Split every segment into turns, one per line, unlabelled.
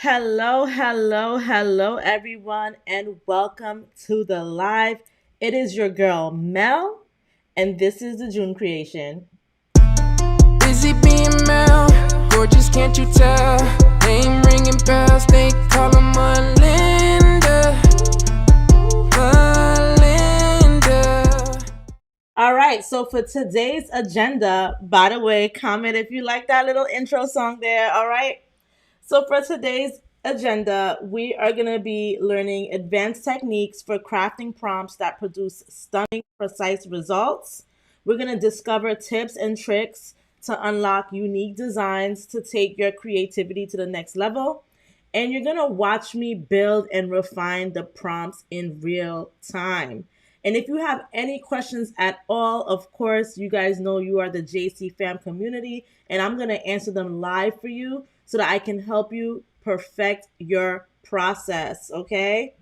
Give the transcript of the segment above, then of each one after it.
Hello, hello, hello, everyone, and welcome to the live. It is your girl Mel, and this is the June creation.
Busy being Mel, gorgeous, can't you tell? Name ringing bells, they call her Melinda. Melinda.
All right, so for today's agenda, by the way, comment if you like that little intro song there. All right, so for today's agenda, we are going to be learning advanced techniques for crafting prompts that produce stunning, precise results. We're going to discover tips and tricks to unlock unique designs to take your creativity to the next level. And you're going to watch me build and refine the prompts in real time. And if you have any questions at all, of course, you guys know you are the JC fam community, and I'm going to answer them live for you so that I can help you perfect your process, okay?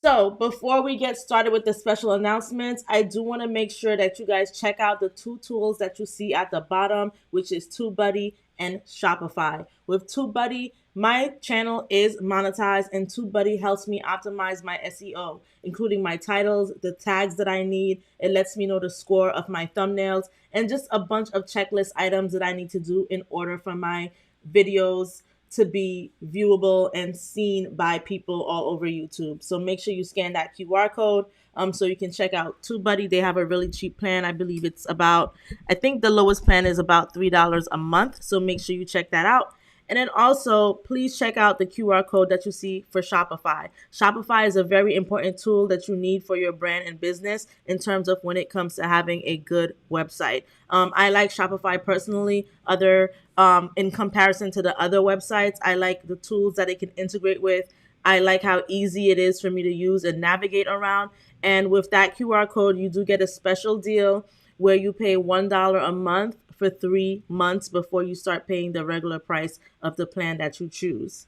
So, before we get started with the special announcements, I do want to make sure that you guys check out the two tools that you see at the bottom, which is TubeBuddy and Shopify. With TubeBuddy, my channel is monetized, and TubeBuddy helps me optimize my SEO, including my titles, the tags that I need. It lets me know the score of my thumbnails, and just a bunch of checklist items that I need to do in order for my videos to be viewable and seen by people all over YouTube. So make sure you scan that QR code so you can check out TubeBuddy. They have a really cheap plan. I believe it's about, I think the lowest plan is about $3 a month. So make sure you check that out. And then also, please check out the QR code that you see for Shopify. Shopify is a very important tool that you need for your brand and business in terms of when it comes to having a good website. I like Shopify personally. In comparison to the other websites, I like the tools that it can integrate with. I like how easy it is for me to use and navigate around. And with that QR code, you do get a special deal where you pay $1 a month for 3 months before you start paying the regular price of the plan that you choose.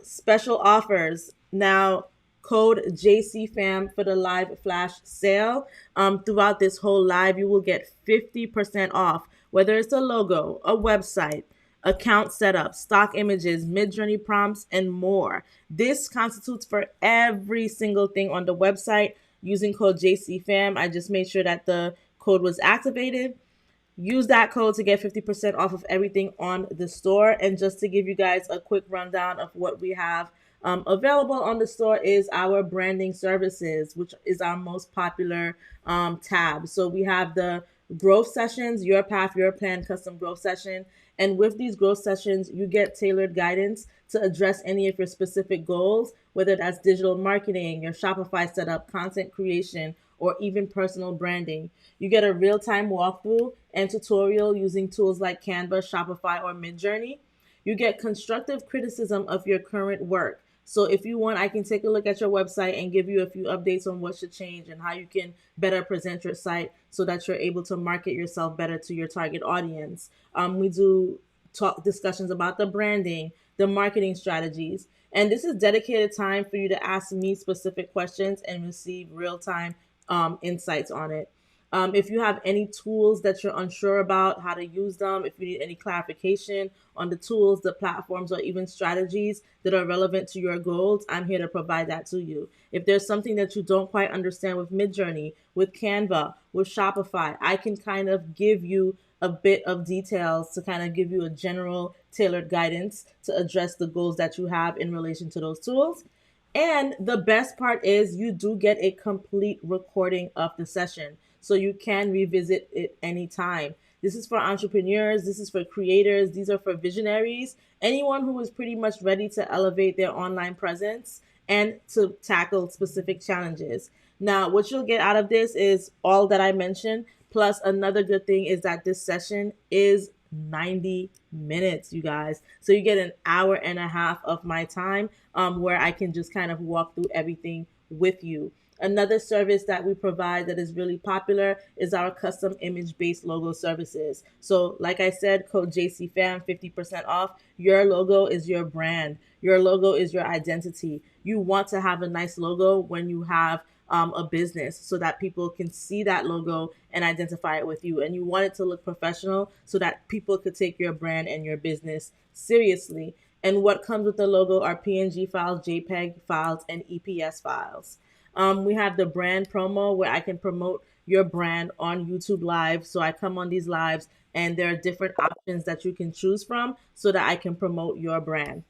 Special offers. Now, code JCFAM for the live flash sale. Throughout this whole live, you will get 50% off, whether it's a logo, a website, account setup, stock images, Midjourney prompts, and more. This constitutes for every single thing on the website. Using code JCFAM, I just made sure that the code was activated. Use that code to get 50% off of everything on the store. And just to give you guys a quick rundown of what we have available on the store is our branding services, which is our most popular tab. So we have the growth sessions, your path, your plan, custom growth session. And with these growth sessions, you get tailored guidance to address any of your specific goals, whether that's digital marketing, your Shopify setup, content creation, or even personal branding. You get a real-time walkthrough and tutorial using tools like Canva, Shopify, or Midjourney. You get constructive criticism of your current work. So if you want, I can take a look at your website and give you a few updates on what should change and how you can better present your site so that you're able to market yourself better to your target audience. We do talk discussions about the branding, the marketing strategies, and this is dedicated time for you to ask me specific questions and receive real-time insights on it. If you have any tools that you're unsure about how to use them, if you need any clarification on the tools, the platforms, or even strategies that are relevant to your goals, I'm here to provide that to you. If there's something that you don't quite understand with Midjourney, with Canva, with Shopify, I can kind of give you a bit of details to kind of give you a general tailored guidance to address the goals that you have in relation to those tools. And the best part is you do get a complete recording of the session, so you can revisit it anytime. This is for entrepreneurs, this is for creators, these are for visionaries, anyone who is pretty much ready to elevate their online presence and to tackle specific challenges. Now, what you'll get out of this is all that I mentioned, plus another good thing is that this session is 90 minutes, you guys. So you get an hour and a half of my time where I can just kind of walk through everything with you. Another service that we provide that is really popular is our custom image-based logo services. So like I said, code JCFAM, 50% off. Your logo is your brand. Your logo is your identity. You want to have a nice logo when you have a business so that people can see that logo and identify it with you. And you want it to look professional so that people could take your brand and your business seriously. And what comes with the logo are PNG files, JPEG files, and EPS files. We have the brand promo where I can promote your brand on YouTube Live. So I come on these lives and there are different options that you can choose from so that I can promote your brand.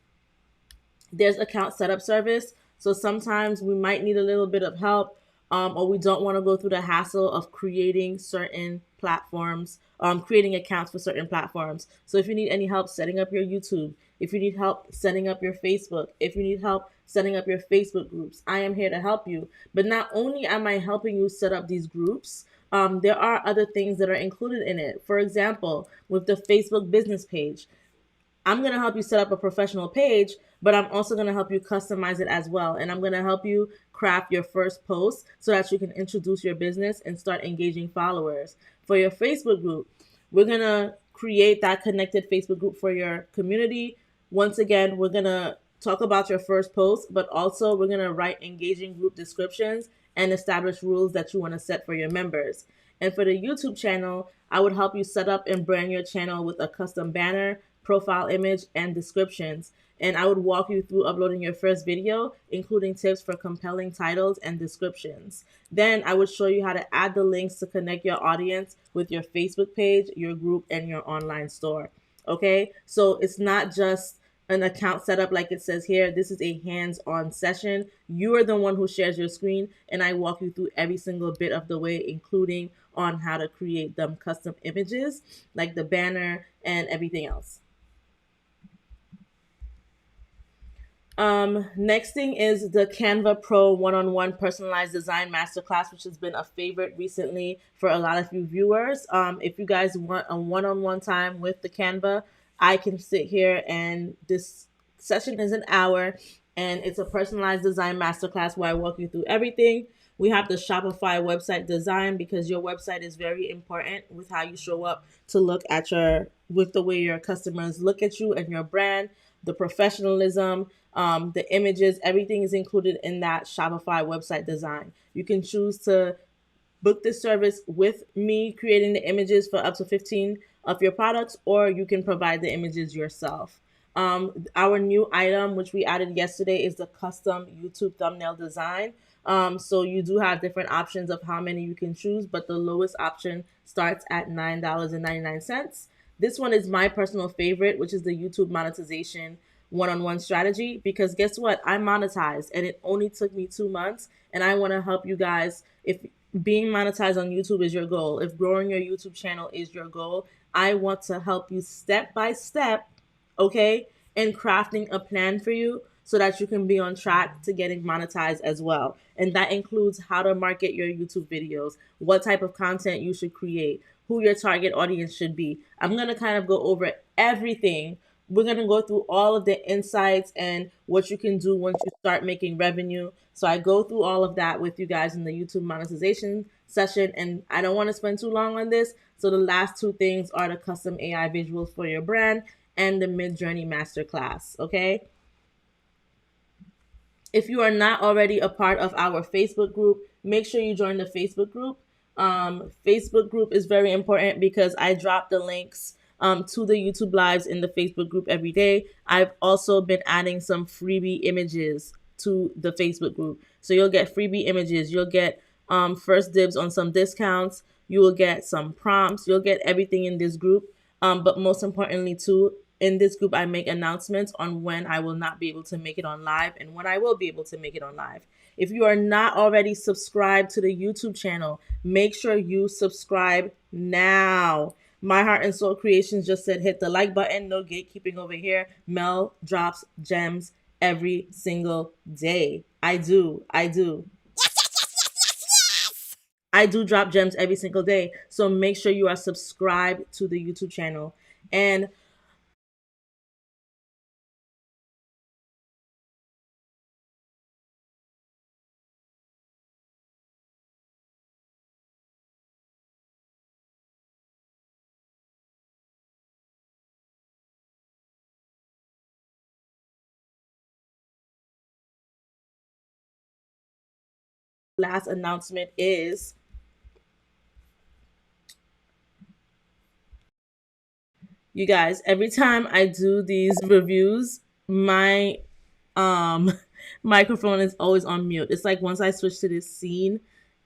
There's account setup service. So sometimes we might need a little bit of help, or we don't want to go through the hassle of creating certain platforms, creating accounts for certain platforms. So if you need any help setting up your YouTube, if you need help setting up your Facebook, if you need help setting up your Facebook groups, I am here to help you. But not only am I helping you set up these groups, there are other things that are included in it. For example, with the Facebook business page, I'm going to help you set up a professional page, but I'm also going to help you customize it as well. And I'm going to help you craft your first post so that you can introduce your business and start engaging followers. For your Facebook group, we're going to create that connected Facebook group for your community. Once again, we're going to talk about your first post, but also we're going to write engaging group descriptions and establish rules that you want to set for your members. And for the YouTube channel, I would help you set up and brand your channel with a custom banner, profile image, and descriptions. And I would walk you through uploading your first video, including tips for compelling titles and descriptions. Then I would show you how to add the links to connect your audience with your Facebook page, your group, and your online store. Okay, so it's not just an account setup like it says here. This is a hands-on session. You are the one who shares your screen, and I walk you through every single bit of the way, including on how to create them custom images, like the banner and everything else. Next thing is the Canva Pro one-on-one personalized design masterclass, which has been a favorite recently for a lot of you viewers. If you guys want a one-on-one time with the Canva, I can sit here, and this session is an hour, and it's a personalized design masterclass where I walk you through everything. We have the Shopify website design because your website is very important with how you show up to look at with the way your customers look at you and your brand, the professionalism, the images, everything is included in that Shopify website design. You can choose to book this service with me creating the images for up to 15 of your products, or you can provide the images yourself. Our new item, which we added yesterday, is the custom YouTube thumbnail design. So you do have different options of how many you can choose, but the lowest option starts at $9.99. This one is my personal favorite, which is the YouTube monetization one-on-one strategy, because guess what? I monetized and it only took me 2 months, and I want to help you guys. If being monetized on YouTube is your goal, if growing your YouTube channel is your goal, I want to help you step by step, okay, in crafting a plan for you so that you can be on track to getting monetized as well. And that includes how to market your YouTube videos, what type of content you should create, who your target audience should be. I'm going to kind of go over everything. We're going to go through all of the insights and what you can do once you start making revenue. So I go through all of that with you guys in the YouTube monetization session, and I don't want to spend too long on this. So the last two things are the custom AI visuals for your brand and the Midjourney masterclass, okay? If you are not already a part of our Facebook group, make sure you join the Facebook group. Facebook group is very important because I drop the links to the YouTube lives in the Facebook group every day. I've also been adding some freebie images to the Facebook group. So you'll get freebie images. You'll get first dibs on some discounts. You will get some prompts. You'll get everything in this group. But most importantly, too, in this group, I make announcements on when I will not be able to make it on live and when I will be able to make it on live. If you are not already subscribed to the YouTube channel, make sure you subscribe now. My Heart and Soul Creations just said hit the like button. No gatekeeping over here. Mel drops gems every single day. I do. I do drop gems every single day. So make sure you are subscribed to the YouTube channel. And last announcement is, you guys, every time I do these reviews, my um microphone is always on mute. It's like once I switch to this scene,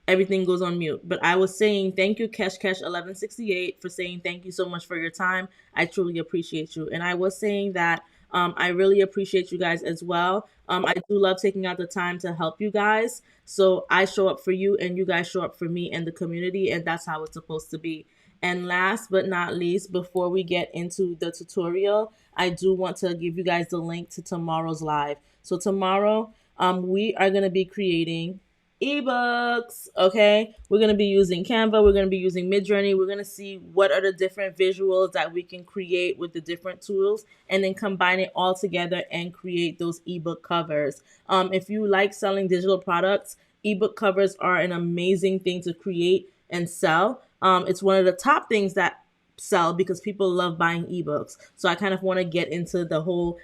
everything goes on mute. But I was saying thank you, Kesh 1168, for saying thank you so much for your time. I truly appreciate you. And I was saying that I really appreciate you guys as well. I do love taking out the time to help you guys. So I show up for you and you guys show up for me and the community, and that's how it's supposed to be. And last but not least, before we get into the tutorial, I do want to give you guys the link to tomorrow's live. So tomorrow, we are going to be creating ebooks. Okay, we're going to be using Canva, we're going to be using Midjourney. We're going to see what are the different visuals that we can create with the different tools, and then combine it all together and create those ebook covers. If you like selling digital products, ebook covers are an amazing thing to create and sell. It's one of the top things that sell because people love buying ebooks. So I kind of want to get into the whole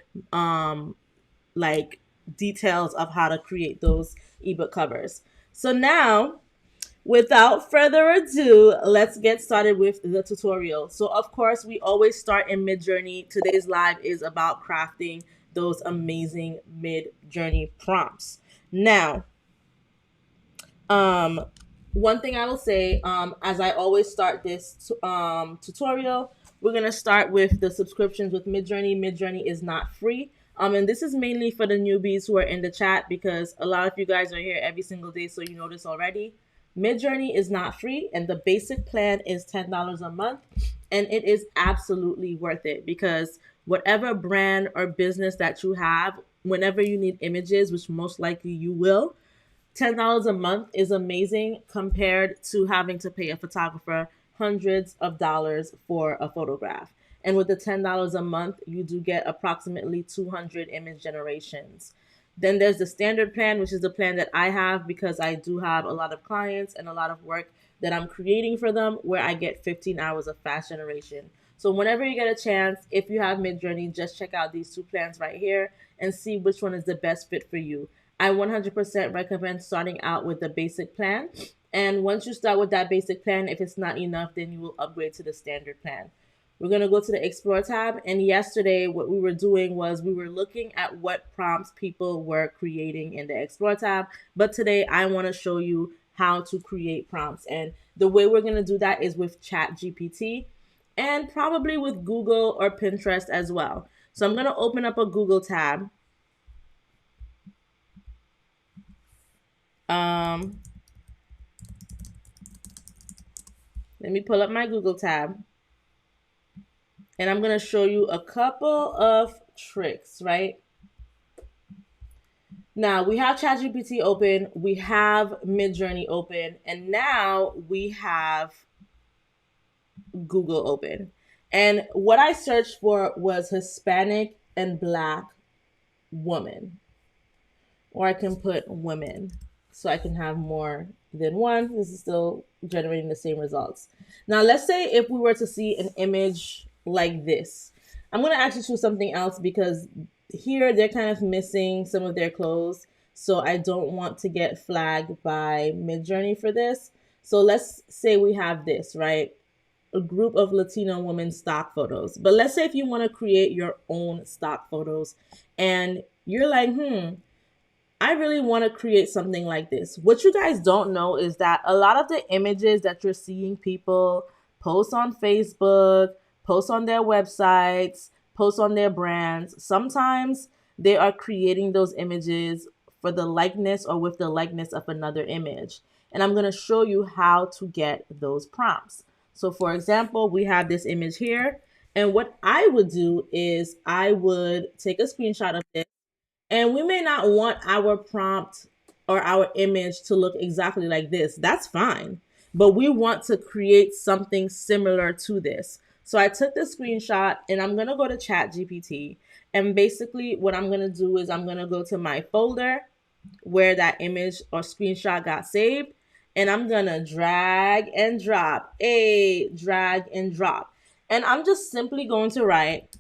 like details of how to create those ebook covers. So now, without further ado, let's get started with the tutorial. So of course, we always start in Midjourney. Today's live is about crafting those amazing Midjourney prompts. Now, one thing I will say, as I always start this tutorial, we're going to start with the subscriptions with Midjourney. Midjourney is not free. And this is mainly for the newbies who are in the chat, because a lot of you guys are here every single day, so you know this already. Midjourney is not free, and the basic plan is $10 a month, and it is absolutely worth it, because whatever brand or business that you have, whenever you need images, which most likely you will, $10 a month is amazing compared to having to pay a photographer hundreds of dollars for a photograph. And with the $10 a month, you do get approximately 200 image generations. Then there's the standard plan, which is the plan that I have because I do have a lot of clients and a lot of work that I'm creating for them, where I get 15 hours of fast generation. So whenever you get a chance, if you have Midjourney, just check out these two plans right here and see which one is the best fit for you. I 100% recommend starting out with the basic plan. And once you start with that basic plan, if it's not enough, then you will upgrade to the standard plan. We're going to go to the Explore tab. And yesterday, what we were doing was we were looking at what prompts people were creating in the Explore tab. But today, I want to show you how to create prompts. And the way we're going to do that is with ChatGPT and probably with Google or Pinterest as well. So I'm going to open up a Google tab. Let me pull up my Google tab, and I'm going to show you a couple of tricks, right? Now we have ChatGPT open, we have Midjourney open, and now we have Google open. And what I searched for was Hispanic and Black woman, or I can put women, so I can have more than one. This is still generating the same results. Now, let's say if we were to see an image like this, I'm going to actually choose something else because here they're kind of missing some of their clothes. So I don't want to get flagged by Midjourney for this. So let's say we have this, right? A group of Latino women stock photos. But let's say if you want to create your own stock photos and you're like, I really want to create something like this. What you guys don't know is that a lot of the images that you're seeing people post on Facebook, post on their websites, post on their brands, sometimes they are creating those images for the likeness or with the likeness of another image. And I'm going to show you how to get those prompts. So for example, we have this image here. And what I would do is I would take a screenshot of this. And we may not want our prompt or our image to look exactly like this. That's fine. But we want to create something similar to this. So I took the screenshot and I'm going to go to ChatGPT. And basically what I'm going to do is I'm going to go to my folder where that image or screenshot got saved. And I'm going to drag and drop, drag and drop. And I'm just simply going to write,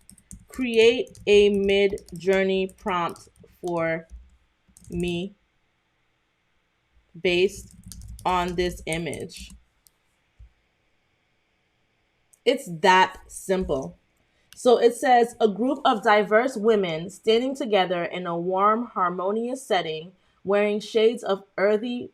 create a Midjourney prompt for me based on this image. It's that simple. So it says a group of diverse women standing together in a warm, harmonious setting, wearing shades of earthy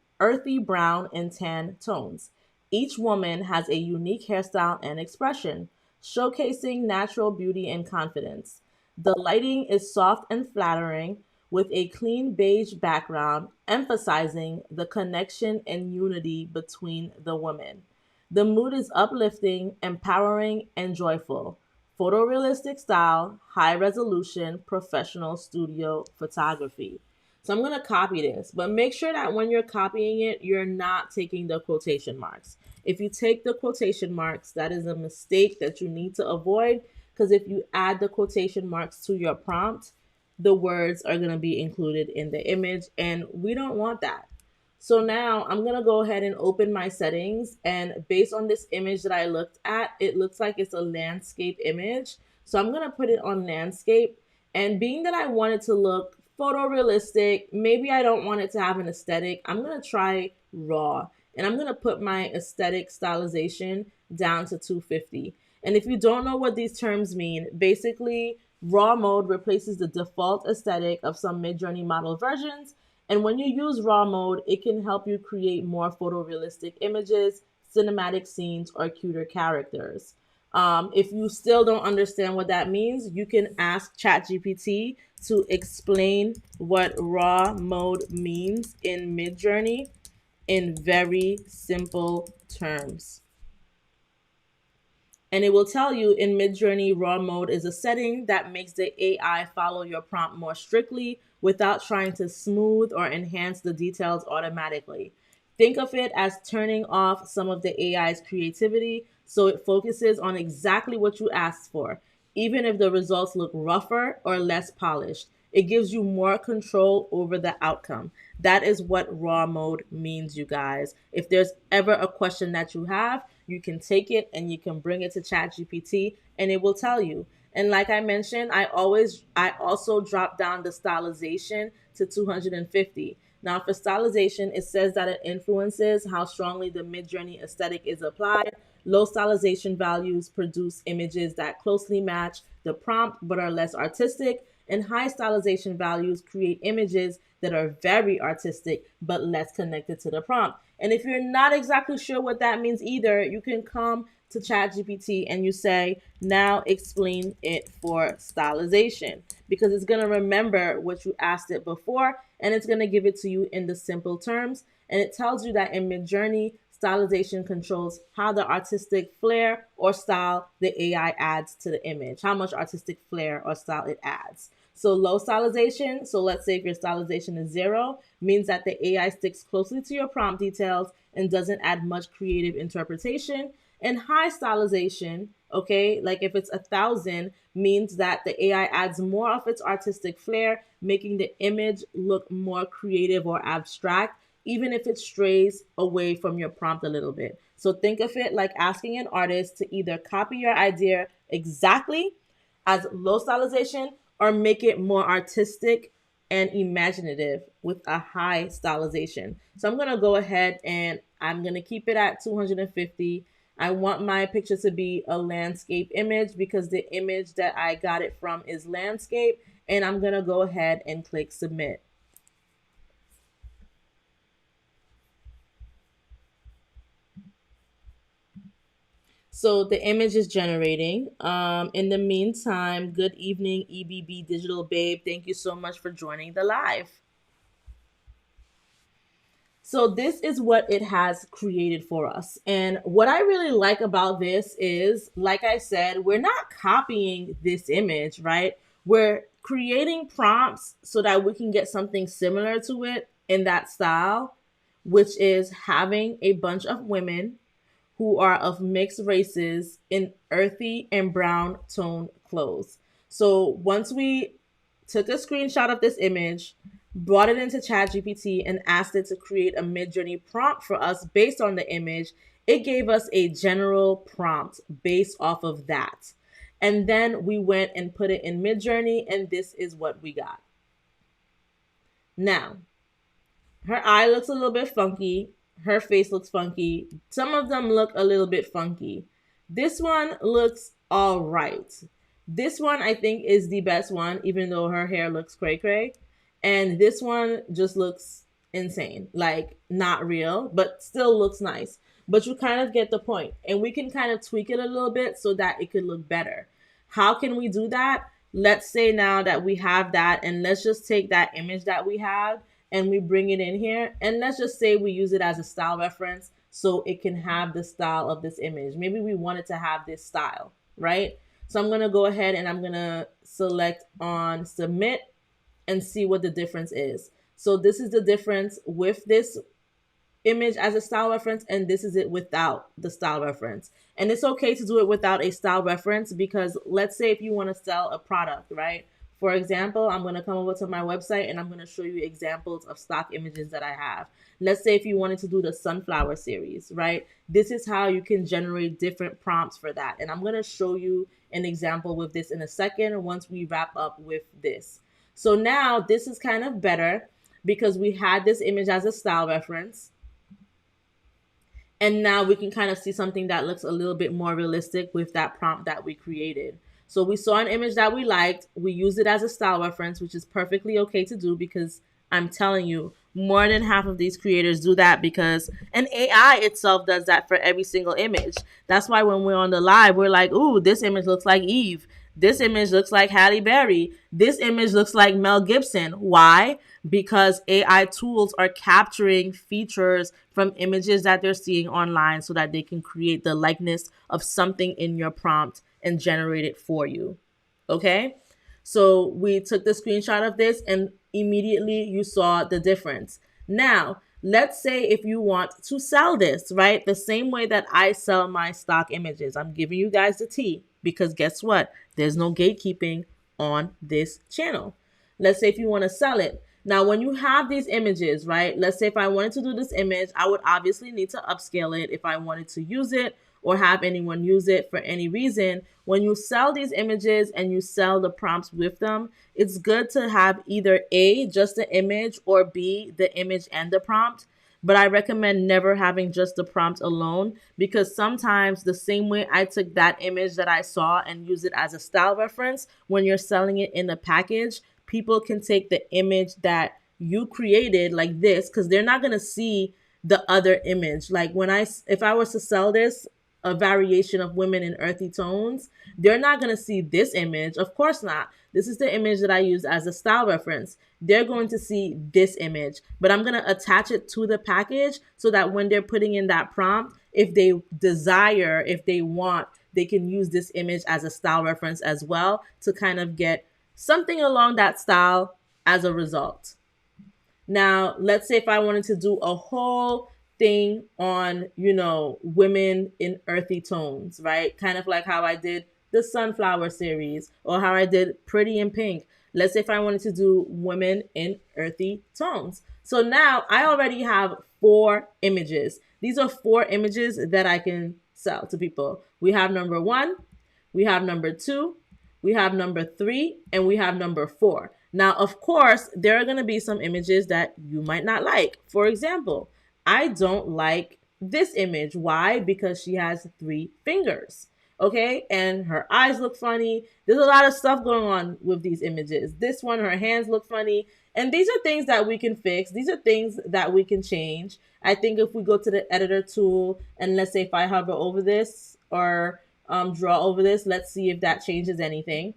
brown and tan tones. Each woman has a unique hairstyle and expression, showcasing natural beauty and confidence. The lighting is soft and flattering, with a clean beige background, emphasizing the connection and unity between the women. The mood is uplifting, empowering, and joyful. Photorealistic style, high resolution, professional studio photography. So I'm going to copy this, but make sure that when you're copying it, you're not taking the quotation marks. If you take the quotation marks, that is a mistake that you need to avoid, because if you add the quotation marks to your prompt, the words are going to be included in the image, and we don't want that. So now I'm going to go ahead and open my settings. And based on this image that I looked at, it looks like it's a landscape image. So I'm going to put it on landscape. And being that I want it to look photorealistic, maybe I don't want it to have an aesthetic, I'm going to try raw. And I'm going to put my aesthetic stylization down to 250. And if you don't know what these terms mean, basically raw mode replaces the default aesthetic of some Midjourney model versions, and when you use raw mode, it can help you create more photorealistic images, cinematic scenes, or cuter characters. If you still don't understand what that means, you can ask ChatGPT to explain what raw mode means in Midjourney in very simple terms. And it will tell you in Midjourney, raw mode is a setting that makes the AI follow your prompt more strictly without trying to smooth or enhance the details automatically. Think of it as turning off some of the AI's creativity so it focuses on exactly what you asked for, even if the results look rougher or less polished. It gives you more control over the outcome. That is what raw mode means, you guys. If there's ever a question that you have, you can take it and you can bring it to ChatGPT and it will tell you. And like I mentioned, I also drop down the stylization to 250. Now for stylization, it says that it influences how strongly the Midjourney aesthetic is applied. Low stylization values produce images that closely match the prompt but are less artistic, and high stylization values create images that are very artistic but less connected to the prompt. And if you're not exactly sure what that means either, you can come to ChatGPT and you say, now explain it for stylization, because it's going to remember what you asked it before and it's going to give it to you in the simple terms. And it tells you that in Midjourney, stylization controls how the artistic flair or style the AI adds to the image, how much artistic flair or style it adds. So low stylization, so let's say if your stylization is 0, means that the AI sticks closely to your prompt details and doesn't add much creative interpretation. And high stylization, okay, like if it's 1,000, means that the AI adds more of its artistic flair, making the image look more creative or abstract, even if it strays away from your prompt a little bit. So think of it like asking an artist to either copy your idea exactly as low stylization or make it more artistic and imaginative with a high stylization. So I'm going to go ahead and I'm going to keep it at 250. I want my picture to be a landscape image because the image that I got it from is landscape. And I'm going to go ahead and click submit. So the image is generating. In the meantime, good evening, EBB Digital Babe. Thank you so much for joining the live. So this is what it has created for us. And what I really like about this is, like I said, we're not copying this image, right? We're creating prompts so that we can get something similar to it in that style, which is having a bunch of women who are of mixed races in earthy and brown tone clothes. So once we took a screenshot of this image, brought it into ChatGPT, and asked it to create a Midjourney prompt for us based on the image, it gave us a general prompt based off of that. And then we went and put it in Midjourney, and this is what we got. Now, Her eye looks a little bit funky. Her face looks funky. Some of them look a little bit funky. This one looks all right. This one I think is the best one, even though her hair looks cray cray. And this one just looks insane. Like, not real, but still looks nice. But you kind of get the point. And we can kind of tweak it a little bit so that it could look better. How can we do that? Let's say now that we have that, and let's just take that image that we have and we bring it in here, and let's just say we use it as a style reference so it can have the style of this image. Maybe we want it to have this style, right? So I'm going to go ahead and I'm going to select on submit and see what the difference is. So this is the difference with this image as a style reference, and this is it without the style reference. And it's okay to do it without a style reference, because let's say if you want to sell a product, right? For example, I'm going to come over to my website and I'm going to show you examples of stock images that I have. Let's say if you wanted to do the sunflower series, right? This is how you can generate different prompts for that. And I'm going to show you an example with this in a second once we wrap up with this. So now this is kind of better because we had this image as a style reference. And now we can kind of see something that looks a little bit more realistic with that prompt that we created. So we saw an image that we liked. We used it as a style reference, which is perfectly okay to do, because I'm telling you, more than half of these creators do that, because an AI itself does that for every single image. That's why when we're on the live, we're like, ooh, this image looks like Eve. This image looks like Halle Berry. This image looks like Mel Gibson. Why? Because AI tools are capturing features from images that they're seeing online so that they can create the likeness of something in your prompt and generate it for you. Okay? So we took the screenshot of this and immediately you saw the difference. Now, let's say if you want to sell this, right? The same way that I sell my stock images. I'm giving you guys the tea, because guess what? There's no gatekeeping on this channel. Let's say if you want to sell it. Now, when you have these images, right? Let's say if I wanted to do this image, I would obviously need to upscale it if I wanted to use it or have anyone use it for any reason. When you sell these images and you sell the prompts with them, it's good to have either A, just the image, or B, the image and the prompt. But I recommend never having just the prompt alone, because sometimes the same way I took that image that I saw and use it as a style reference, when you're selling it in a package, people can take the image that you created like this, because they're not going to see the other image. Like if I was to sell this, a variation of women in earthy tones, they're not going to see this image. Of course not. This is the image that I use as a style reference. They're going to see this image, but I'm going to attach it to the package so that when they're putting in that prompt, if they desire, if they want, they can use this image as a style reference as well to kind of get something along that style as a result. Now, let's say if I wanted to do a whole thing on, women in earthy tones, right? Kind of like how I did the sunflower series or how I did Pretty in Pink. Let's say if I wanted to do women in earthy tones. So now I already have 4 images. These are 4 images that I can sell to people. We have number 1, we have number 2, we have number 3, and we have number 4. Now, of course, there are going to be some images that you might not like. For example, I don't like this image. Why? Because she has 3 fingers. Okay, and her eyes look funny. There's a lot of stuff going on with these images. This one, her hands look funny. And these are things that we can fix. These are things that we can change. I think if we go to the editor tool, and let's say if I hover over this or draw over this, let's see if that changes anything.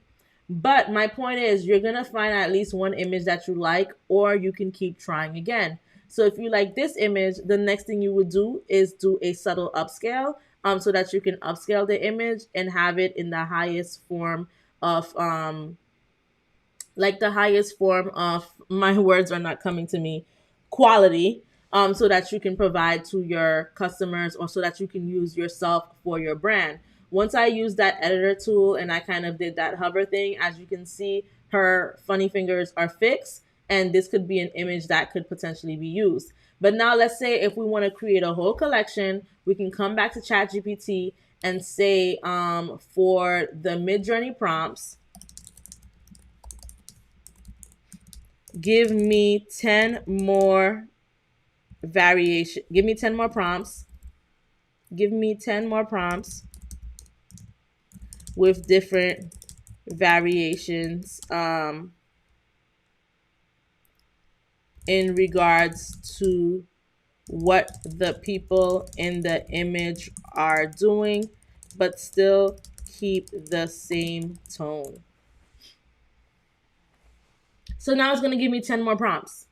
But my point is, you're going to find at least one image that you like, or you can keep trying again. So if you like this image, the next thing you would do is do a subtle upscale, so that you can upscale the image and have it in the highest form of, my words are not coming to me, quality, so that you can provide to your customers, or so that you can use yourself for your brand. Once I used that editor tool and I kind of did that hover thing, as you can see, her funny fingers are fixed, and this could be an image that could potentially be used. But now let's say if we want to create a whole collection, we can come back to ChatGPT and say, for the Midjourney prompts, give me 10 more variation. Give me 10 more prompts. Give me 10 more prompts with different variations in regards to what the people in the image are doing, but still keep the same tone. So now it's going to give me 10 more prompts.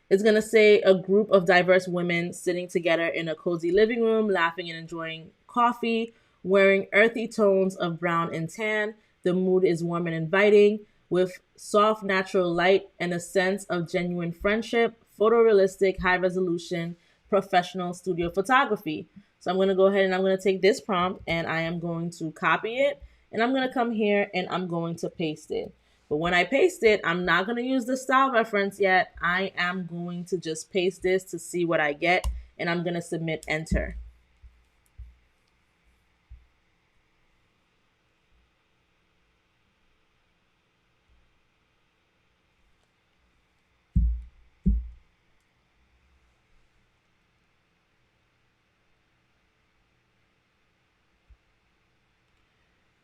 It's going to say a group of diverse women sitting together in a cozy living room, laughing and enjoying coffee, wearing earthy tones of brown and tan. The mood is warm and inviting, with soft, natural light and a sense of genuine friendship, photorealistic, high resolution, professional studio photography. So I'm going to go ahead and I'm going to take this prompt and I am going to copy it. And I'm going to come here and I'm going to paste it. But when I paste it, I'm not going to use the style reference yet. I am going to just paste this to see what I get, and I'm going to submit enter.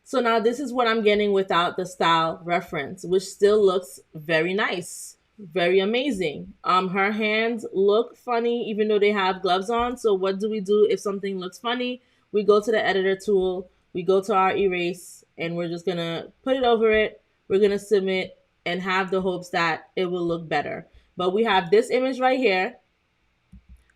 So now this is what I'm getting without the style reference, which still looks very nice, very amazing. Her hands look funny even though they have gloves on. So what do we do if something looks funny? We go to the editor tool, we go to our erase, and we're just gonna put it over it. We're gonna submit and have the hopes that it will look better. But we have this image right here.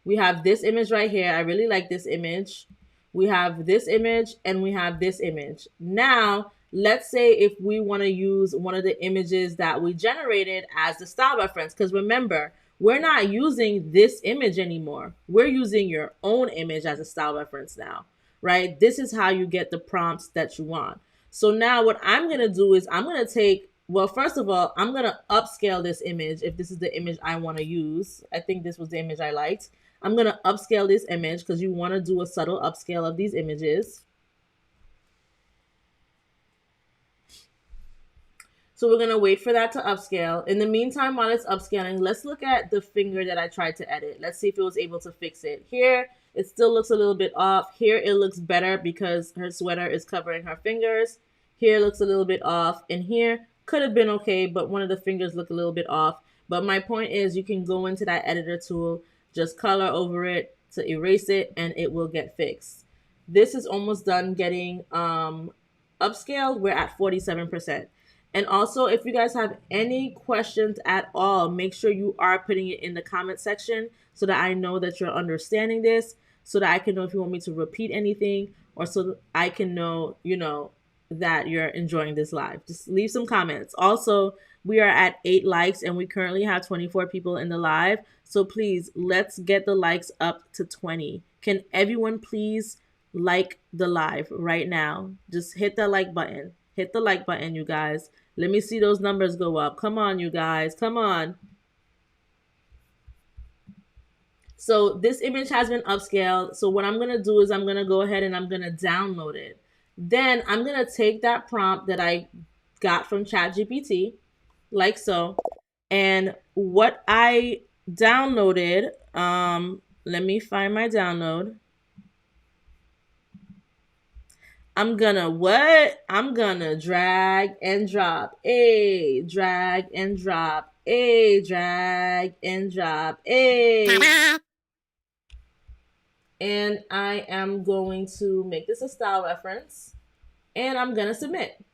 We have this image right here. I really like this image. We have this image and we have this image. Now, let's say if we want to use one of the images that we generated as the style reference, because remember, we're not using this image anymore. We're using your own image as a style reference now, right? This is how you get the prompts that you want. So now what I'm going to do is I'm going to take, well, first of all, I'm going to upscale this image if this is the image I want to use. I think this was the image I liked. I'm going to upscale this image because you want to do a subtle upscale of these images. So we're going to wait for that to upscale. In the meantime, while it's upscaling, let's look at the finger that I tried to edit. Let's see if it was able to fix it. Here, it still looks a little bit off. Here, it looks better because her sweater is covering her fingers. Here, it looks a little bit off. And here, could have been okay, but one of the fingers look a little bit off. But my point is you can go into that editor tool, just color over it to erase it, and it will get fixed. This is almost done getting upscaled. We're at 47%. And also, if you guys have any questions at all, make sure you are putting it in the comment section so that I know that you're understanding this, so that I can know if you want me to repeat anything, or so that I can know, that you're enjoying this live. Just leave some comments. Also, we are at 8 likes and we currently have 24 people in the live. So please, let's get the likes up to 20. Can everyone please like the live right now? Just hit the like button. Hit the like button, you guys. Let me see those numbers go up. Come on, you guys. Come on. So this image has been upscaled. So what I'm going to do is I'm going to go ahead and I'm going to download it. Then I'm going to take that prompt that I got from ChatGPT, like so. And what I downloaded, let me find my download. I'm gonna drag and drop. Drag and drop. Drag and drop. And I am going to make this a style reference. And I'm gonna submit.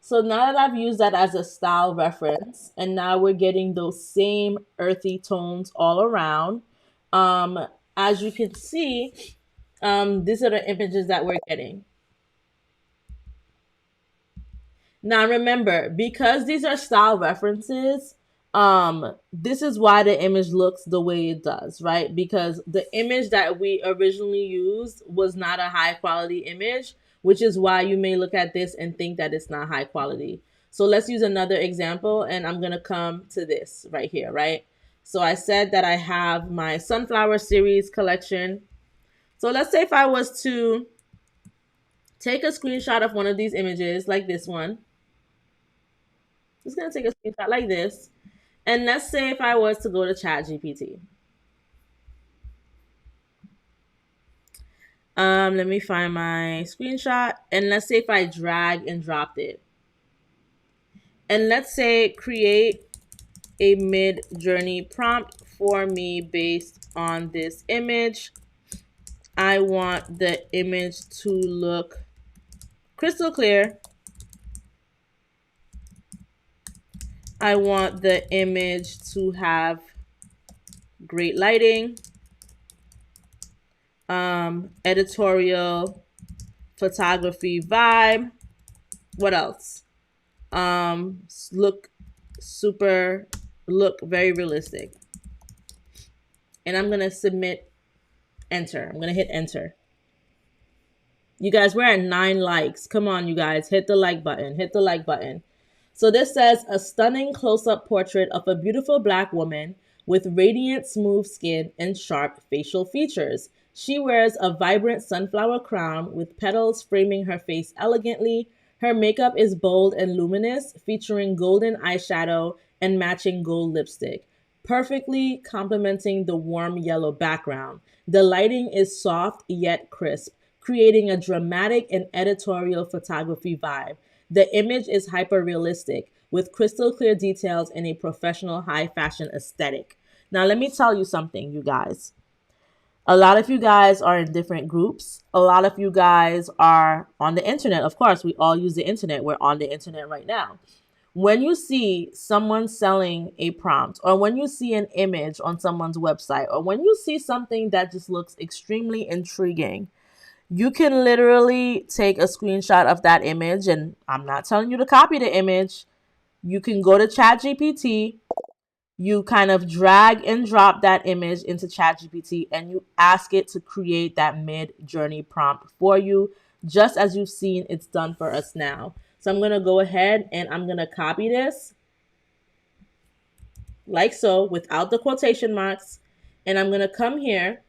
So now that I've used that as a style reference, and now we're getting those same earthy tones all around, as you can see, these are the images that we're getting. Now remember, because these are style references, this is why the image looks the way it does, right? Because the image that we originally used was not a high quality image, which is why you may look at this and think that it's not high quality. So let's use another example, and I'm gonna come to this right here, right? So I said that I have my sunflower series collection. So let's say if I was to take a screenshot of one of these images, like this one, just gonna take a screenshot like this. And let's say if I was to go to ChatGPT. Let me find my screenshot. And let's say if I drag and dropped it. And let's say create a Midjourney prompt for me based on this image. I want the image to look crystal clear. I want the image to have great lighting, editorial photography vibe. What else? Look super, look very realistic. And I'm gonna submit enter. I'm gonna hit enter. You guys, we're at 9 likes. Come on, you guys, hit the like button. Hit the like button. So this says a stunning close-up portrait of a beautiful black woman with radiant, smooth skin and sharp facial features. She wears a vibrant sunflower crown with petals framing her face elegantly. Her makeup is bold and luminous, featuring golden eyeshadow and matching gold lipstick, perfectly complementing the warm yellow background. The lighting is soft yet crisp, creating a dramatic and editorial photography vibe. The image is hyper realistic with crystal clear details and a professional high fashion aesthetic. Now, let me tell you something, you guys. A lot of you guys are in different groups. A lot of you guys are on the internet. Of course, we all use the internet. We're on the internet right now. When you see someone selling a prompt, or when you see an image on someone's website, or when you see something that just looks extremely intriguing, you can literally take a screenshot of that image, and I'm not telling you to copy the image. You can go to ChatGPT, you kind of drag and drop that image into ChatGPT, and you ask it to create that Midjourney prompt for you, just as you've seen it's done for us now. So I'm going to go ahead and I'm going to copy this like so without the quotation marks. And I'm going to come here.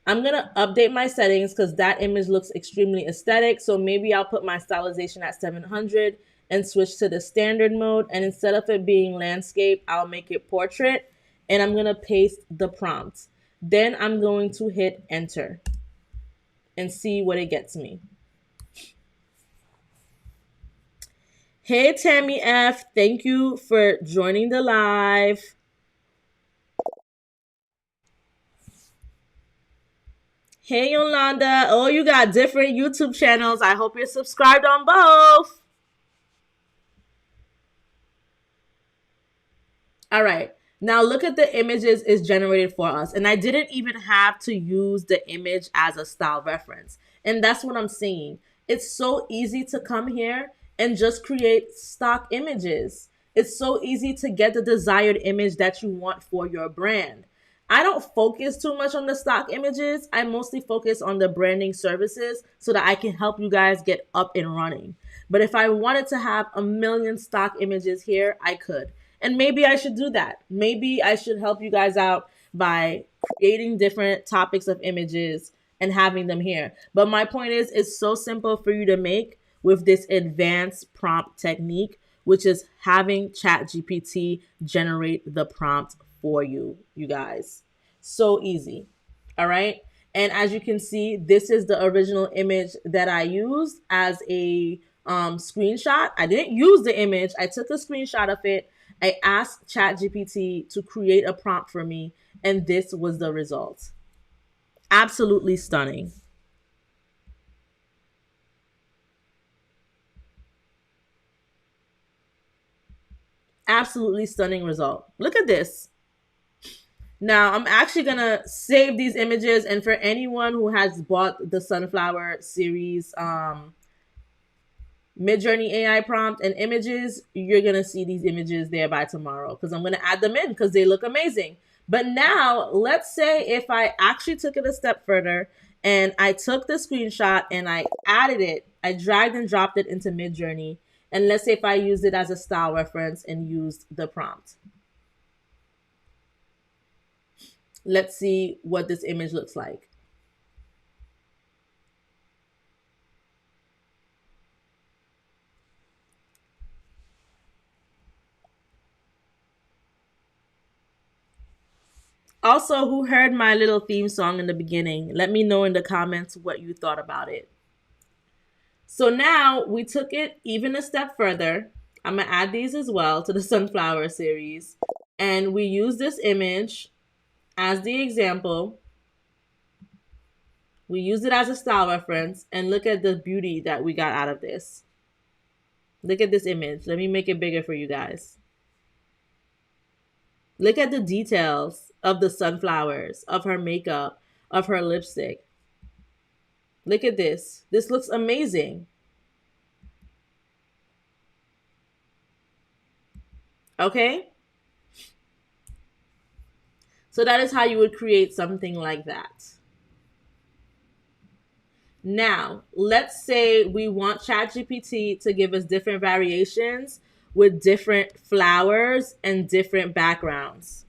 I'm going to update my settings because that image looks extremely aesthetic. So maybe I'll put my stylization at 700 and switch to the standard mode. And instead of it being landscape, I'll make it portrait. And I'm going to paste the prompt. Then I'm going to hit enter and see what it gets me. Hey, Tammy F. Thank you for joining the live. Hey, Yolanda. Oh, you got different YouTube channels. I hope you're subscribed on both. All right. Now look at the images it's generated for us. And I didn't even have to use the image as a style reference. And that's what I'm saying. It's so easy to come here and just create stock images. It's so easy to get the desired image that you want for your brand. I don't focus too much on the stock images. I mostly focus on the branding services so that I can help you guys get up and running. But if I wanted to have a million stock images here, I could. And maybe I should do that. Maybe I should help you guys out by creating different topics of images and having them here. But my point is, it's so simple for you to make with this advanced prompt technique, which is having ChatGPT generate the prompt for you, you guys. So easy. All right. And as you can see, this is the original image that I used as a screenshot. I didn't use the image. I took a screenshot of it. I asked ChatGPT to create a prompt for me, and this was the result. Absolutely stunning. Absolutely stunning result. Look at this. Now, I'm actually going to save these images, and for anyone who has bought the Sunflower series Midjourney AI prompt and images, you're going to see these images there by tomorrow because I'm going to add them in because they look amazing. But now, let's say if I actually took it a step further and I took the screenshot and I added it, I dragged and dropped it into Midjourney, and let's say if I used it as a style reference and used the prompt. Let's see what this image looks like. Also, who heard my little theme song in the beginning? Let me know in the comments what you thought about it. So now we took it even a step further. I'm going to add these as well to the sunflower series. And we use this image as the example. We use it as a style reference, and look at the beauty that we got out of this. Look at this image. Let me make it bigger for you guys. Look at the details of the sunflowers, of her makeup, of her lipstick. Look at this. This looks amazing. Okay? So that is how you would create something like that. Now, let's say we want ChatGPT to give us different variations with different flowers and different backgrounds.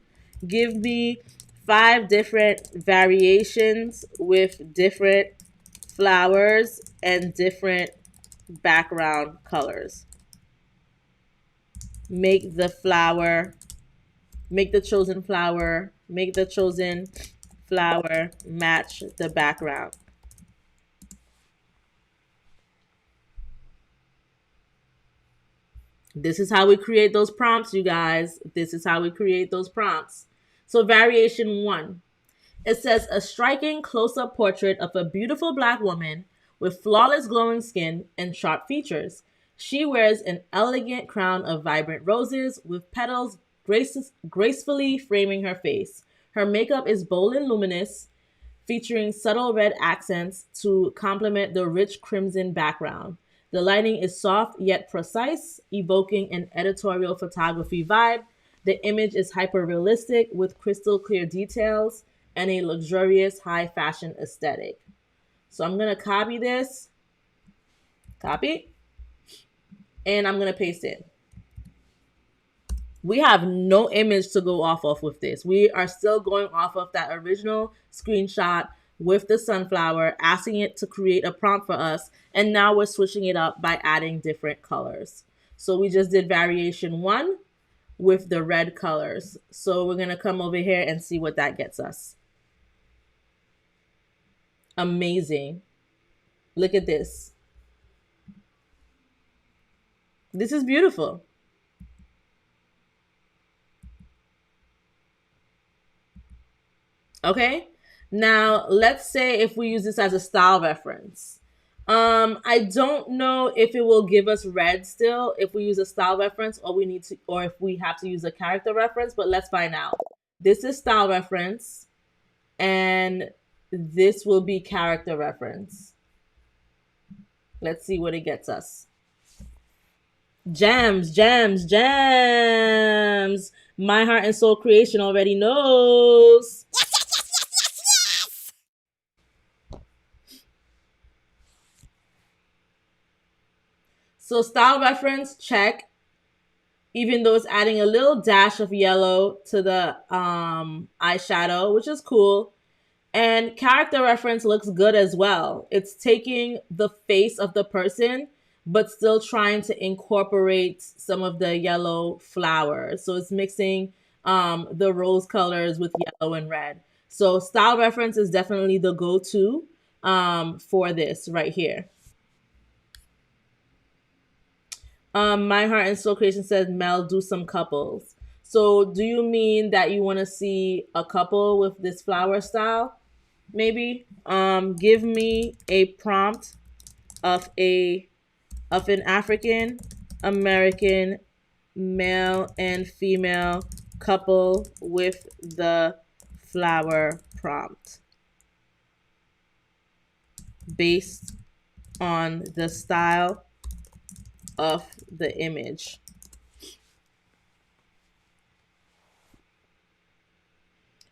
Give me 5 different variations with different flowers and different background colors. Make the chosen flower match the background. This is how we create those prompts, you guys. This is how we create those prompts. So variation 1. It says a striking close-up portrait of a beautiful black woman with flawless glowing skin and sharp features. She wears an elegant crown of vibrant roses with petals gracefully framing her face. Her makeup is bold and luminous, featuring subtle red accents to complement the rich crimson background. The lighting is soft yet precise, evoking an editorial photography vibe. The image is hyper realistic with crystal clear details and a luxurious high fashion aesthetic. So I'm going to copy this, and I'm going to paste it. We have no image to go off of with this. We are still going off of that original screenshot with the sunflower, asking it to create a prompt for us. And now we're switching it up by adding different colors. So we just did variation 1 with the red colors. So we're going to come over here and see what that gets us. Amazing. Look at this. This is beautiful. Okay, now let's say if we use this as a style reference. I don't know if it will give us red still if we use a style reference, or if we have to use a character reference, but let's find out. This is style reference, and this will be character reference. Let's see what it gets us. Gems. My heart and soul creation already knows. So style reference, check. Even though it's adding a little dash of yellow to the eyeshadow, which is cool. And character reference looks good as well. It's taking the face of the person, but still trying to incorporate some of the yellow flowers. So it's mixing the rose colors with yellow and red. So style reference is definitely the go-to for this right here. My heart and soul creation says, Mel, do some couples. So do you mean that you want to see a couple with this flower style? Maybe. Give me a prompt of an African American male and female couple with the flower prompt based on the style of the image.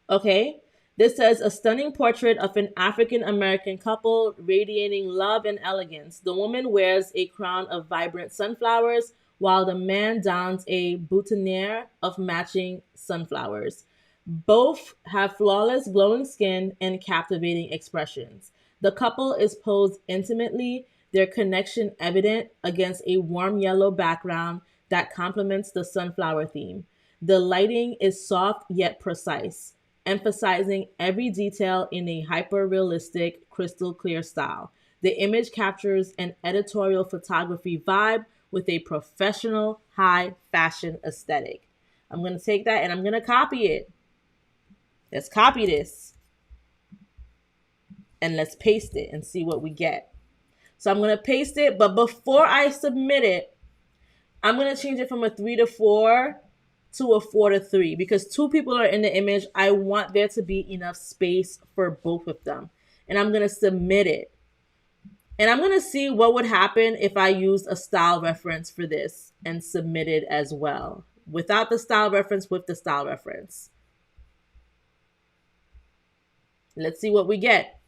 Okay, this says a stunning portrait of an African American couple radiating love and elegance. The woman wears a crown of vibrant sunflowers while the man dons a boutonniere of matching sunflowers. Both have flawless, glowing skin and captivating expressions. The couple is posed intimately, their connection evident against a warm yellow background that complements the sunflower theme. The lighting is soft yet precise, emphasizing every detail in a hyper realistic, crystal clear style. The image captures an editorial photography vibe with a professional, high fashion aesthetic. I'm going to take that and I'm going to copy it. Let's copy this and let's paste it and see what we get. So I'm going to paste it, but before I submit it, I'm going to change it from a 3 to 4 to a 4 to 3 because two people are in the image. I want there to be enough space for both of them. And I'm going to submit it. And I'm going to see what would happen if I used a style reference for this and submit it as well. Without the style reference, with the style reference. Let's see what we get.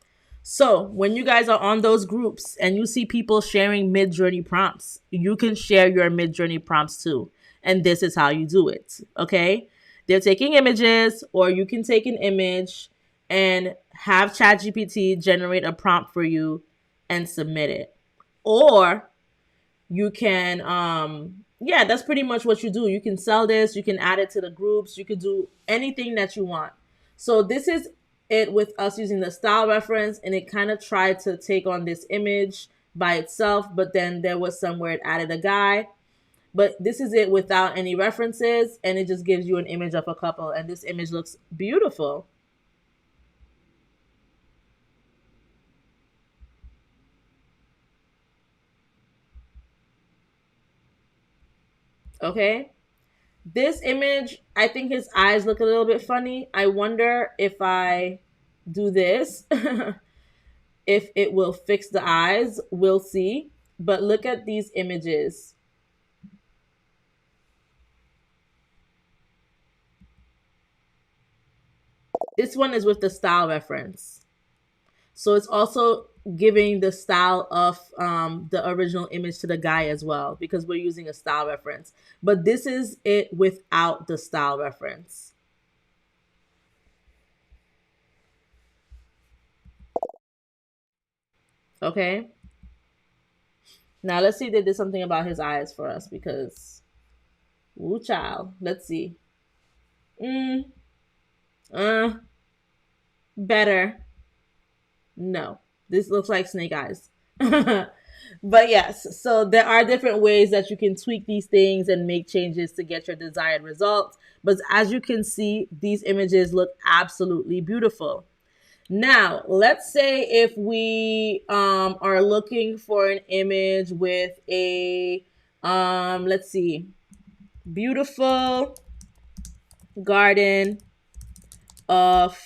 So when you guys are on those groups and you see people sharing Midjourney prompts, you can share your Midjourney prompts too. And this is how you do it. Okay. They're taking images, or you can take an image and have ChatGPT generate a prompt for you and submit it. Or you can, yeah, that's pretty much what you do. You can sell this, you can add it to the groups, you could do anything that you want. So this is it with us using the style reference, and it kind of tried to take on this image by itself, but then there was somewhere it added a guy. But this is it without any references, and it just gives you an image of a couple, and this image looks beautiful. Okay. This image, I think his eyes look a little bit funny. I wonder if I do this, if it will fix the eyes. We'll see. But look at these images. This one is with the style reference. So it's also giving the style of the original image to the guy as well, because we're using a style reference. But this is it without the style reference. Okay. Now let's see if they did something about his eyes for us, because woo child. Let's see. Mm, uh, better. No. This looks like snake eyes. But yes, so there are different ways that you can tweak these things and make changes to get your desired results. But as you can see, these images look absolutely beautiful. Now, let's say if we are looking for an image with a, let's see, beautiful garden of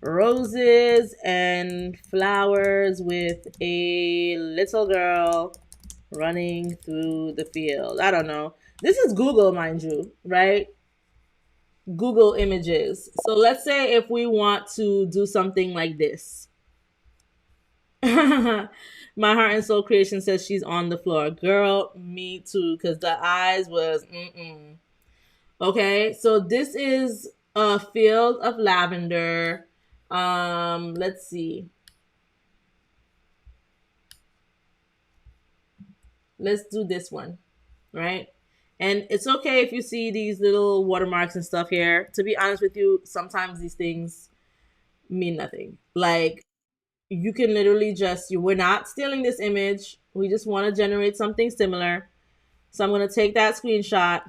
roses and flowers with a little girl running through the field. I don't know. This is Google, mind you, right? Google images. So let's say if we want to do something like this. My heart and soul creation says she's on the floor. Girl, me too, because the eyes was mm-mm. Okay, so this is a field of lavender. Let's see. Let's do this one, right? And it's okay if you see these little watermarks and stuff here. To be honest with you, sometimes these things mean nothing. Like, you can literally just, we're not stealing this image. We just want to generate something similar. So I'm going to take that screenshot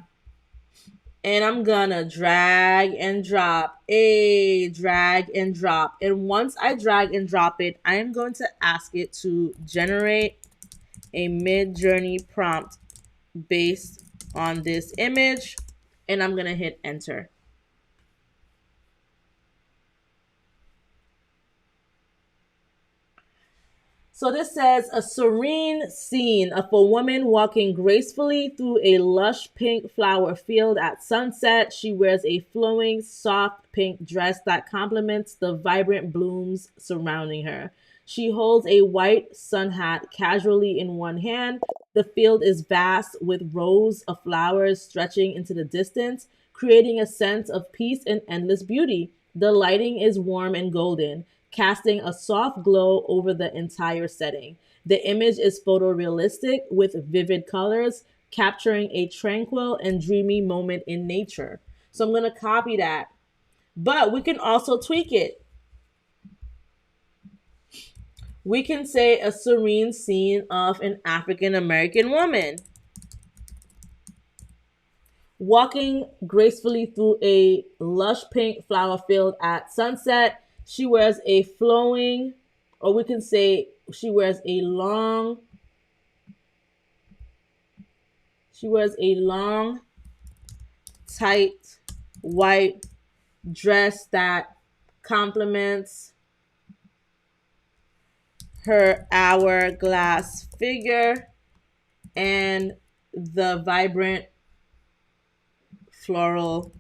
and I'm going to drag and drop. Drag and drop. And once I drag and drop it, I am going to ask it to generate a Midjourney prompt based on this image, and I'm going to hit enter. So this says a serene scene of a woman walking gracefully through a lush pink flower field at sunset. She wears a flowing, soft pink dress that complements the vibrant blooms surrounding her. She holds a white sun hat casually in one hand. The field is vast with rows of flowers stretching into the distance, creating a sense of peace and endless beauty. The lighting is warm and golden, casting a soft glow over the entire setting. The image is photorealistic with vivid colors, capturing a tranquil and dreamy moment in nature. So I'm going to copy that. But we can also tweak it. We can say a serene scene of an African American woman walking gracefully through a lush pink flower field at sunset. She wears a flowing, or we can say she wears a long, tight, white dress that complements her hourglass figure and the vibrant floral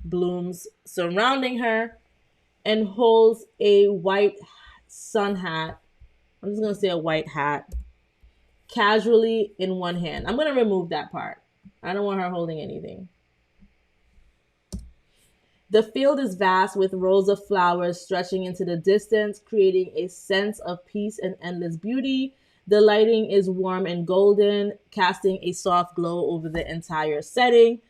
blooms surrounding her, and holds a white sun hat. I'm just going to say a white hat casually in one hand. I'm going to remove that part. I don't want her holding anything. The field is vast with rows of flowers stretching into the distance, creating a sense of peace and endless beauty. The lighting is warm and golden, casting a soft glow over the entire setting.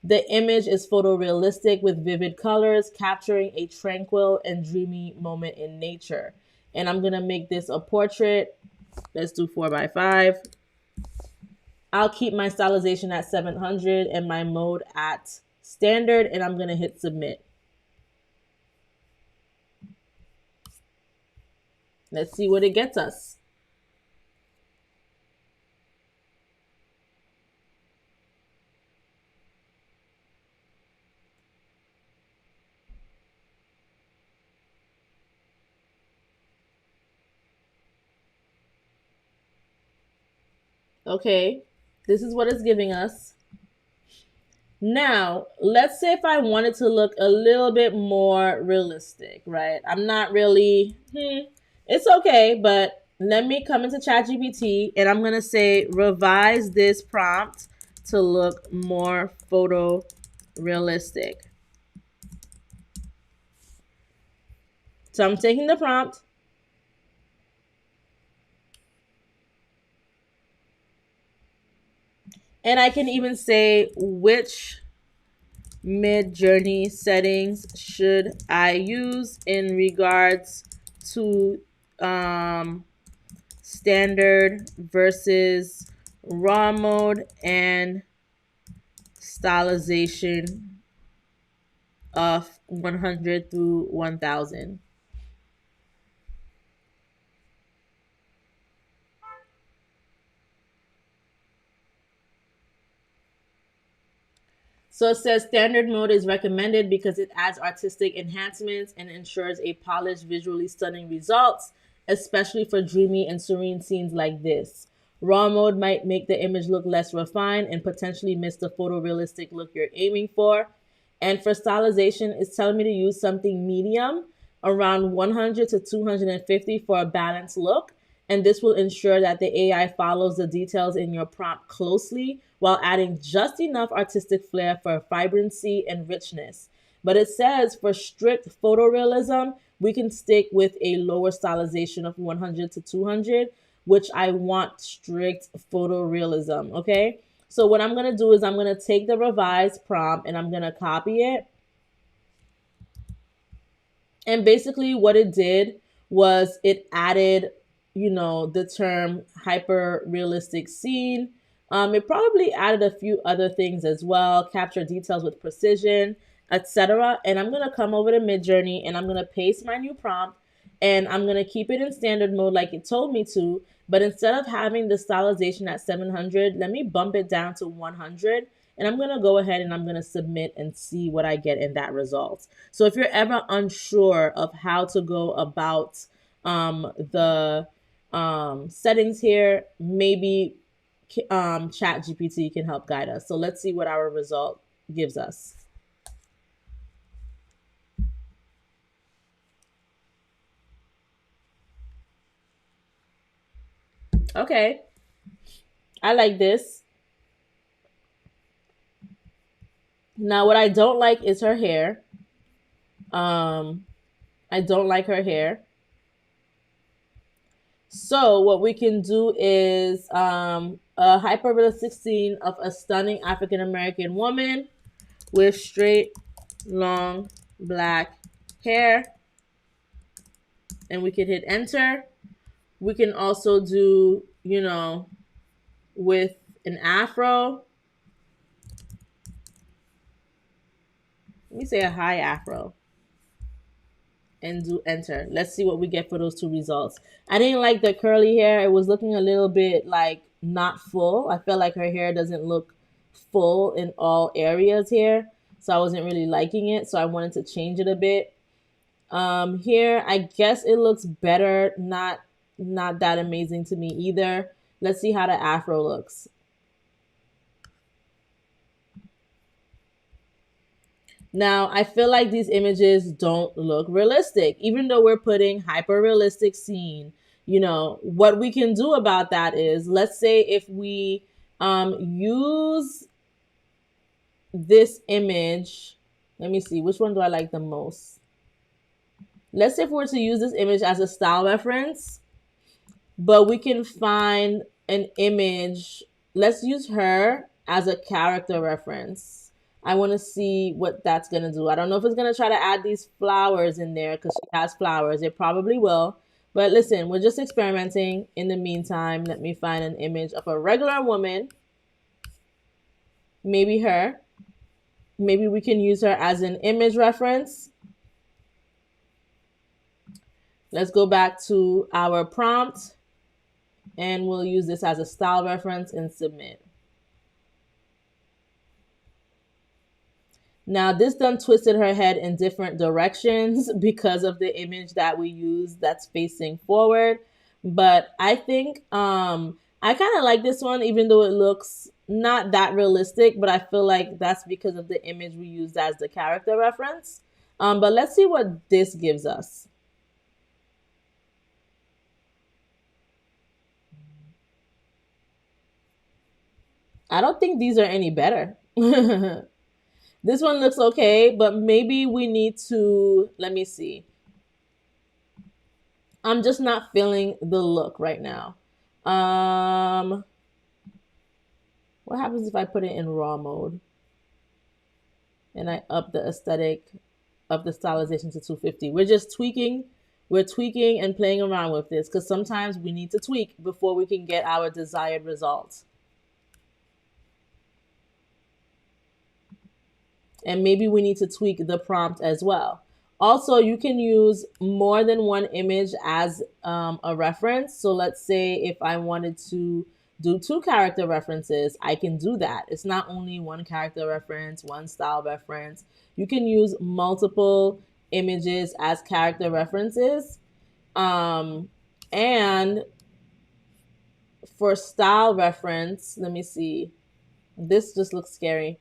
The image is photorealistic with vivid colors, capturing a tranquil and dreamy moment in nature. And I'm going to make this a portrait. Let's do 4x5. I'll keep my stylization at 700 and my mode at standard, and I'm going to hit submit. Let's see what it gets us. Okay, this is what it's giving us. Now, let's say if I wanted to look a little bit more realistic, right? I'm not really, it's okay, but let me come into ChatGPT and I'm going to say revise this prompt to look more photorealistic. So I'm taking the prompt. And I can even say which Midjourney settings should I use in regards to standard versus raw mode and stylization of 100 through 1000. So it says standard mode is recommended because it adds artistic enhancements and ensures a polished, visually stunning results, especially for dreamy and serene scenes like this. Raw mode might make the image look less refined and potentially miss the photorealistic look you're aiming for. And for stylization, it's telling me to use something medium, around 100 to 250 for a balanced look. And this will ensure that the AI follows the details in your prompt closely while adding just enough artistic flair for vibrancy and richness. But it says for strict photorealism, we can stick with a lower stylization of 100 to 200, which I want strict photorealism, okay? So what I'm going to do is I'm going to take the revised prompt and I'm going to copy it. And basically what it did was it added, the term hyper realistic scene. It probably added a few other things as well, capture details with precision, etc. And I'm going to come over to Midjourney and I'm going to paste my new prompt and I'm going to keep it in standard mode like it told me to. But instead of having the stylization at 700, let me bump it down to 100. And I'm going to go ahead and I'm going to submit and see what I get in that result. So if you're ever unsure of how to go about the settings here, maybe Chat GPT can help guide us. So let's see what our result gives us. Okay, I like this. Now, what I don't like is her hair. Um, I don't like her hair. So what we can do is a hyper realistic scene of a stunning African American woman with straight, long, black hair, and we can hit enter. We can also do, with an afro. Let me say a high afro and do enter. Let's see what we get for those two results. I didn't like the curly hair. It was looking a little bit like not full. I felt like her hair doesn't look full in all areas here. So I wasn't really liking it. So I wanted to change it a bit. Here I guess it looks better. Not that amazing to me either. Let's see how the afro looks. Now, I feel like these images don't look realistic, even though we're putting hyper realistic scene. What we can do about that is, let's say if we use this image, let me see, which one do I like the most? Let's say if we were to use this image as a style reference, but we can find an image. Let's use her as a character reference. I want to see what that's going to do. I don't know if it's going to try to add these flowers in there because she has flowers. It probably will. But listen, we're just experimenting. In the meantime, let me find an image of a regular woman. Maybe her. Maybe we can use her as an image reference. Let's go back to our prompt and we'll use this as a style reference and submit. Now this done twisted her head in different directions because of the image that we use that's facing forward. But I think I kind of like this one, even though it looks not that realistic, but I feel like that's because of the image we used as the character reference. But let's see what this gives us. I don't think these are any better. This one looks okay, but maybe we need to, let me see. I'm just not feeling the look right now. What happens if I put it in raw mode and I up the aesthetic of the stylization to 250? We're just tweaking. We're tweaking and playing around with this because sometimes we need to tweak before we can get our desired results. And maybe we need to tweak the prompt as well. Also, you can use more than one image as a reference. So let's say if I wanted to do two character references, I can do that. It's not only one character reference, one style reference. You can use multiple images as character references. And for style reference, let me see. This just looks scary.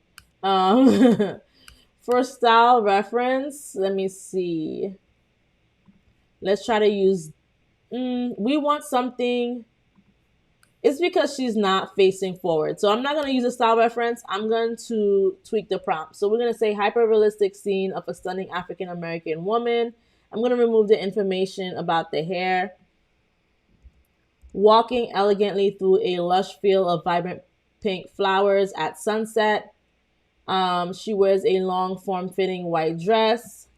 For style reference, let me see. Let's try to use, we want something. It's because she's not facing forward. So I'm not going to use a style reference. I'm going to tweak the prompt. So we're going to say hyper realistic scene of a stunning African American woman. I'm going to remove the information about the hair. Walking elegantly through a lush field of vibrant pink flowers at sunset. She wears a long form-fitting white dress.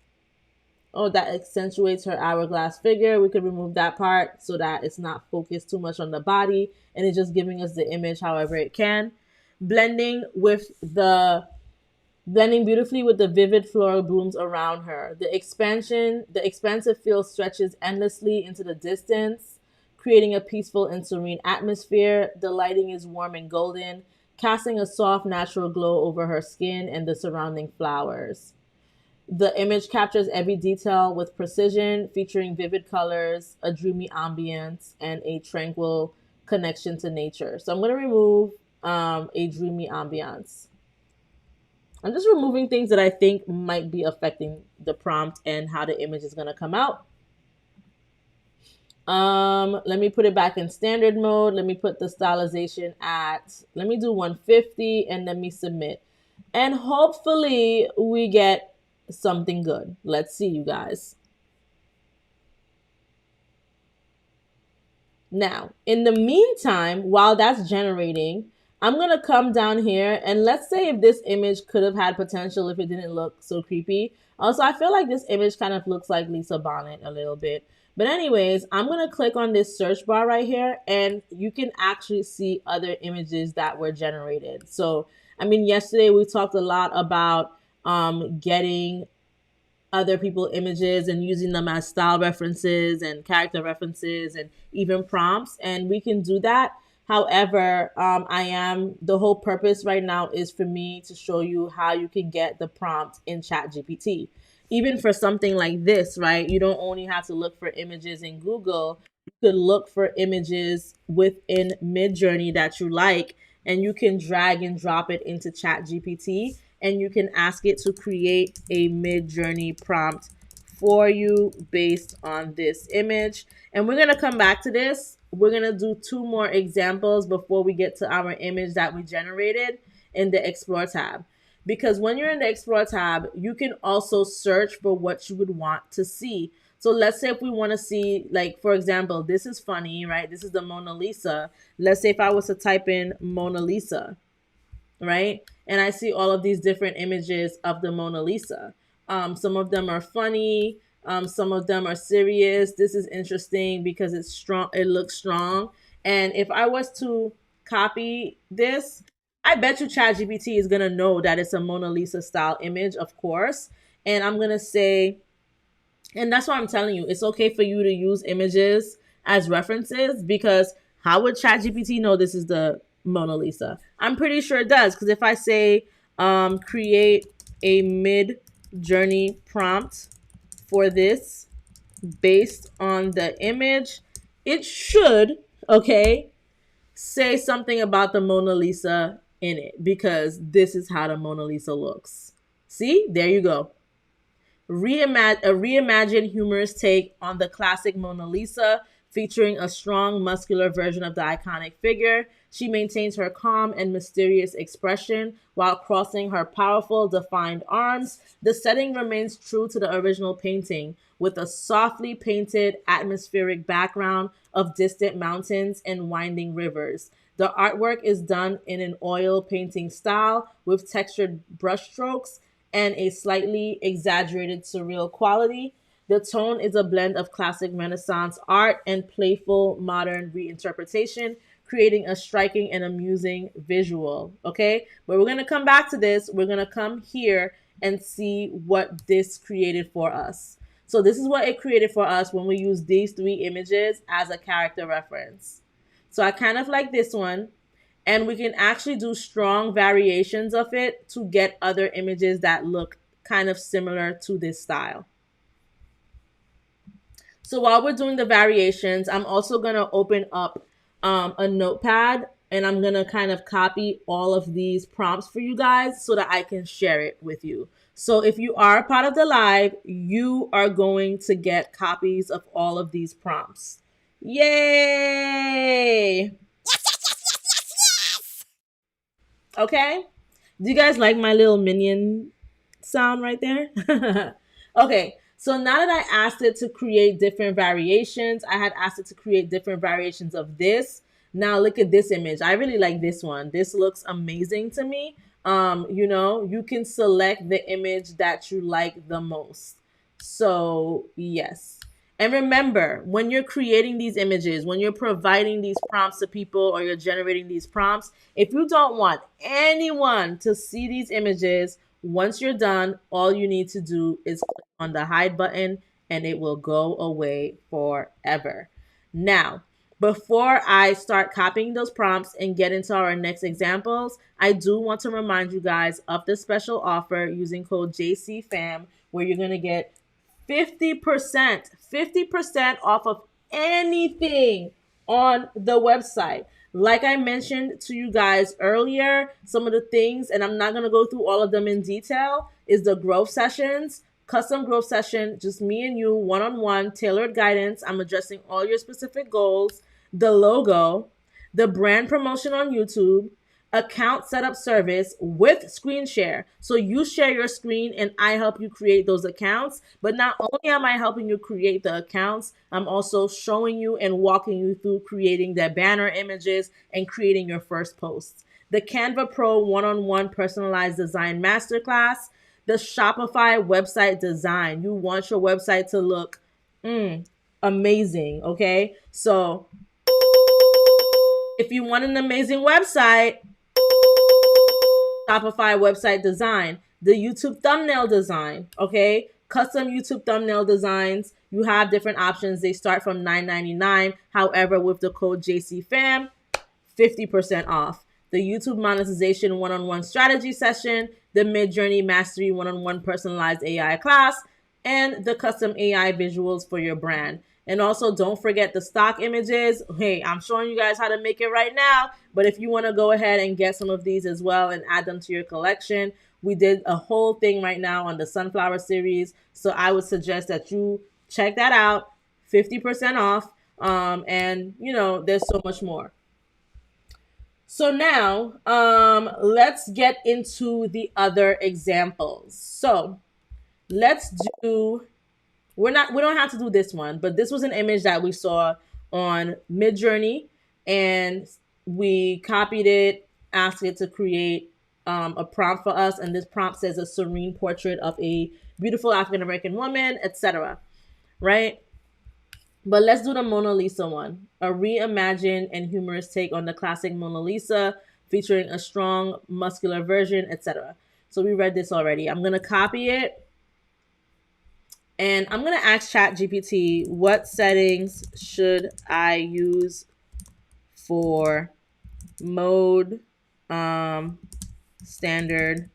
Oh, that accentuates her hourglass figure. We could remove that part so that it's not focused too much on the body and it's just giving us the image however it can. Blending beautifully with the vivid floral blooms around her. The expansive field stretches endlessly into the distance, creating a peaceful and serene atmosphere. The lighting is warm and golden, casting a soft, natural glow over her skin and the surrounding flowers. The image captures every detail with precision, featuring vivid colors, a dreamy ambience, and a tranquil connection to nature. So I'm going to remove a dreamy ambience. I'm just removing things that I think might be affecting the prompt and how the image is going to come out. Let me put it back in standard mode. Let me put the stylization at, let me do 150 and let me submit. And hopefully we get something good. Let's see, you guys. Now, in the meantime, while that's generating, I'm going to come down here and let's say if this image could have had potential if it didn't look so creepy. Also, I feel like this image kind of looks like Lisa Bonnet a little bit. But anyways, I'm going to click on this search bar right here and you can actually see other images that were generated. So, I mean, yesterday we talked a lot about getting other people images and using them as style references and character references and even prompts, and we can do that. However, I am the whole purpose right now is for me to show you how you can get the prompt in chat gpt. Even for something like this, right, you don't only have to look for images in Google. You could look for images within Midjourney that you like, and you can drag and drop it into chat gpt, and you can ask it to create a Midjourney prompt for you based on this image. And we're going to come back to this. We're going to do two more examples before we get to our image that we generated in the Explore tab. Because when you're in the Explore tab, you can also search for what you would want to see. So let's say if we want to see, like, for example, this is funny, right? This is the Mona Lisa. Let's say if I was to type in Mona Lisa, right? And I see all of these different images of the Mona Lisa. Some of them are funny. Some of them are serious. This is interesting because it's strong. It looks strong. And if I was to copy this, I bet you ChatGPT is gonna know that it's a Mona Lisa style image, of course. And I'm gonna say, and that's why I'm telling you, it's okay for you to use images as references because how would ChatGPT know this is the Mona Lisa? I'm pretty sure it does because if I say create a mid journey prompt for this based on the image, it should, okay, say something about the Mona Lisa in it because this is how the Mona Lisa looks. See, there you go. A reimagined humorous take on the classic Mona Lisa, featuring a strong, muscular version of the iconic figure. She maintains her calm and mysterious expression while crossing her powerful, defined arms. The setting remains true to the original painting, with a softly painted, atmospheric background of distant mountains and winding rivers. The artwork is done in an oil painting style with textured brushstrokes and a slightly exaggerated surreal quality. The tone is a blend of classic Renaissance art and playful modern reinterpretation, creating a striking and amusing visual. Okay, but we're gonna come back to this. We're gonna come here and see what this created for us. So this is what it created for us when we use these three images as a character reference. So I kind of like this one, and we can actually do strong variations of it to get other images that look kind of similar to this style. So while we're doing the variations, I'm also going to open up a notepad and I'm going to kind of copy all of these prompts for you guys so that I can share it with you. So if you are a part of the live, you are going to get copies of all of these prompts. Yay! Okay? Do you guys like my little minion sound right there? Okay, so now that I asked it to create different variations, I had asked it to create different variations of this. Now look at this image. I really like this one. This looks amazing to me. You can select the image that you like the most. So, yes. And remember, when you're creating these images, when you're providing these prompts to people or you're generating these prompts, if you don't want anyone to see these images, once you're done, all you need to do is click on the hide button and it will go away forever. Now, before I start copying those prompts and get into our next examples, I do want to remind you guys of the special offer using code JCFAM where you're going to get 50% off of anything on the website. Like I mentioned to you guys earlier, some of the things, and I'm not going to go through all of them in detail, is the growth sessions, custom growth session, just me and you, one-on-one, tailored guidance. I'm addressing all your specific goals, the logo, the brand promotion on YouTube, account setup service with screen share. So you share your screen and I help you create those accounts. But not only am I helping you create the accounts, I'm also showing you and walking you through creating the banner images and creating your first posts. The Canva Pro one-on-one personalized design masterclass, the Shopify website design. You want your website to look amazing, okay? So if you want an amazing website, Shopify website design, the YouTube thumbnail design, okay? Custom YouTube thumbnail designs. You have different options. They start from $9.99. However, with the code JCFAM, 50% off. The YouTube monetization one-on-one strategy session, the Midjourney Mastery one-on-one personalized AI class, and the custom AI visuals for your brand. And also, don't forget the stock images. Hey, I'm showing you guys how to make it right now. But if you want to go ahead and get some of these as well and add them to your collection, we did a whole thing right now on the Sunflower series. So I would suggest that you check that out. 50% off. And, there's so much more. So now, let's get into the other examples. So let's do, we don't have to do this one, but this was an image that we saw on Midjourney, and we copied it, asked it to create a prompt for us, and this prompt says a serene portrait of a beautiful African American woman, etc. Right? But let's do the Mona Lisa one, a reimagined and humorous take on the classic Mona Lisa, featuring a strong, muscular version, etc. So we read this already. I'm going to copy it, and I'm going to ask ChatGPT, what settings should I use for mode, standard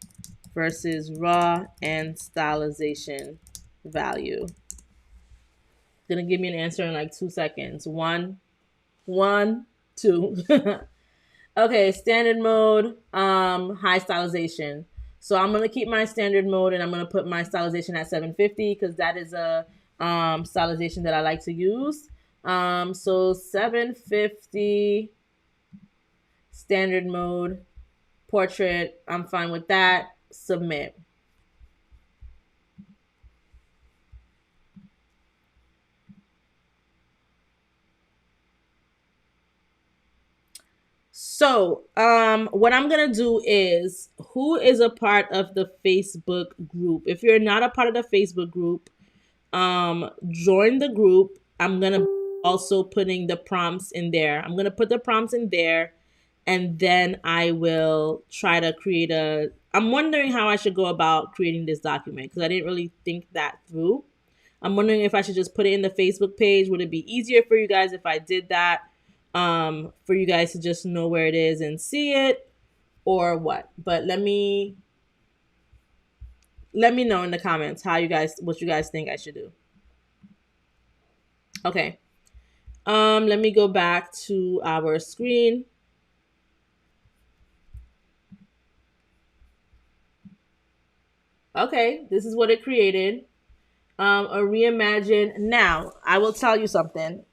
versus raw, and stylization value? Gonna give me an answer in like 2 seconds. One, 2. Okay, standard mode, high stylization. So I'm gonna keep my standard mode and I'm gonna put my stylization at 750 because that is a stylization that I like to use. So 750 standard mode, portrait. I'm fine with that. Submit. So, what I'm going to do is, who is a part of the Facebook group? If you're not a part of the Facebook group, join the group. I'm going to also putting the prompts in there. I'm going to put the prompts in there, and then I will try to create I'm wondering how I should go about creating this document because I didn't really think that through. I'm wondering if I should just put it in the Facebook page. Would it be easier for you guys if I did that? For you guys to just know where it is and see it, or what? But let me know in the comments what you guys think I should do. Okay. Let me go back to our screen. Okay, this is what it created. A reimagine. Now, I will tell you something.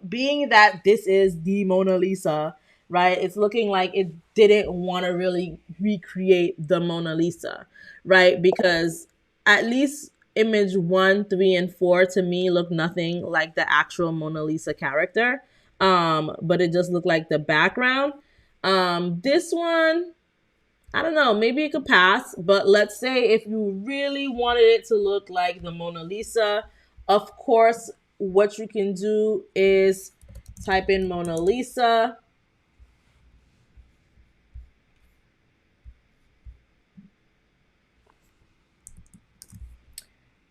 Being that this is the Mona Lisa, right? It's looking like it didn't want to really recreate the Mona Lisa, right? Because at least image 1, 3, and 4 to me look nothing like the actual Mona Lisa character. But it just looked like the background. This one, I don't know, maybe it could pass, but let's say if you really wanted it to look like the Mona Lisa, of course, what you can do is type in Mona Lisa.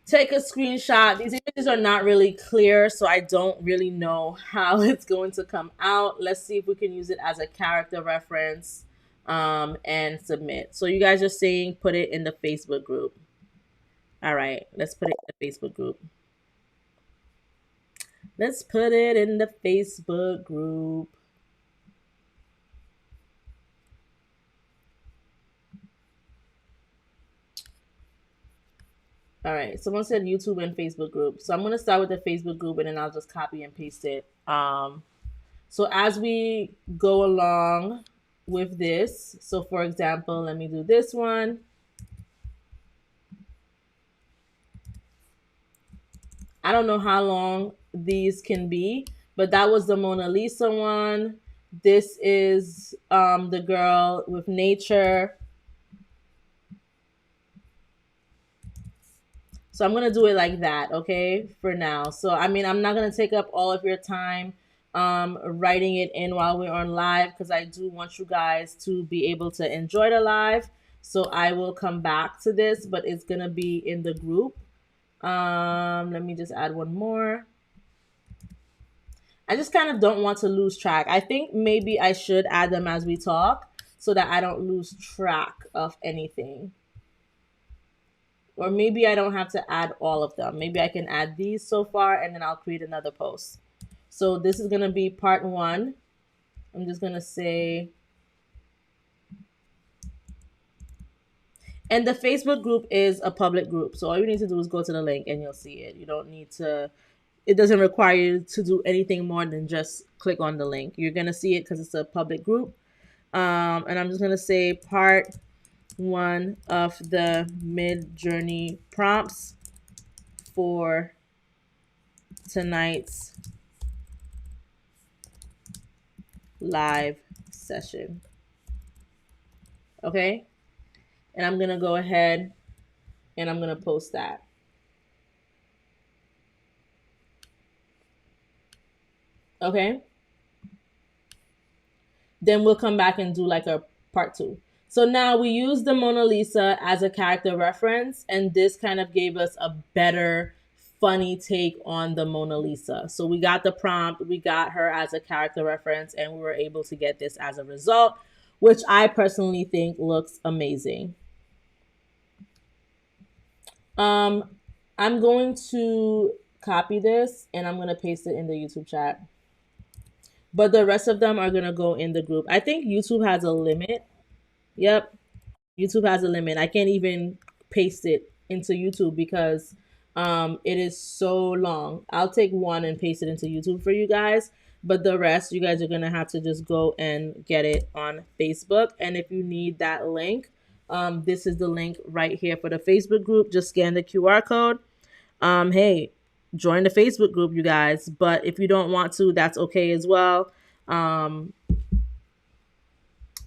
Take a screenshot. These images are not really clear, so I don't really know how it's going to come out. Let's see if we can use it as a character reference. And submit. So you guys are saying put it in the Facebook group. All right, let's put it in the Facebook group. Let's put it in the Facebook group. All right, someone said YouTube and Facebook group. So I'm going to start with the Facebook group and then I'll just copy and paste it. So as we go along, with this. So for example, let me do this one. I don't know how long these can be, but that was the Mona Lisa one. This is the girl with nature. So I'm gonna do it like that, okay, for now. So I mean, I'm not gonna take up all of your time writing it in while we're on live because I do want you guys to be able to enjoy the live. So I will come back to this, but it's gonna be in the group. Let me just add one more. I just kind of don't want to lose track. I think maybe I should add them as we talk so that I don't lose track of anything. Or maybe I don't have to add all of them. Maybe I can add these so far and then I'll create another post. So this is going to be part 1. I'm just going to say, and the Facebook group is a public group. So all you need to do is go to the link and you'll see it. You don't need to, it doesn't require you to do anything more than just click on the link. You're going to see it because it's a public group. And I'm just going to say part 1 of the Midjourney prompts for tonight's live session. Okay? And I'm going to go ahead and I'm going to post that. Okay? Then we'll come back and do like a part 2. So now we use the Mona Lisa as a character reference, and this kind of gave us a better, funny take on the Mona Lisa. So we got the prompt, we got her as a character reference, and we were able to get this as a result, which I personally think looks amazing. I'm going to copy this and I'm going to paste it in the YouTube chat. But the rest of them are going to go in the group. I think YouTube has a limit. Yep. YouTube has a limit. I can't even paste it into YouTube because it is so long. I'll take one and paste it into YouTube for you guys. But the rest, you guys are going to have to just go and get it on Facebook. And if you need that link, this is the link right here for the Facebook group. Just scan the QR code. Hey, join the Facebook group, you guys. But if you don't want to, that's okay as well.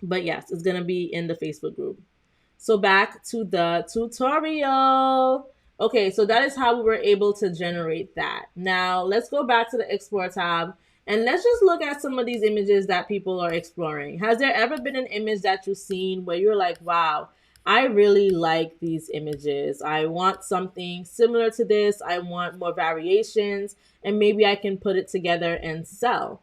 But yes, it's going to be in the Facebook group. So back to the tutorial. Okay, so that is how we were able to generate that. Now let's go back to the Explore tab and let's just look at some of these images that people are exploring. Has there ever been an image that you've seen where you're like, wow, I really like these images. I want something similar to this. I want more variations and maybe I can put it together and sell.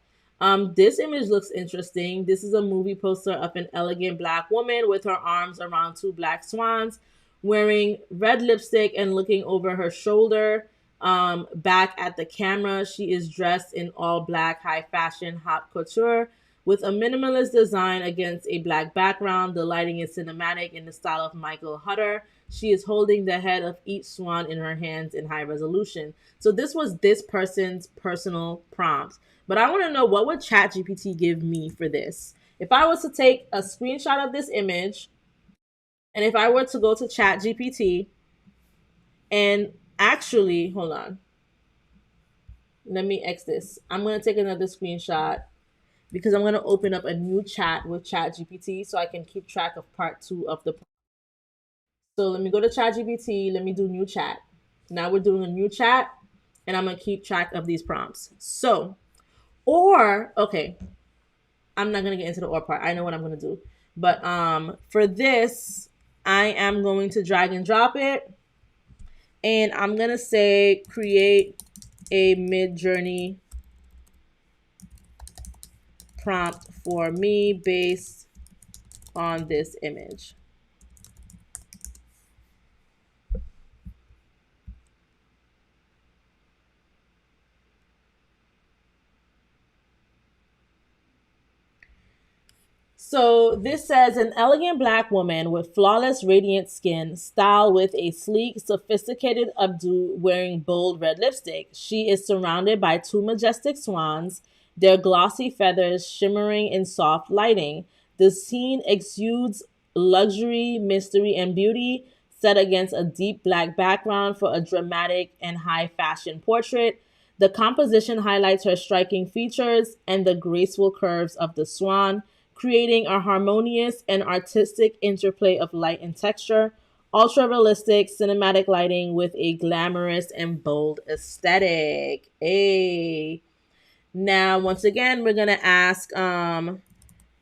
This image looks interesting. This is a movie poster of an elegant black woman with her arms around 2 black swans, wearing red lipstick and looking over her shoulder. Back at the camera, she is dressed in all black, high fashion, haute couture, with a minimalist design against a black background. The lighting is cinematic in the style of Michael Hutter. She is holding the head of each swan in her hands in high resolution. So this was this person's personal prompt. But I want to know, what would ChatGPT give me for this? If I was to take a screenshot of this image, and if I were to go to ChatGPT and actually, hold on. Let me X this. I'm going to take another screenshot because I'm going to open up a new chat with ChatGPT so I can keep track of part 2 of the. So let me go to ChatGPT. Let me do new chat. Now we're doing a new chat and I'm going to keep track of these prompts. So, okay, I'm not going to get into the or part. I know what I'm going to do. But for this, I am going to drag and drop it. And I'm going to say create a Midjourney prompt for me based on this image. So this says, an elegant black woman with flawless radiant skin, styled with a sleek, sophisticated updo, wearing bold red lipstick. She is surrounded by 2 majestic swans, their glossy feathers shimmering in soft lighting. The scene exudes luxury, mystery, and beauty, set against a deep black background for a dramatic and high fashion portrait. The composition highlights her striking features and the graceful curves of the swan, creating a harmonious and artistic interplay of light and texture. Ultra realistic cinematic lighting with a glamorous and bold aesthetic. Hey. Now, once again, we're gonna ask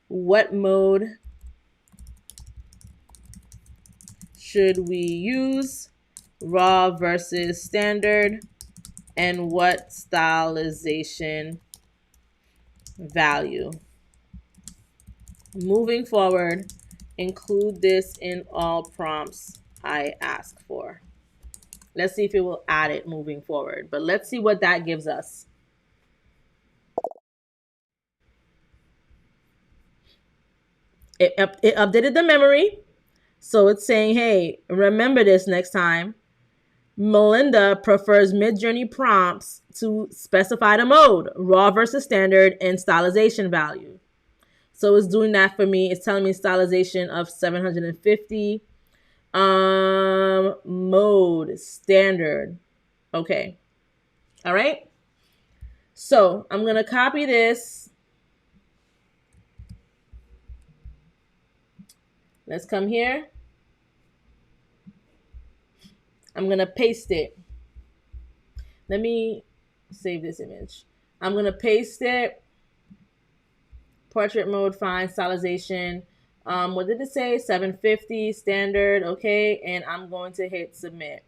what mode should we use? Raw versus standard, and what stylization value? Moving forward, include this in all prompts I ask for. Let's see if it will add it moving forward, but let's see what that gives us. It updated the memory. So it's saying, hey, remember this next time. Melinda prefers Midjourney prompts to specify the mode, raw versus standard, and stylization value. So it's doing that for me. It's telling me stylization of 750. Mode, standard. Okay. All right. So I'm going to copy this. Let's come here. I'm going to paste it. Let me save this image. I'm going to paste it. Portrait mode, fine. Stylization. What did it say? 750 standard. Okay. And I'm going to hit submit.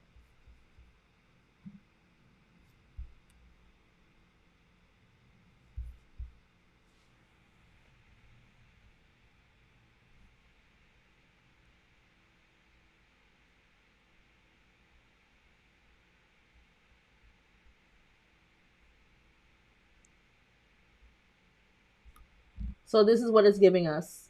So this is what it's giving us.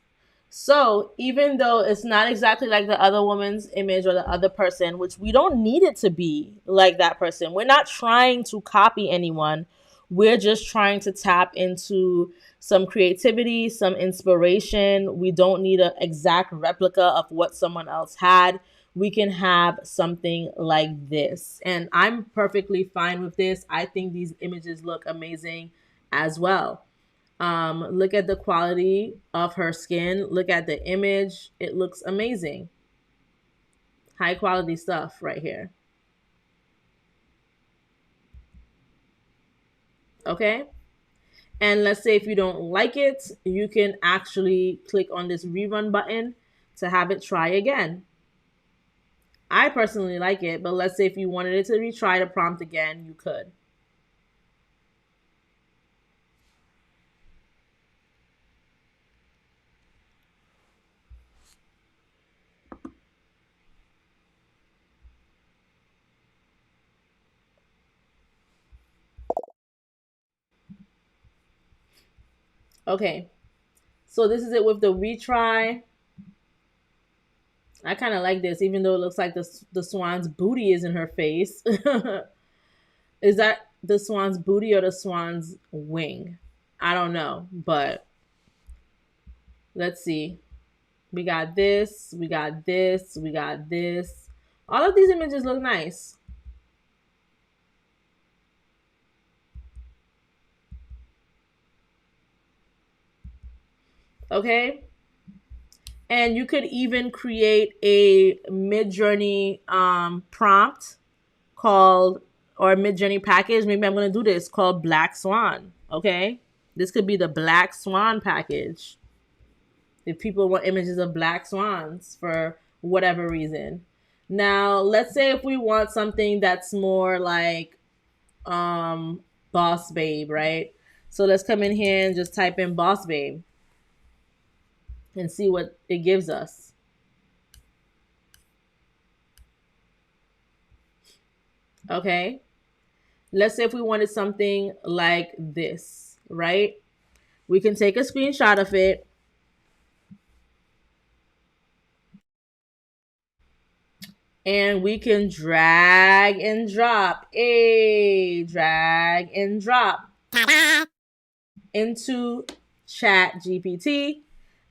So even though it's not exactly like the other woman's image or the other person, which we don't need it to be like that person, we're not trying to copy anyone. We're just trying to tap into some creativity, some inspiration. We don't need an exact replica of what someone else had. We can have something like this. And I'm perfectly fine with this. I think these images look amazing as well. Look at the quality of her skin. Look at the image. It looks amazing. High quality stuff right here. Okay. And let's say if you don't like it, you can actually click on this rerun button to have it try again. I personally like it, but let's say if you wanted it to retry the prompt again, you could. Okay, so this is it with the retry. I kind of like this, even though it looks like the swan's booty is in her face. Is that the swan's booty or the swan's wing? I don't know, but let's see. We got this, we got this, we got this. All of these images look nice. Okay? And you could even create a Midjourney prompt called, or a Midjourney package. Maybe I'm going to do this called Black Swan. Okay? This could be the Black Swan package. If people want images of black swans for whatever reason. Now, let's say if we want something that's more like Boss Babe, right? So let's come in here and just type in Boss Babe and see what it gives us. Okay. Let's say if we wanted something like this, right? We can take a screenshot of it. And we can drag and drop. Drag and drop into Chat GPT.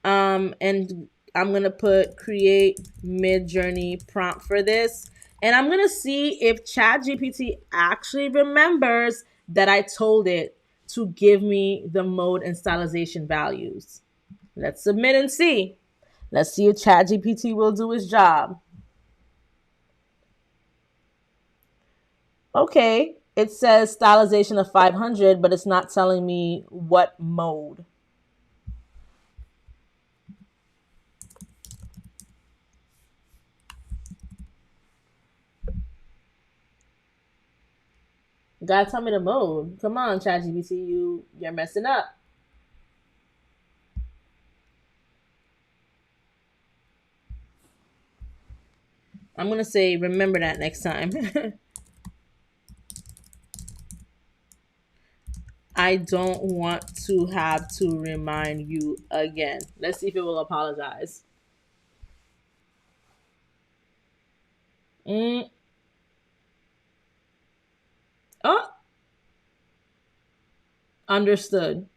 And I'm going to put create Midjourney prompt for this. And I'm going to see if ChatGPT actually remembers that I told it to give me the mode and stylization values. Let's submit and see. Let's see if ChatGPT will do his job. Okay, it says stylization of 500, but it's not telling me what mode. Gotta tell me the mode. Come on, ChatGPT, you're messing up. I'm gonna say remember that next time. I don't want to have to remind you again. Let's see if it will apologize. Mm. Oh, understood.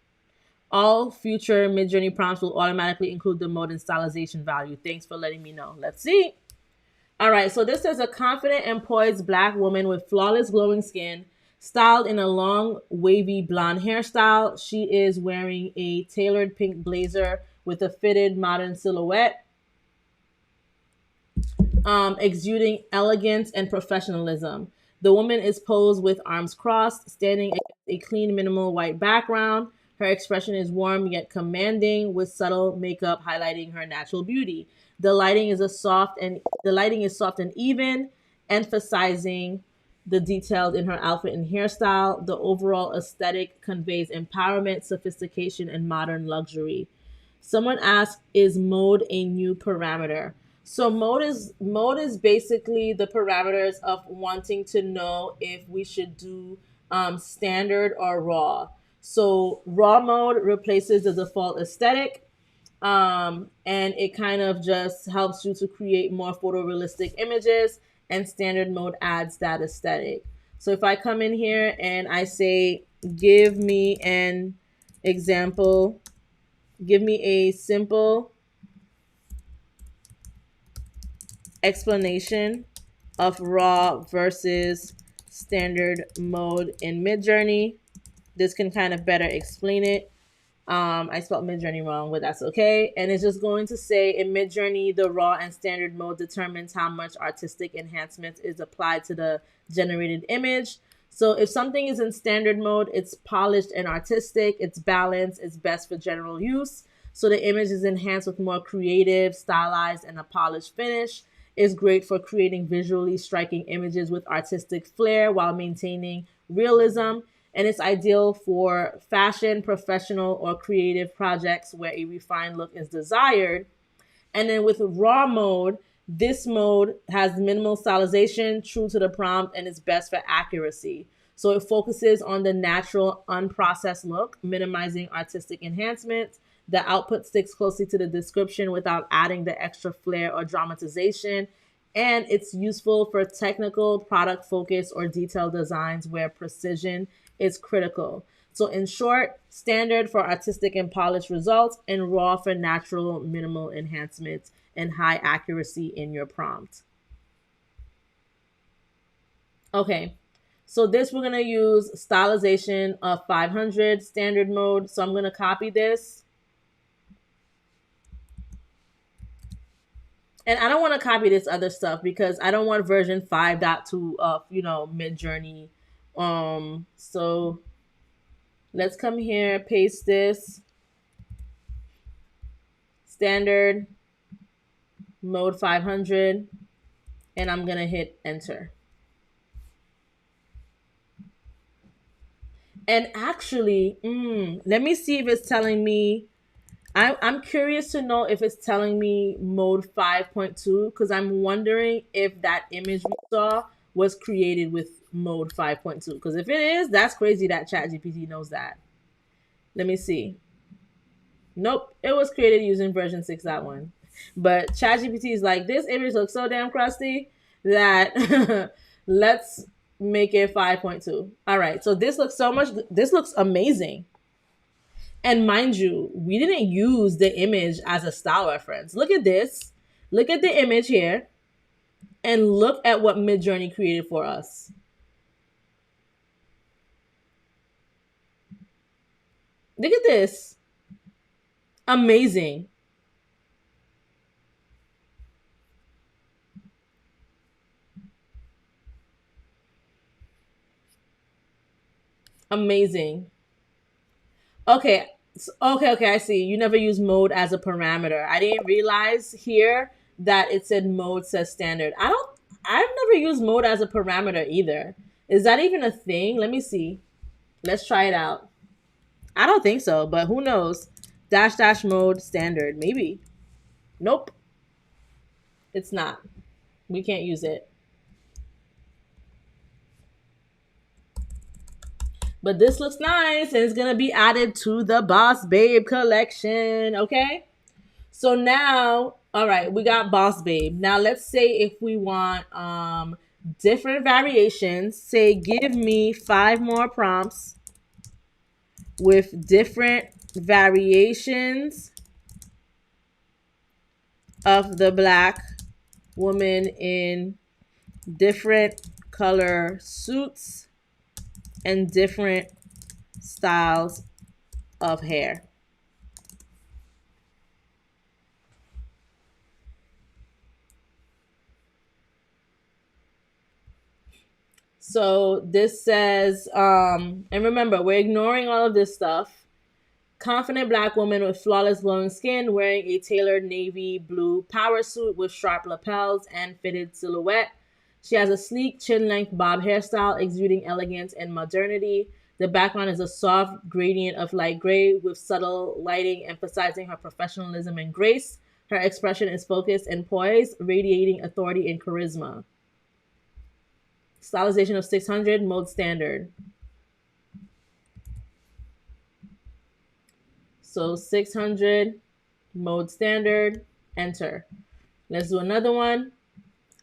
All future Midjourney prompts will automatically include the mode and stylization value. Thanks for letting me know. Let's see. All right, so this is a confident and poised black woman with flawless glowing skin, styled in a long, wavy blonde hairstyle. She is wearing a tailored pink blazer with a fitted modern silhouette, exuding elegance and professionalism. The woman is posed with arms crossed, standing against a clean, minimal white background. Her expression is warm yet commanding, with subtle makeup highlighting her natural beauty. The lighting is soft and even, emphasizing the details in her outfit and hairstyle. The overall aesthetic conveys empowerment, sophistication, and modern luxury. Someone asked, "Is mode a new parameter?" So mode is basically the parameters of wanting to know if we should do standard or raw. So raw mode replaces the default aesthetic, and it kind of just helps you to create more photorealistic images. And standard mode adds that aesthetic. So if I come in here and I say, give me an example, give me a simple explanation of raw versus standard mode in Midjourney. This can kind of better explain it. I spelled Midjourney wrong, but that's okay. And it's just going to say in Midjourney, the raw and standard mode determines how much artistic enhancement is applied to the generated image. So if something is in standard mode, it's polished and artistic, it's balanced, it's best for general use. So the image is enhanced with more creative, stylized, and a polished finish. It's great for creating visually striking images with artistic flair while maintaining realism. And it's ideal for fashion, professional, or creative projects where a refined look is desired. And then with raw mode, this mode has minimal stylization, true to the prompt, and is best for accuracy. So it focuses on the natural, unprocessed look, minimizing artistic enhancements. The output sticks closely to the description without adding the extra flair or dramatization. And it's useful for technical, product focused, or detailed designs where precision is critical. So, in short, standard for artistic and polished results, and raw for natural, minimal enhancements and high accuracy in your prompt. Okay, so this we're going to use stylization of 500 standard mode. So, I'm going to copy this. And I don't want to copy this other stuff because I don't want version 5.2 of, Midjourney. So let's come here, paste this. Standard mode 500, and I'm going to hit enter. And actually, let me see if it's telling me. I'm curious to know if it's telling me mode 5.2 because I'm wondering if that image we saw was created with mode 5.2. Because if it is, that's crazy that ChatGPT knows that. Let me see. Nope, it was created using version 6.1. But ChatGPT is like, this image looks so damn crusty that let's make it 5.2. All right, so this looks amazing. And mind you, we didn't use the image as a style reference. Look at this. Look at the image here. And look at what Midjourney created for us. Look at this. Amazing. Amazing. Okay. Okay, I see. You never use mode as a parameter. I didn't realize here that it said mode says standard. I've never used mode as a parameter either. Is that even a thing? Let me see. Let's try it out. I don't think so, but who knows? Dash dash mode standard. Maybe. Nope. It's not. We can't use it. But this looks nice and it's going to be added to the Boss Babe collection. Okay. So now, all right, we got Boss Babe. Now let's say if we want different variations, say give me 5 more prompts with different variations of the black woman in different color suits and different styles of hair. So this says, and remember, we're ignoring all of this stuff. Confident black woman with flawless glowing skin wearing a tailored navy blue power suit with sharp lapels and fitted silhouette. She has a sleek chin-length bob hairstyle exuding elegance and modernity. The background is a soft gradient of light gray with subtle lighting emphasizing her professionalism and grace. Her expression is focused and poised, radiating authority and charisma. Stylization of 600, mode standard. So 600, mode standard, enter. Let's do another one.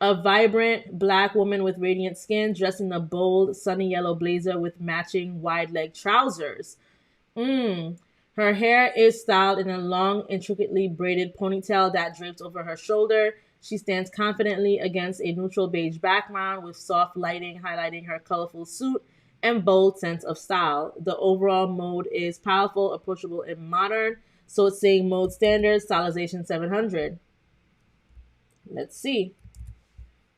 A vibrant black woman with radiant skin dressed in a bold sunny yellow blazer with matching wide leg trousers. Her hair is styled in a long, intricately braided ponytail that drapes over her shoulder. She stands confidently against a neutral beige background with soft lighting highlighting her colorful suit and bold sense of style. The overall mode is powerful, approachable, and modern. So it's saying mode standard, stylization 700. Let's see.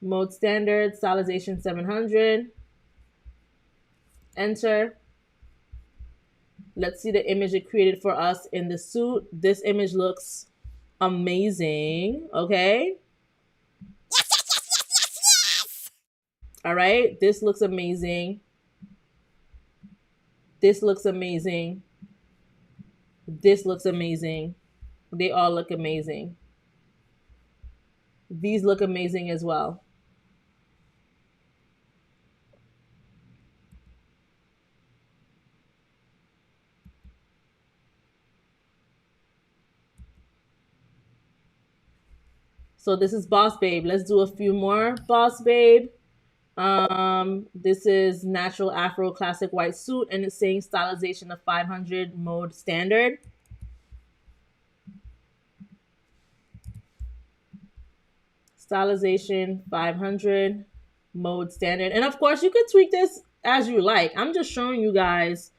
Mode standard, stylization 700. Enter. Let's see the image it created for us in the suit. This image looks amazing. Okay. Yes. All right. This looks amazing. This looks amazing. This looks amazing. They all look amazing. These look amazing as well. So this is Boss Babe. Let's do a few more Boss Babe. This is natural Afro classic white suit, and it's saying stylization of 500, mode standard. Stylization 500, mode standard. And of course, you can tweak this as you like. I'm just showing you guys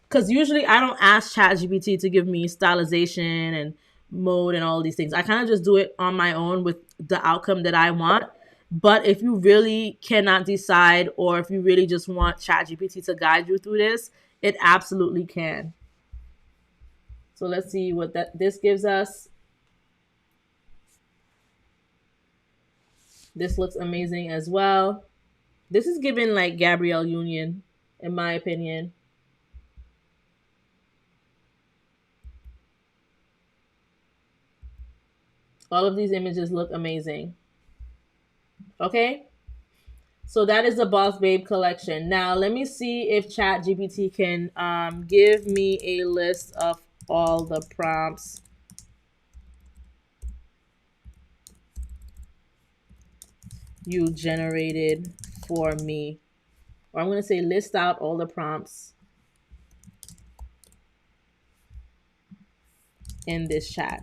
because usually I don't ask ChatGPT to give me stylization and mode and all these things. I kind of just do it on my own with the outcome that I want. But if you really cannot decide, or if you really just want ChatGPT to guide you through this, it absolutely can. So let's see what this gives us. This looks amazing as well. This is given like Gabrielle Union, in my opinion. All of these images look amazing. Okay? So that is the Boss Babe collection. Now, let me see if ChatGPT can give me a list of all the prompts you generated for me. Or I'm going to say list out all the prompts in this chat.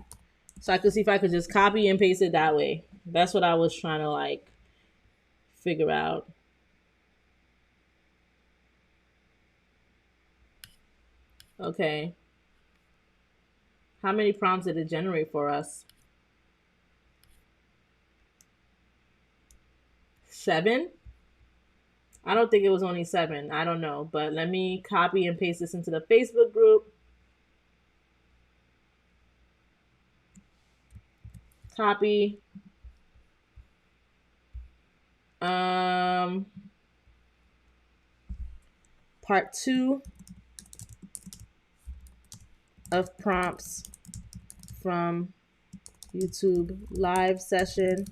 So I could see if I could just copy and paste it that way. That's what I was trying to like figure out. Okay. How many prompts did it generate for us? 7? I don't think it was only 7. I don't know. But let me copy and paste this into the Facebook group. Copy. Part 2 of prompts from YouTube live session.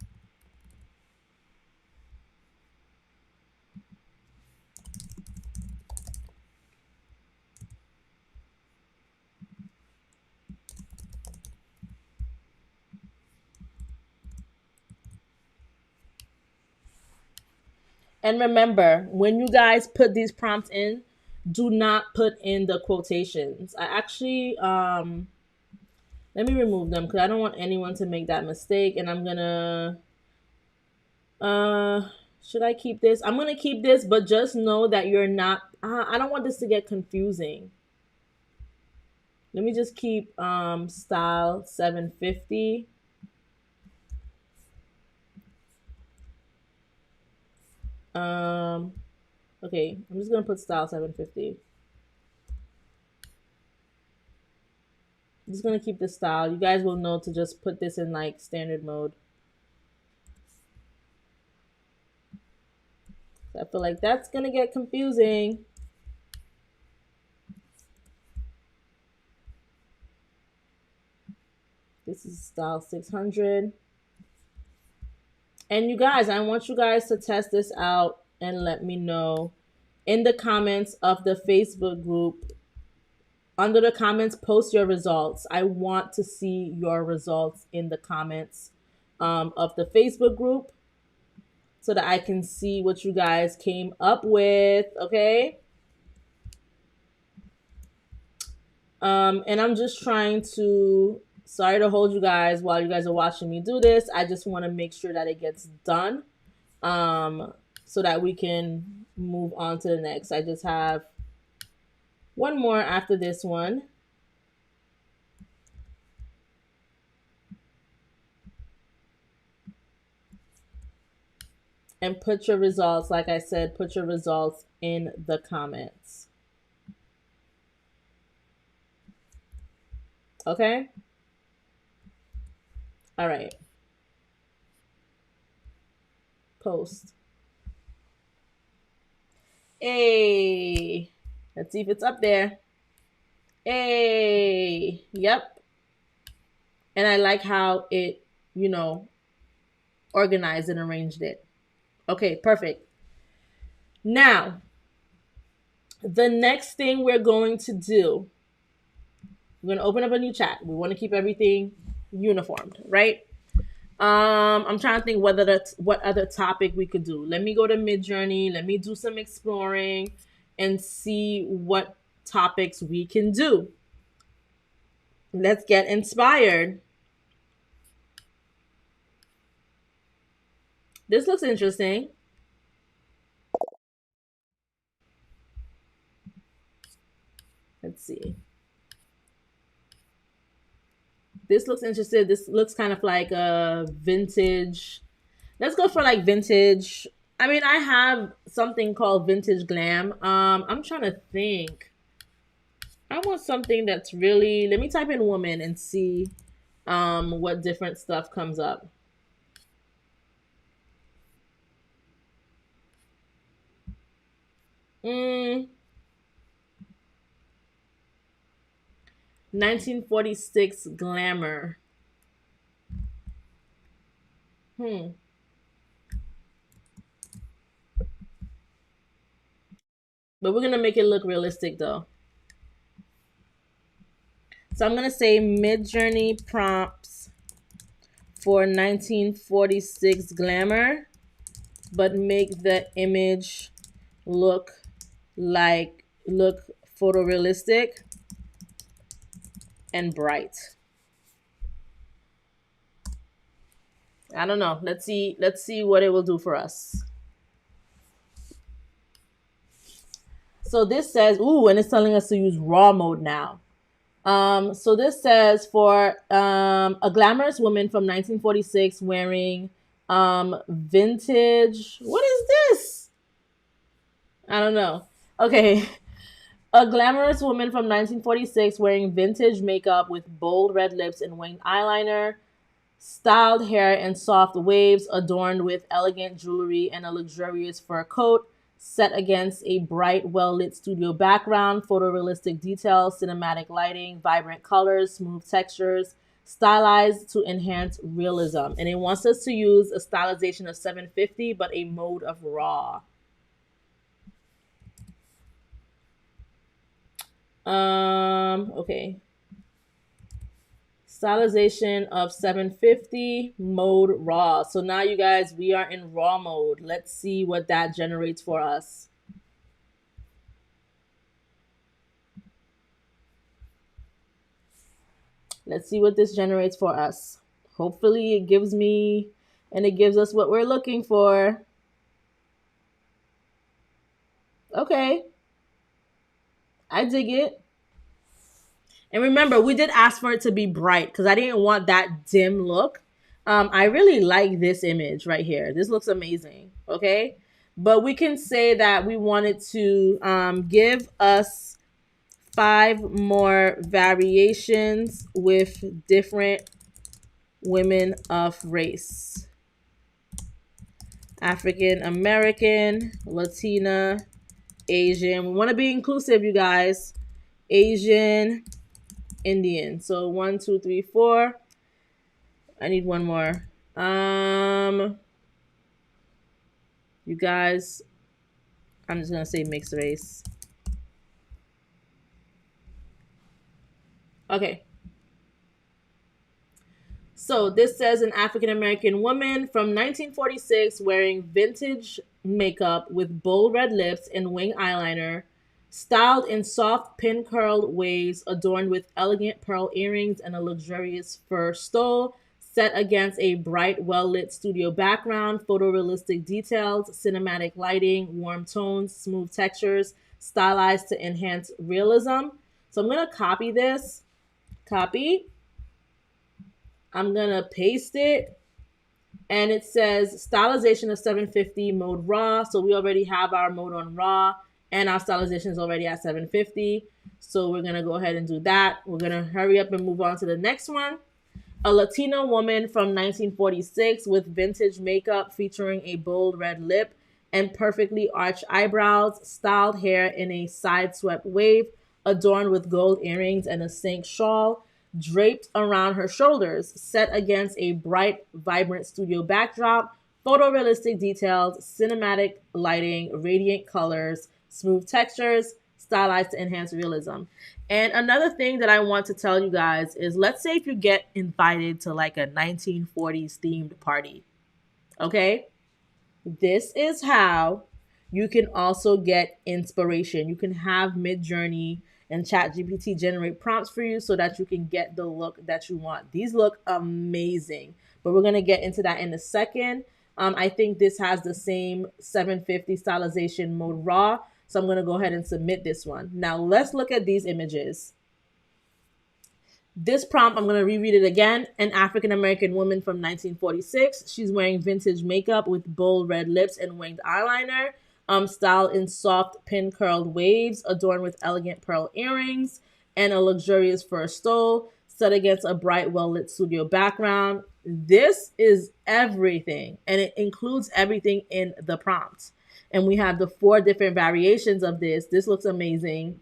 And remember, when you guys put these prompts in, do not put in the quotations. I actually, let me remove them because I don't want anyone to make that mistake. And I'm gonna, should I keep this? I'm gonna keep this, but just know that you're not, I don't want this to get confusing. Let me just keep style 750. Okay, I'm just gonna put style 750. I'm just gonna keep the style. You guys will know to just put this in like standard mode. I feel like that's gonna get confusing. This is style 600. And you guys, I want you guys to test this out and let me know in the comments of the Facebook group. Under the comments, post your results. I want to see your results in the comments of the Facebook group so that I can see what you guys came up with, okay? And I'm just trying to, sorry to hold you guys while you guys are watching me do this. I just want to make sure that it gets done so that we can move on to the next. I just have one more after this one. And put your results, like I said, put your results in the comments. Okay? All right. Post. Hey. Let's see if it's up there. Hey. Yep. And I like how it, you know, organized and arranged it. Okay, perfect. Now, the next thing we're going to do, we're going to open up a new chat. We want to keep everything uniformed, right? I'm trying to think what other topic we could do. Let me go to Midjourney. Let me do some exploring and see what topics we can do. Let's get inspired. This looks interesting. Let's see. This looks interesting. This looks kind of like a vintage. Let's go for like vintage. I mean, I have something called vintage glam. I'm trying to think. I want something that's really, let me type in woman and see what different stuff comes up. Mm. 1946 glamour. But we're going to make it look realistic though. So I'm going to say Midjourney prompts for 1946 glamour, but make the image look photorealistic and bright. I don't know. Let's see. Let's see what it will do for us. So this says, ooh, and it's telling us to use raw mode now. So this says for a glamorous woman from 1946 wearing vintage. What is this? I don't know. Okay. A glamorous woman from 1946 wearing vintage makeup with bold red lips and winged eyeliner, styled hair in soft waves adorned with elegant jewelry and a luxurious fur coat, set against a bright, well lit studio background, photorealistic details, cinematic lighting, vibrant colors, smooth textures, stylized to enhance realism. And it wants us to use a stylization of 750, but a mode of raw. Okay. Stylization of 750, mode raw. So now you guys, we are in raw mode. Let's see what that generates for us. Let's see what this generates for us. Hopefully it gives me and it gives us what we're looking for. Okay. I dig it. And remember, we did ask for it to be bright because I didn't want that dim look. I really like this image right here. This looks amazing. Okay. But we can say that we wanted to give us 5 more variations with different women of race. African American, Latina, Asian. We want to be inclusive, you guys. Asian, Indian. So 1, 2, 3, 4. I need one more. You guys, I'm just gonna say mixed race. Okay. So this says an African American woman from 1946 wearing vintage makeup with bold red lips and wing eyeliner, styled in soft pin curled waves adorned with elegant pearl earrings and a luxurious fur stole, set against a bright, well lit studio background, photorealistic details, cinematic lighting, warm tones, smooth textures, stylized to enhance realism. So I'm going to copy this. Copy. I'm going to paste it. And it says stylization of 750 mode raw. So we already have our mode on raw and our stylization is already at 750. So we're going to go ahead and do that. We're going to hurry up and move on to the next one. A Latina woman from 1946 with vintage makeup featuring a bold red lip and perfectly arched eyebrows, styled hair in a side-swept wave, adorned with gold earrings and a cinque shawl, draped around her shoulders, set against a bright, vibrant studio backdrop, photorealistic details, cinematic lighting, radiant colors, smooth textures, stylized to enhance realism. And another thing that I want to tell you guys is, let's say if you get invited to like a 1940s themed party, okay? This is how you can also get inspiration. You can have Midjourney and ChatGPT generate prompts for you so that you can get the look that you want. These look amazing, but we're going to get into that in a second. I think this has the same 750 stylization mode raw. So I'm going to go ahead and submit this one. Now let's look at these images. This prompt, I'm going to reread it again. An African American woman from 1946. She's wearing vintage makeup with bold red lips and winged eyeliner, styled in soft pin curled waves, adorned with elegant pearl earrings and a luxurious fur stole, set against a bright, well lit studio background. This is everything, and it includes everything in the prompt. And we have the 4 different variations of this. This looks amazing.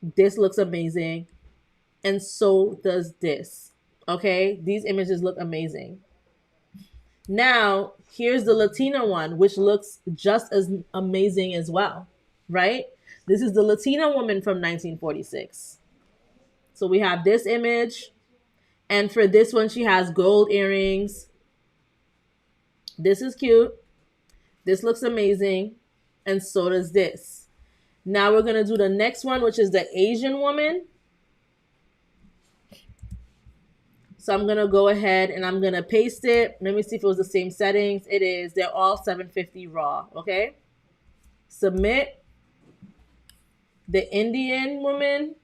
This looks amazing. And so does this. Okay? These images look amazing. Now, here's the Latina one, which looks just as amazing as well. Right? This is the Latina woman from 1946. So we have this image. And for this one, she has gold earrings. This is cute. This looks amazing. And so does this. Now we're going to do the next one, which is the Asian woman. So I'm gonna go ahead and I'm gonna paste it. Let me see if it was the same settings. It is. They're all 750 raw. Okay. Submit. The Indian woman.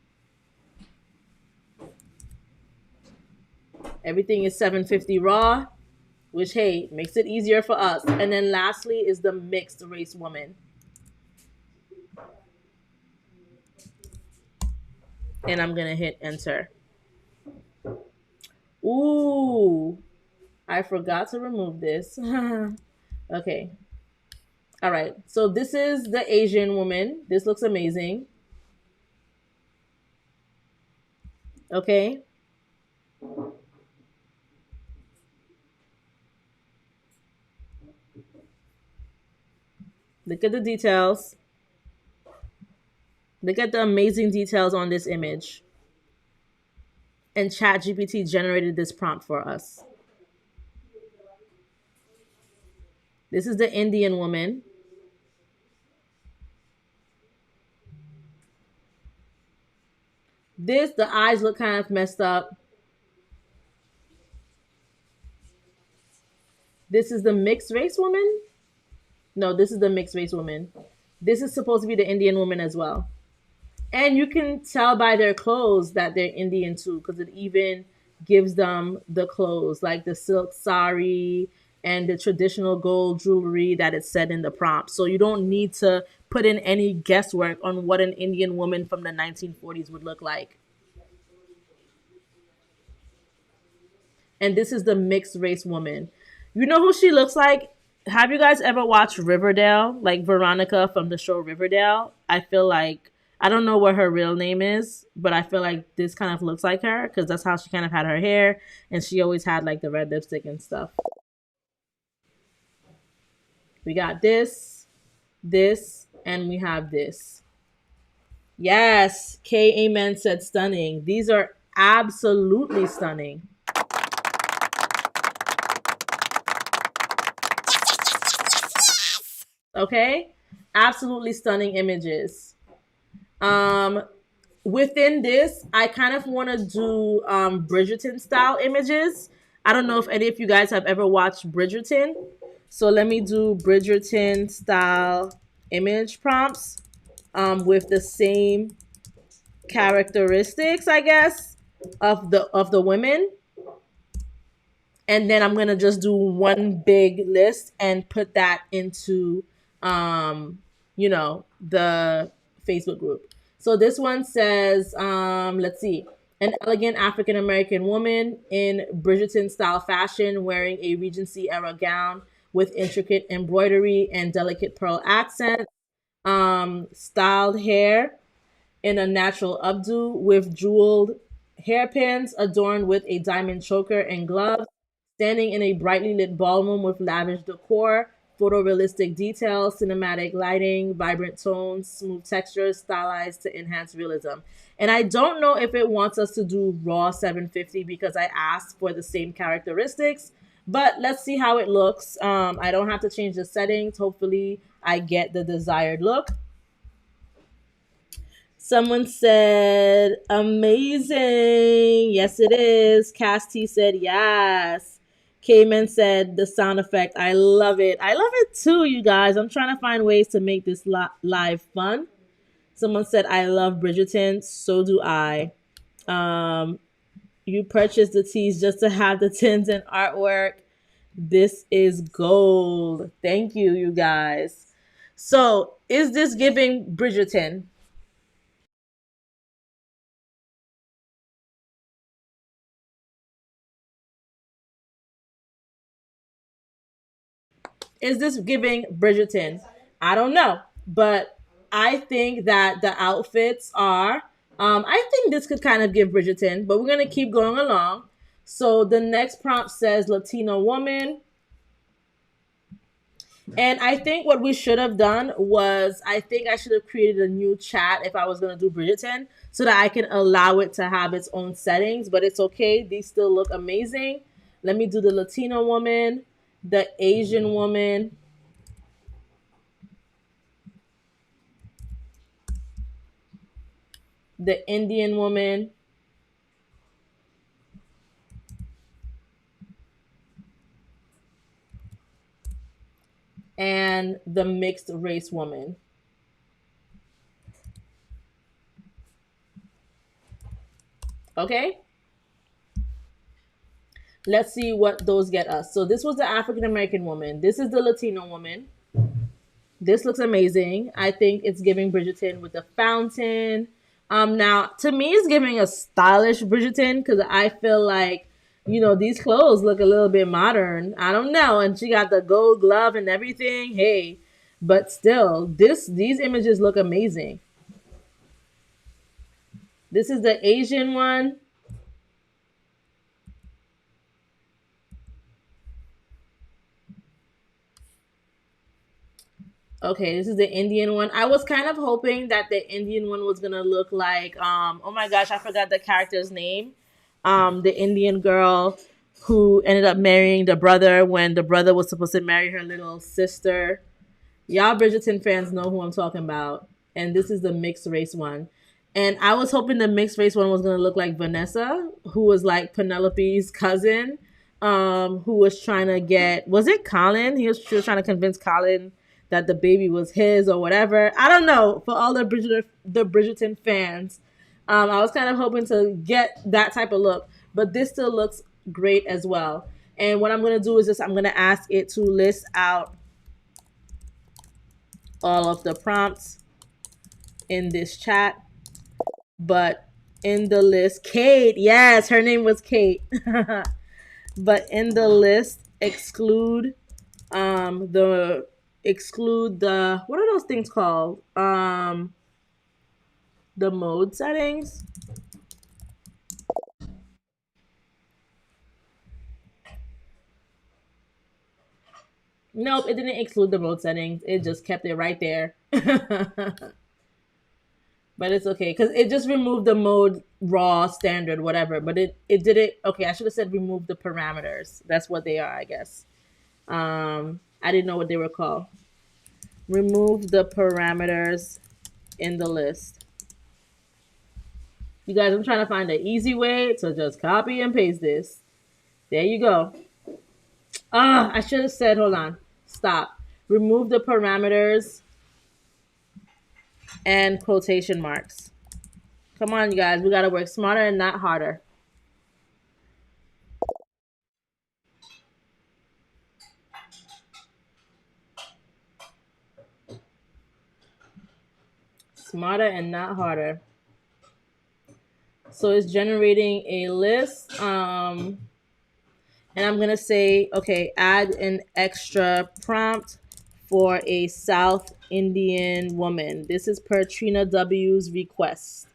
Everything is 750 raw, which hey makes it easier for us. And then lastly is the mixed race woman. And I'm gonna hit enter. Ooh, I forgot to remove this. Okay. All right. So this is the Asian woman. This looks amazing. Okay. Look at the details. Look at the amazing details on this image. And ChatGPT generated this prompt for us. This is the Indian woman. The eyes look kind of messed up. This is the mixed race woman. No, this is the mixed race woman. This is supposed to be the Indian woman as well. And you can tell by their clothes that they're Indian too, because it even gives them the clothes, like the silk sari and the traditional gold jewelry that it said in the prompt. So you don't need to put in any guesswork on what an Indian woman from the 1940s would look like. And this is the mixed race woman. You know who she looks like? Have you guys ever watched Riverdale? Like Veronica from the show Riverdale? I feel like I don't know what her real name is, but I feel like this kind of looks like her because that's how she kind of had her hair, and she always had like the red lipstick and stuff. We got this, and we have this. Yes, K Amen said stunning. These are absolutely stunning. Okay? Absolutely stunning images. Um Within this, I kind of want to do Bridgerton style images. I don't know if any of you guys have ever watched Bridgerton. So let me do Bridgerton style image prompts with the same characteristics, I guess, of the women. And then I'm gonna just do one big list and put that into the Facebook group. So this one says, let's see, an elegant African American woman in Bridgerton style fashion wearing a Regency era gown with intricate embroidery and delicate pearl accents, styled hair in a natural updo with jeweled hairpins adorned with a diamond choker and gloves, standing in a brightly lit ballroom with lavish decor, photorealistic details, cinematic lighting, vibrant tones, smooth textures, stylized to enhance realism. And I don't know if it wants us to do raw 750 because I asked for the same characteristics, but let's see how it looks. I don't have to change the settings. Hopefully, I get the desired look. Someone said, amazing. Yes, it is. Casty said, yes. Cayman said, the sound effect. I love it. I love it too, you guys. I'm trying to find ways to make this live fun. Someone said, I love Bridgerton. So do I. Um, you purchased the tees just to have the tins and artwork. This is gold. Thank you, you guys. So, is this giving Bridgerton? Is this giving Bridgerton? I don't know, but I think that the outfits are. I think this could kind of give Bridgerton, but we're gonna keep going along. So the next prompt says Latino woman. And I think what we should have done was I think I should have created a new chat if I was gonna do Bridgerton so that I can allow it to have its own settings, but it's okay. These still look amazing. Let me do the Latino woman, the Asian woman, the Indian woman, and the mixed race woman. Okay? Let's see what those get us. So this was the African American woman. This is the Latino woman. This looks amazing. I think it's giving Bridgerton with the fountain. Now to me, it's giving a stylish Bridgerton because I feel like, these clothes look a little bit modern. I don't know, and she got the gold glove and everything. Hey, but still, these images look amazing. This is the Asian one. Okay, this is the Indian one. I was kind of hoping that the Indian one was gonna look like oh my gosh, I forgot the character's name. The Indian girl who ended up marrying the brother when the brother was supposed to marry her little sister. Y'all Bridgerton fans know who I'm talking about. And this is the mixed race one. And I was hoping the mixed race one was gonna look like Vanessa, who was like Penelope's cousin, who was trying to get, was it Colin? She was trying to convince Colin that the baby was his or whatever. I don't know. For all the Bridgerton fans, I was kind of hoping to get that type of look, but this still looks great as well. And what I'm gonna do is just I'm gonna ask it to list out all of the prompts in this chat. But in the list, Kate, yes, her name was Kate. But in the list, exclude the what are those things called? The mode settings. Nope, it didn't exclude the mode settings. It just kept it right there. But it's okay because it just removed the mode raw, standard, whatever. But it did it. Okay, I should have said remove the parameters. That's what they are, I guess. I didn't know what they were called. Remove the parameters in the list. You guys, I'm trying to find an easy way to just copy and paste this. There you go. I should have said, hold on, stop. Remove the parameters and quotation marks. Come on, you guys. We got to work smarter and not harder. Smarter and not harder. So it's generating a list. And I'm going to say, okay, add an extra prompt for a South Indian woman. This is per Trina W's request.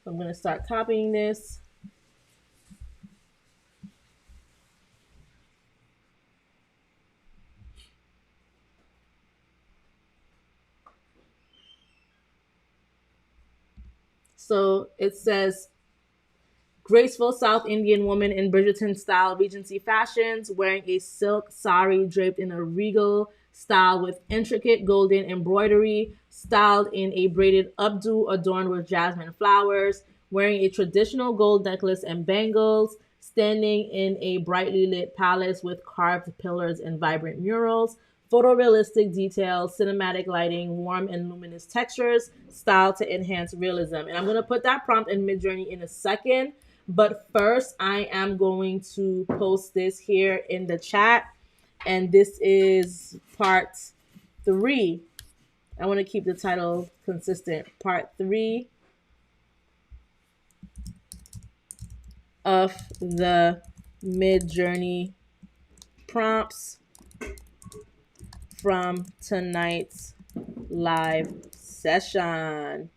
I'm going to start copying this. So it says, graceful South Indian woman in Bridgerton style Regency fashions, wearing a silk sari draped in a regal style with intricate golden embroidery, styled in a braided updo adorned with jasmine flowers, wearing a traditional gold necklace and bangles, standing in a brightly lit palace with carved pillars and vibrant murals, photorealistic details, cinematic lighting, warm and luminous textures, style to enhance realism. And I'm going to put that prompt in Midjourney in a second. But first, I am going to post this here in the chat. And this is part 3. I want to keep the title consistent. Part 3 of the Midjourney prompts from tonight's live session.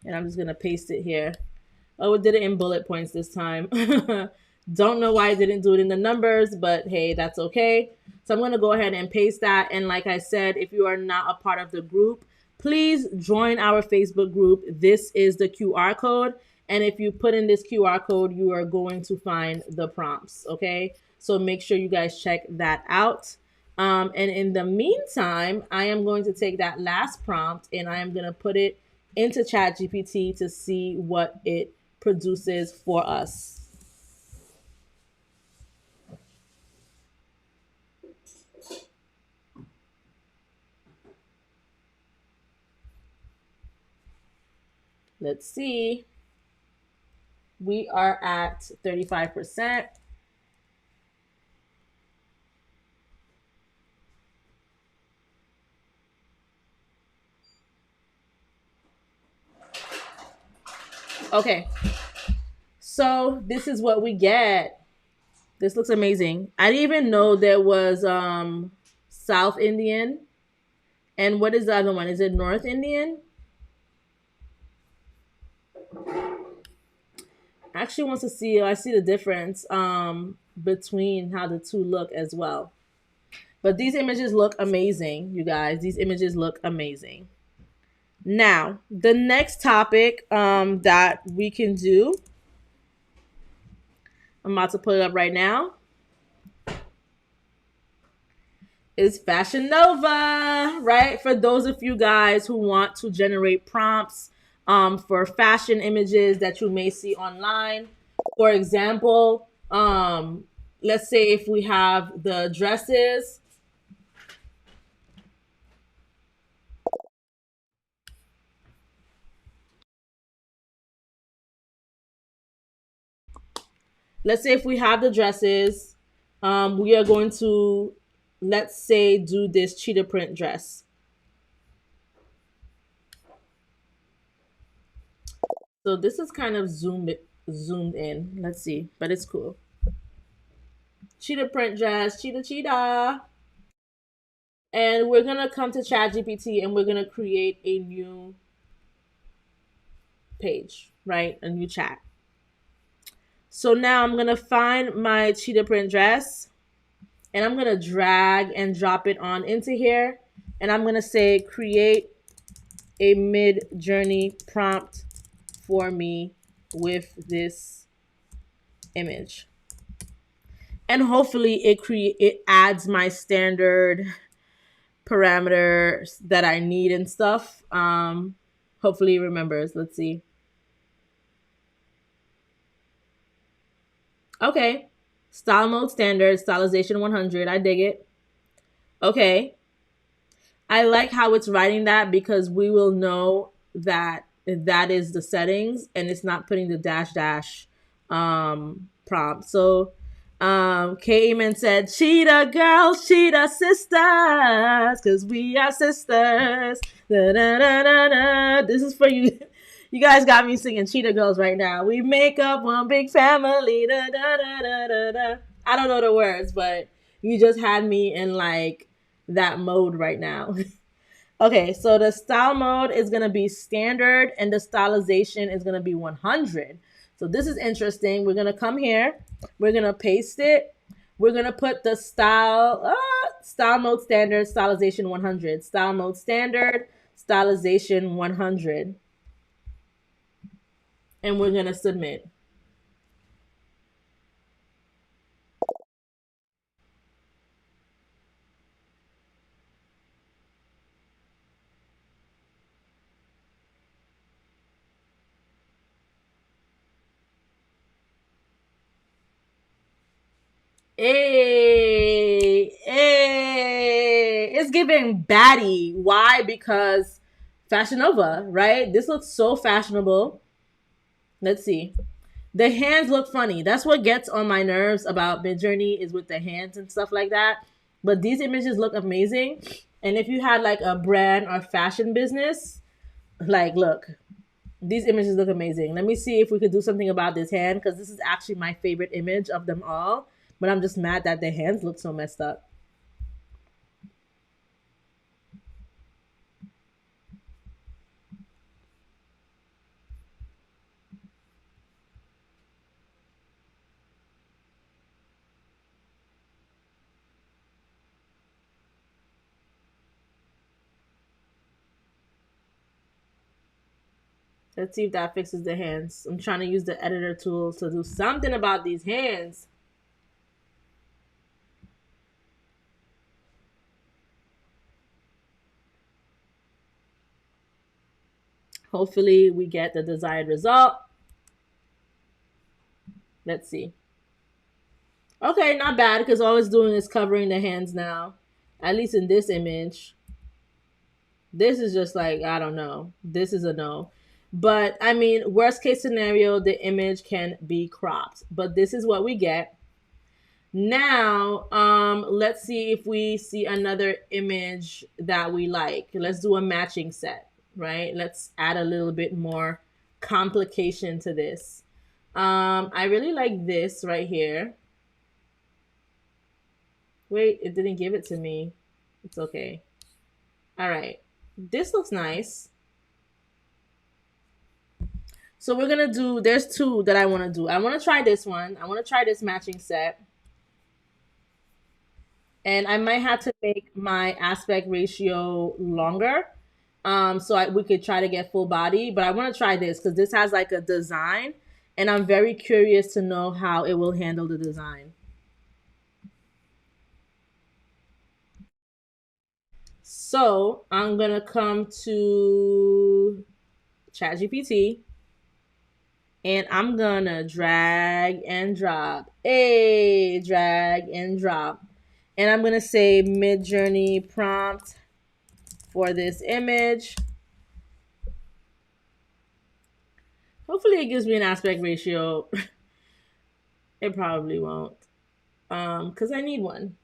And I'm just going to paste it here. Oh, it did it in bullet points this time. Don't know why I didn't do it in the numbers, but hey, that's okay. So I'm going to go ahead and paste that. And like I said, if you are not a part of the group, please join our Facebook group. This is the QR code. And if you put in this QR code, you are going to find the prompts, okay? So make sure you guys check that out. And in the meantime, I am going to take that last prompt and I am going to put it into ChatGPT to see what it produces for us. Let's see. We are at 35%. Okay, so this is what we get. This looks amazing. I didn't even know there was South Indian. And what is the other one? Is it North Indian? Actually wants to see, I see the difference between how the two look as well. But these images look amazing, you guys. These images look amazing. Now, the next topic that we can do, I'm about to put it up right now, is Fashion Nova, right? For those of you guys who want to generate prompts for fashion images that you may see online. For example, let's say if we have the dresses. Let's say if we have the dresses, we are going to, let's say, do this cheetah print dress. So this is kind of zoomed in. Let's see, but it's cool. Cheetah print dress, cheetah cheetah. And we're gonna come to ChatGPT and we're gonna create a new page, right? A new chat. So now I'm gonna find my cheetah print dress and I'm gonna drag and drop it on into here. And I'm gonna say create a Midjourney prompt for me with this image. And hopefully it adds my standard parameters that I need and stuff. Hopefully it remembers. Let's see. Okay. Style mode standard, stylization 100. I dig it. Okay. I like how it's writing that because we will know that that is the settings and it's not putting the dash dash prompt. So K Amen said, Cheetah girls, cheetah sisters, because we are sisters. Da, da, da, da, da. This is for you. You guys got me singing Cheetah Girls right now. We make up one big family. Da, da, da, da, da, da. I don't know the words, but you just had me in like that mode right now. Okay, so the style mode is going to be standard and the stylization is going to be 100. So this is interesting. We're going to come here. We're going to paste it. We're going to put the style mode standard, stylization 100. Style mode standard, stylization 100. And we're going to submit. Hey, hey, it's giving baddie. Why? Because Fashion Nova, right? This looks so fashionable. Let's see. The hands look funny. That's what gets on my nerves about Midjourney is with the hands and stuff like that. But these images look amazing. And if you had like a brand or fashion business, like look, these images look amazing. Let me see if we could do something about this hand because this is actually my favorite image of them all. But I'm just mad that the hands look so messed up. Let's see if that fixes the hands. I'm trying to use the editor tool to do something about these hands. Hopefully we get the desired result. Let's see. Okay, not bad because all it's doing is covering the hands now. At least in this image. This is just like, I don't know. This is a no. But I mean, worst case scenario, the image can be cropped. But this is what we get. Now, let's see if we see another image that we like. Let's do a matching set, right? Let's add a little bit more complication to this. I really like this right here. Wait, it didn't give it to me. It's okay. All right. This looks nice. So we're gonna do, there's two that I wanna do. I wanna try this one. I wanna try this matching set. And I might have to make my aspect ratio longer. We could try to get full body, but I want to try this because this has like a design, and I'm very curious to know how it will handle the design. So I'm gonna come to ChatGPT, and I'm gonna drag and drop. Hey, drag and drop. And I'm gonna say Midjourney prompt for this image. Hopefully it gives me an aspect ratio. It probably won't. Because I need one.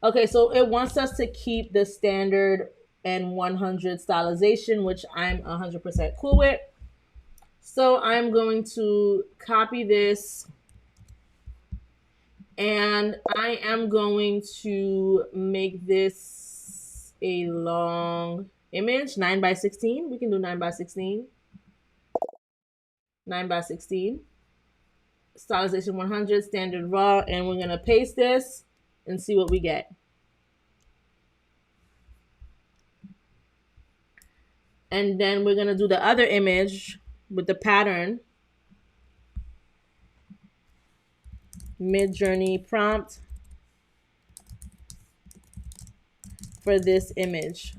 Okay, so it wants us to keep the standard and 100 stylization, which I'm 100% cool with. So I'm going to copy this, and I am going to make this a long image, 9 by 16. We can do 9 by 16. 9 by 16. Stylization 100, standard raw, and we're going to paste this and see what we get. And then we're going to do the other image with the pattern. Midjourney prompt for this image.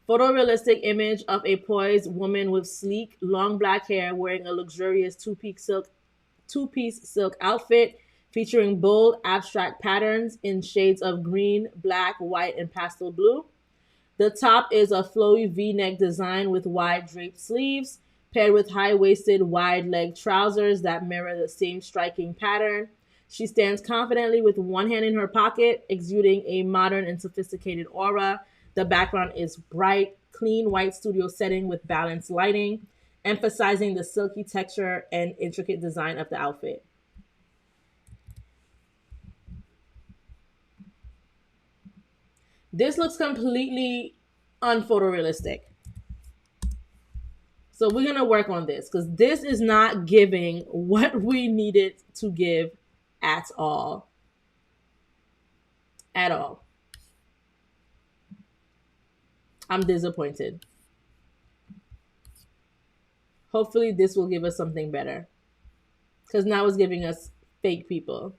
Photorealistic image of a poised woman with sleek, long black hair wearing a luxurious two-piece silk outfit featuring bold abstract patterns in shades of green, black, white, and pastel blue. The top is a flowy V-neck design with wide draped sleeves, paired with high-waisted, wide-leg trousers that mirror the same striking pattern. She stands confidently with one hand in her pocket, exuding a modern and sophisticated aura. The background is bright, clean white studio setting with balanced lighting, emphasizing the silky texture and intricate design of the outfit. This looks completely unphotorealistic. So we're going to work on this because this is not giving what we needed to give at all. At all. I'm disappointed. Hopefully this will give us something better. Because now it's giving us fake people.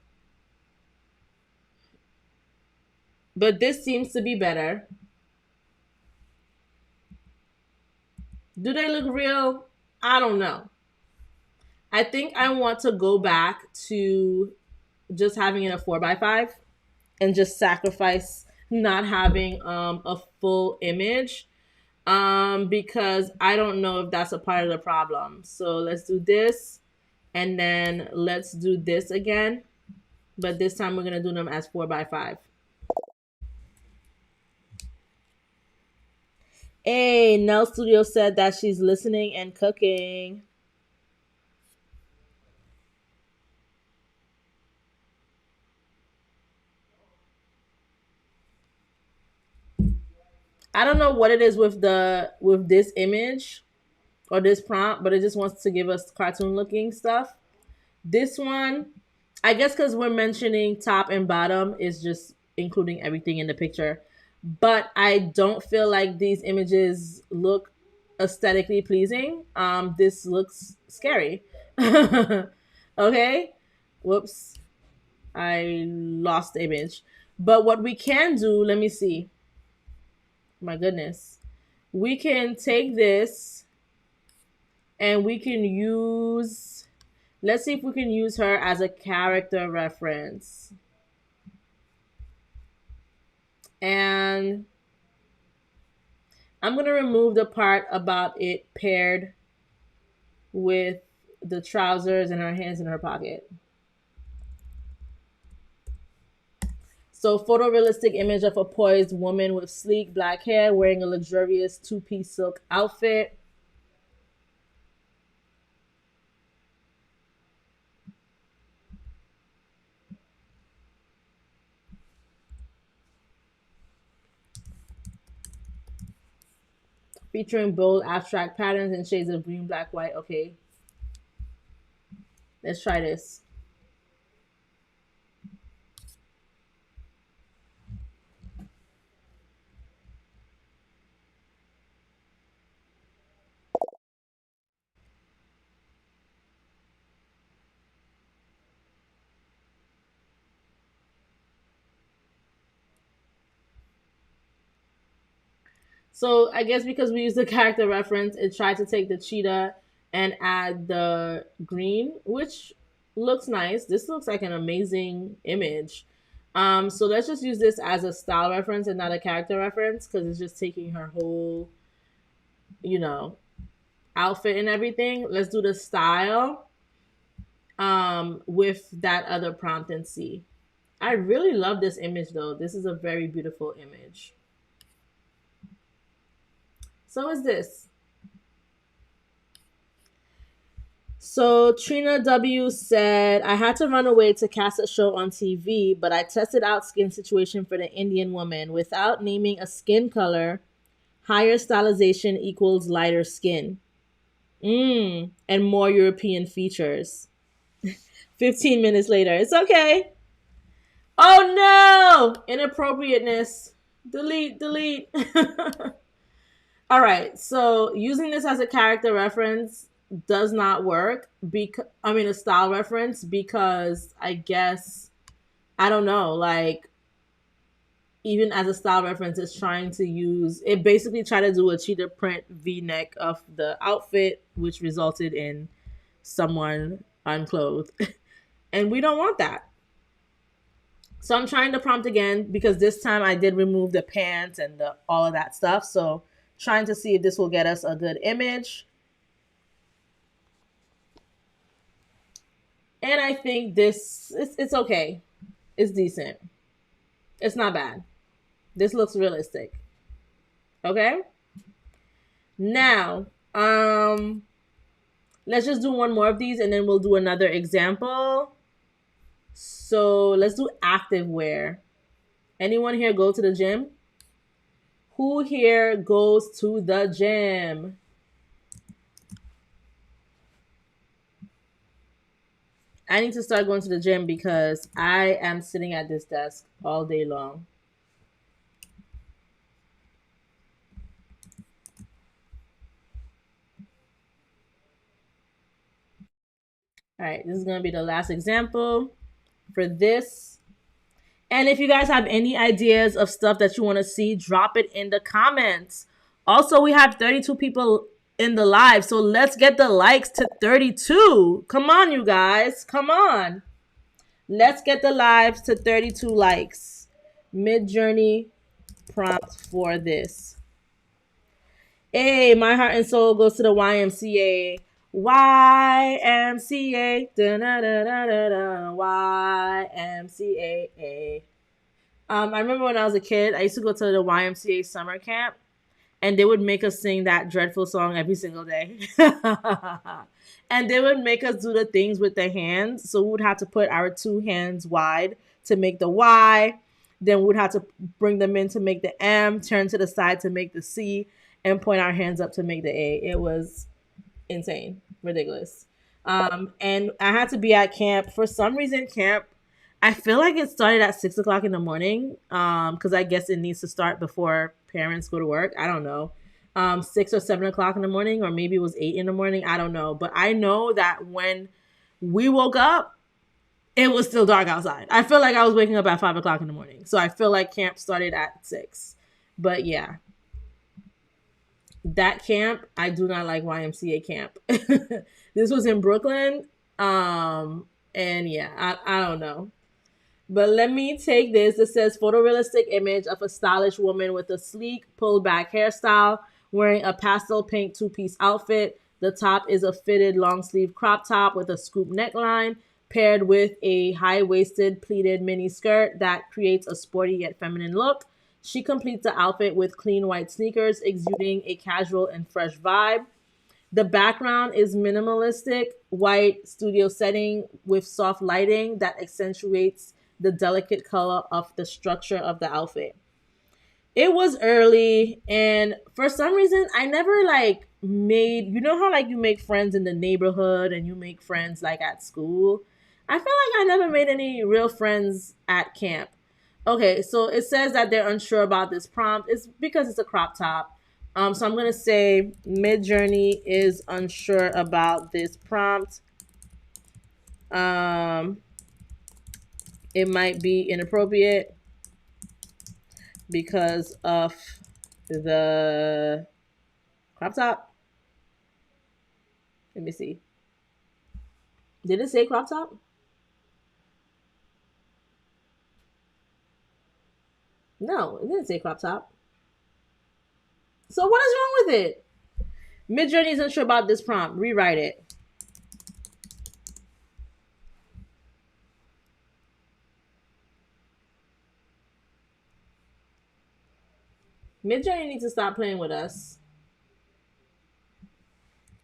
But this seems to be better. Do they look real? I don't know. I think I want to go back to just having it a 4x5 and just sacrifice not having a full image because I don't know if that's a part of the problem. So let's do this, and then let's do this again, but this time we're going to do them as 4x5. Hey, Nell Studio said that she's listening and cooking. I don't know what it is with this image or this prompt, but it just wants to give us cartoon looking stuff. This one, I guess because we're mentioning top and bottom, is just including everything in the picture. But I don't feel like these images look aesthetically pleasing. This looks scary. Okay. Whoops. I lost the image. But what we can do, let me see. My goodness. We can take this and we can use Let's see if we can use her as a character reference. And I'm going to remove the part about it paired with the trousers and her hands in her pocket. So, photorealistic image of a poised woman with sleek black hair wearing a luxurious two-piece silk outfit. Featuring bold abstract patterns in shades of green, black, white. Okay, let's try this. So I guess because we used the character reference, it tried to take the cheetah and add the green, which looks nice. This looks like an amazing image. So let's just use this as a style reference and not a character reference because it's just taking her whole, you know, outfit and everything. Let's do the style with that other prompt and see. I really love this image though. This is a very beautiful image. So is this. So Trina W said, I had to run away to cast a show on TV, but I tested out skin situation for the Indian woman without naming a skin color. Higher stylization equals lighter skin. And more European features. 15 minutes later. It's okay. Oh no! Inappropriateness. Delete, delete. All right. So using this as a character reference does not work because a style reference because I guess I don't know, like even as a style reference it's trying to use it basically try to do a cheetah print v-neck of the outfit which resulted in someone unclothed and we don't want that. So I'm trying to prompt again because this time I did remove the pants and all of that stuff, so trying to see if this will get us a good image. And I think this it's okay. It's decent. It's not bad. This looks realistic. Okay? Now, let's just do one more of these and then we'll do another example. So let's do active wear. Anyone here go to the gym? Who here goes to the gym? I need to start going to the gym because I am sitting at this desk all day long. All right, this is going to be the last example for this. And if you guys have any ideas of stuff that you want to see, drop it in the comments. Also, we have 32 people in the live, so let's get the likes to 32. Come on, you guys. Come on. Let's get the lives to 32 likes. Midjourney prompt for this. Hey, my heart and soul goes to the YMCA. YMCA. YMCA. I remember when I was a kid, I used to go to the YMCA summer camp, and they would make us sing that dreadful song every single day. And they would make us do the things with the hands. So we would have to put our two hands wide to make the Y. Then we would have to bring them in to make the M, turn to the side to make the C, and point our hands up to make the A. It was insane, ridiculous. And I had to be at camp. For some reason, camp, I feel like it started at 6 o'clock in the morning because I guess it needs to start before parents go to work. I don't know. 6 or 7 o'clock in the morning, or maybe it was 8 in the morning. I don't know. But I know that when we woke up, it was still dark outside. I feel like I was waking up at 5 o'clock in the morning. So I feel like camp started at 6. But yeah, that camp, I do not like YMCA camp. This was in Brooklyn. Um, and yeah, I don't know. But let me take this. It says photorealistic image of a stylish woman with a sleek, pulled back hairstyle, wearing a pastel pink two-piece outfit. The top is a fitted long sleeve crop top with a scoop neckline, paired with a high waisted pleated mini skirt that creates a sporty yet feminine look. She completes the outfit with clean white sneakers, exuding a casual and fresh vibe. The background is minimalistic, white studio setting with soft lighting that accentuates the delicate color of the structure of the outfit. It was early, and for some reason I never like made, you know how like you make friends in the neighborhood and you make friends like at school. I feel like I never made any real friends at camp. Okay, so it says that they're unsure about this prompt. It's because it's a crop top. So I'm gonna say Midjourney is unsure about this prompt. Um, it might be inappropriate because of the crop top. Let me see. Did it say crop top? No, it didn't say crop top. So what is wrong with it? Midjourney is unsure about this prompt. Rewrite it. Midjourney needs to stop playing with us.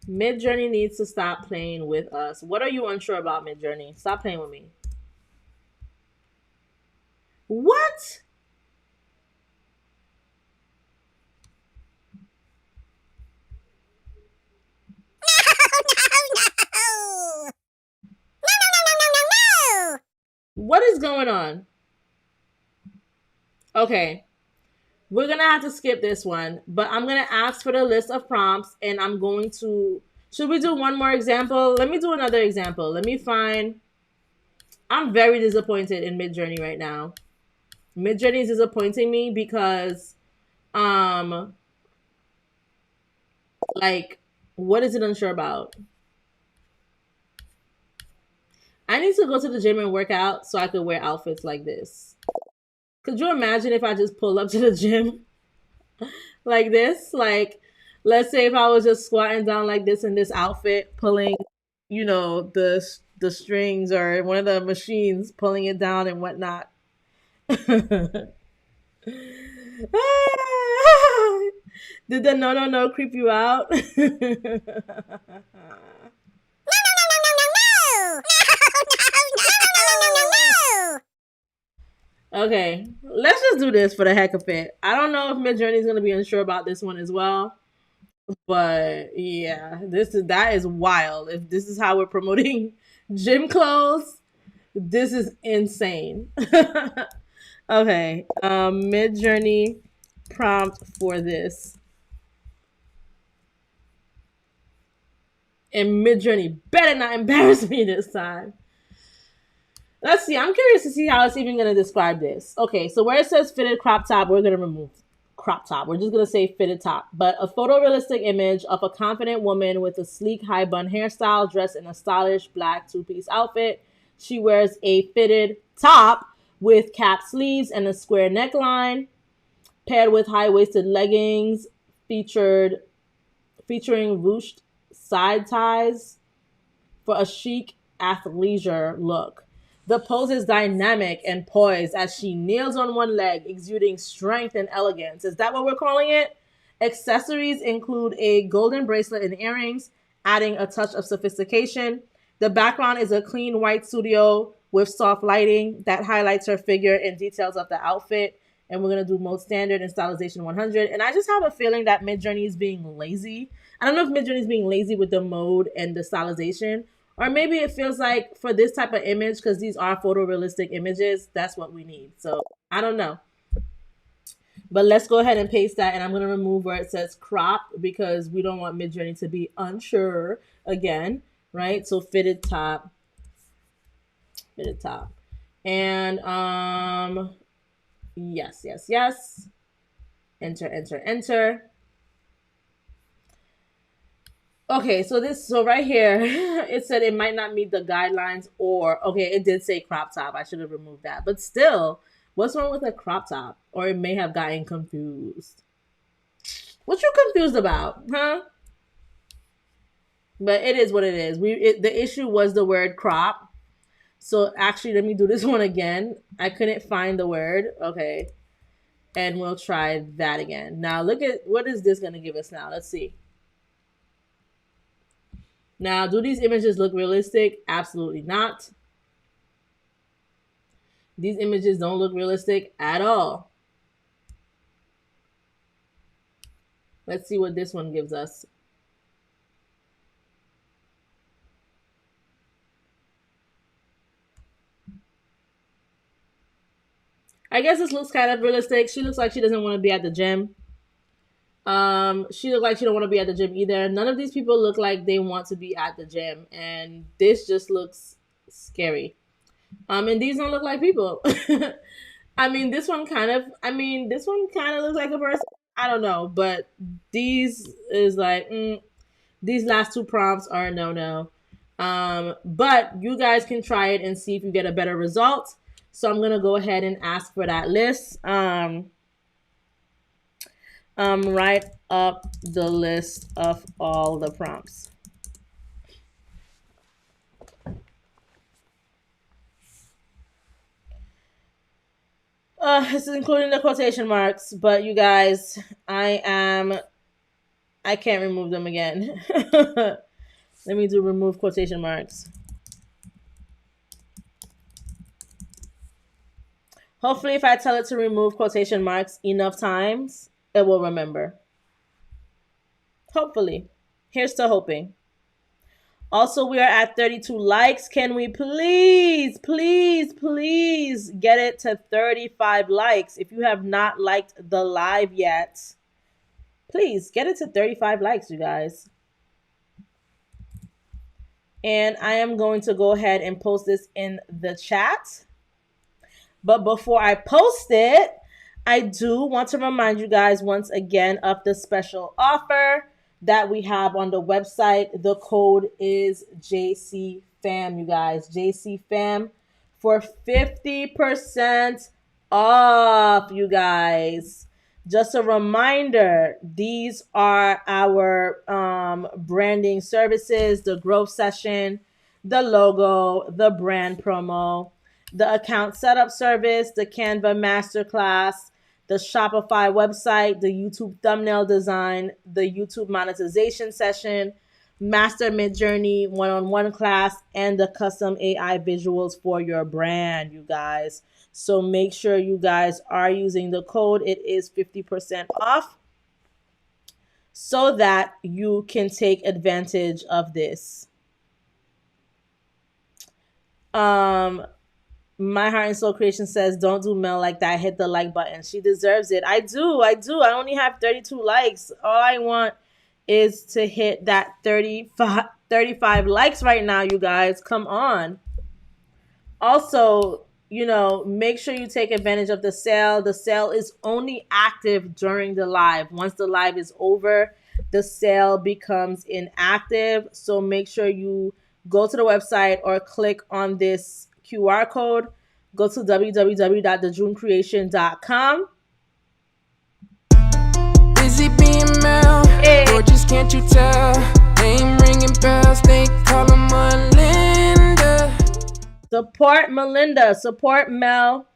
Midjourney needs to stop playing with us. What are you unsure about, Midjourney? Stop playing with me. What? What is going on? Okay, we're gonna have to skip this one, but I'm gonna ask for the list of prompts and I'm going to. Should we do one more example? Let me do another example. Let me find. I'm very disappointed in Midjourney right now. Midjourney is disappointing me because, um, like, what is it unsure about? I need to go to the gym and work out so I could wear outfits like this. Could you imagine if I just pull up to the gym like this? Like, let's say if I was just squatting down like this in this outfit, pulling, the strings or one of the machines, pulling it down and whatnot. Did the no creep you out? Okay, let's just do this for the heck of it. I don't know if Midjourney is gonna be unsure about this one as well, but yeah, that is wild. If this is how we're promoting gym clothes, this is insane. Okay, Midjourney prompt for this, and Midjourney better not embarrass me this time. Let's see. I'm curious to see how it's even going to describe this. Okay, so where it says fitted crop top, we're going to remove crop top. We're just going to say fitted top. But a photorealistic image of a confident woman with a sleek high bun hairstyle dressed in a stylish black two-piece outfit. She wears a fitted top with cap sleeves and a square neckline, paired with high-waisted leggings featuring ruched side ties for a chic athleisure look. The pose is dynamic and poised as she kneels on one leg, exuding strength and elegance. Is that what we're calling it? Accessories include a golden bracelet and earrings, adding a touch of sophistication. The background is a clean white studio with soft lighting that highlights her figure and details of the outfit. And we're going to do mode standard and stylization 100. And I just have a feeling that Midjourney is being lazy. I don't know if Midjourney is being lazy with the mode and the stylization, or maybe it feels like for this type of image, because these are photorealistic images, that's what we need. So I don't know. But let's go ahead and paste that. And I'm going to remove where it says crop because we don't want Midjourney to be unsure again, right? So fitted top. And yes. Enter. Okay, so right here, it said it might not meet the guidelines, or okay, it did say crop top. I should have removed that. But still, what's wrong with a crop top? Or it may have gotten confused. What you confused about, huh? But it is what it is. The issue was the word crop. So actually, let me do this one again. I couldn't find the word. Okay, and we'll try that again. Now look at what is this going to give us now. Let's see. Now, do these images look realistic? Absolutely not. These images don't look realistic at all. Let's see what this one gives us. I guess this looks kind of realistic. She looks like she doesn't want to be at the gym. She looks like she don't want to be at the gym either. None of these people look like they want to be at the gym, and this just looks scary. And these don't look like people. This one kind of. This one kind of looks like a person. I don't know, but these is like these last two prompts are a no. But you guys can try it and see if you get a better result. So I'm gonna go ahead and ask for that list. Write up the list of all the prompts. This is including the quotation marks, but you guys, I can't remove them again. Let me do remove quotation marks. Hopefully, if I tell it to remove quotation marks enough times, it will remember. Hopefully. Here's to hoping. Also, we are at 32 likes. Can we please get it to 35 likes? If you have not liked the live yet, please get it to 35 likes, you guys. And I am going to go ahead and post this in the chat. But before I post it, I do want to remind you guys once again of the special offer that we have on the website. The code is JCFAM, you guys. JCFAM for 50% off, you guys. Just a reminder, these are our branding services, the growth session, the logo, the brand promo, the account setup service, the Canva masterclass, the Shopify website, the YouTube thumbnail design, the YouTube monetization session, master Midjourney one-on-one class, and the custom AI visuals for your brand, you guys. So make sure you guys are using the code. It is 50% off so that you can take advantage of this. My Heart and Soul Creation says, don't do Mel like that. Hit the like button. She deserves it. I do. I only have 32 likes. All I want is to hit that 35 likes right now, you guys. Come on. Also, make sure you take advantage of the sale. The sale is only active during the live. Once the live is over, the sale becomes inactive. So make sure you go to the website or click on this QR code. Go to www.thedreamcreation.com.
Busy being Mel, gorgeous, can't you tell? Name ringing bells, they call her Melinda.
Support Melinda, support Mel,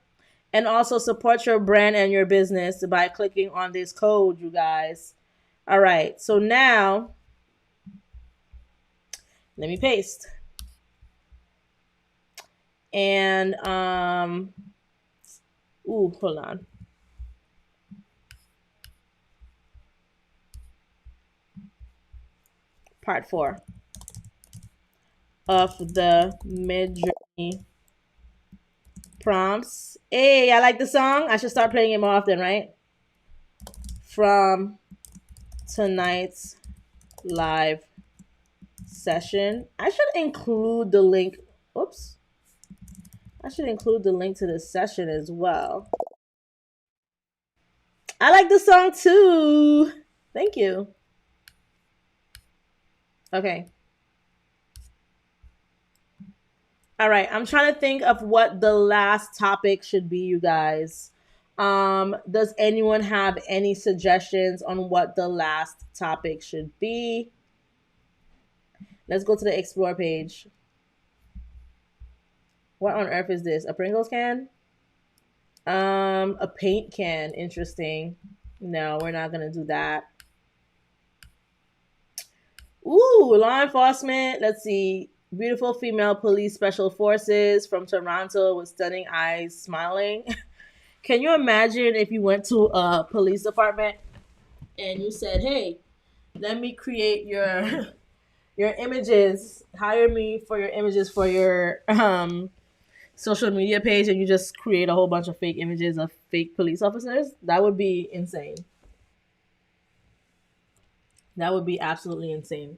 and also support your brand and your business by clicking on this code, you guys. All right, so now let me paste. And hold on. Part 4 of the Midjourney prompts. Hey, I like the song. I should start playing it more often, right? From tonight's live session. I should include the link. Oops. I should include the link to this session as well. I like the song too. Thank you. Okay. All right. I'm trying to think of what the last topic should be, you guys. Does anyone have any suggestions on what the last topic should be? Let's go to the explore page. What on earth is this? A Pringles can? A paint can. Interesting. No, we're not gonna do that. Ooh, law enforcement. Let's see. Beautiful female police special forces from Toronto with stunning eyes smiling. Can you imagine if you went to a police department and you said, "Hey, let me create your your images. Hire me for your images for your social media page," and you just create a whole bunch of fake images of fake police officers? That would be insane. That would be absolutely insane.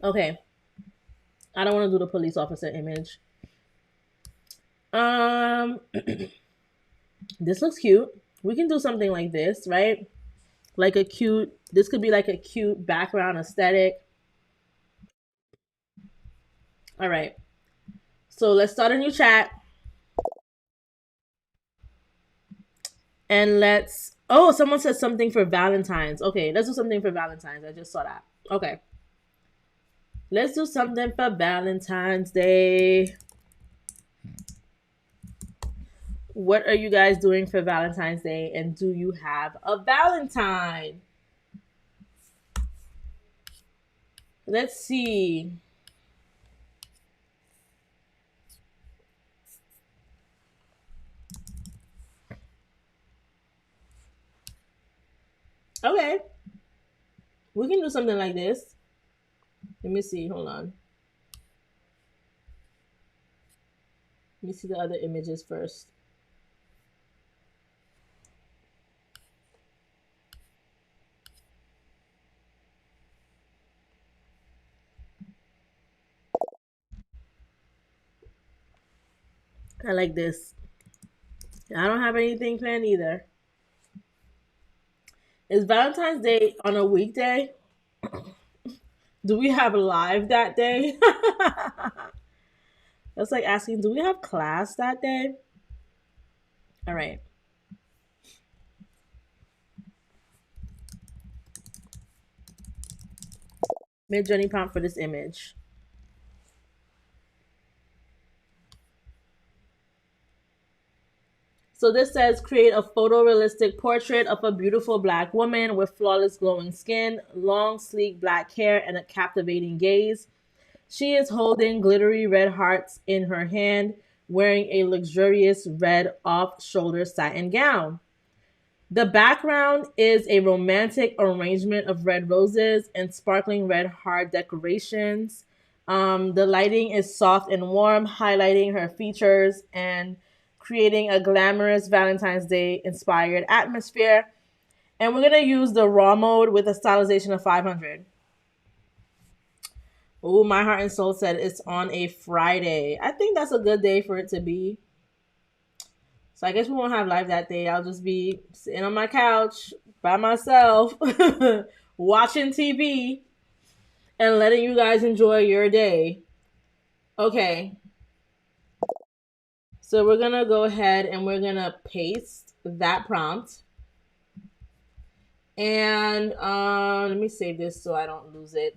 Okay, I don't want to do the police officer image. Um, this looks cute. We can do something like this, right? Like a cute. This could be like a cute background aesthetic. All right. So let's start a new chat and let's. Oh, someone said something for Valentine's. Okay, let's do something for Valentine's. I just saw that. Okay, let's do something for Valentine's Day. What are you guys doing for Valentine's Day? And do you have a Valentine? Let's see. Okay, we can do something like this. Let me see. Hold on. Let me see the other images first. I like this. I don't have anything planned either. Is Valentine's Day on a weekday? Do we have live that day? That's like asking, do we have class that day? All right. Midjourney prompt for this image. So this says create a photorealistic portrait of a beautiful black woman with flawless glowing skin, long sleek black hair, and a captivating gaze. She is holding glittery red hearts in her hand, wearing a luxurious red off-shoulder satin gown. The background is a romantic arrangement of red roses and sparkling red heart decorations. The lighting is soft and warm, highlighting her features and creating a glamorous Valentine's Day inspired atmosphere. And we're going to use the raw mode with a stylization of 500. Oh, my heart and soul said it's on a Friday. I think that's a good day for it to be. So I guess we won't have live that day. I'll just be sitting on my couch by myself, watching TV and letting you guys enjoy your day. Okay. So we're going to go ahead and we're going to paste that prompt. And let me save this so I don't lose it.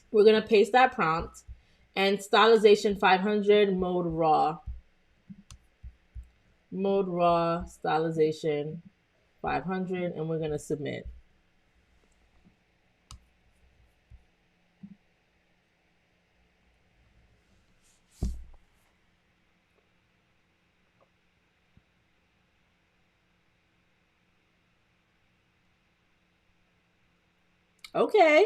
We're going to paste that prompt and stylization 500 mode raw. Mode raw stylization 500 and we're going to submit. Okay.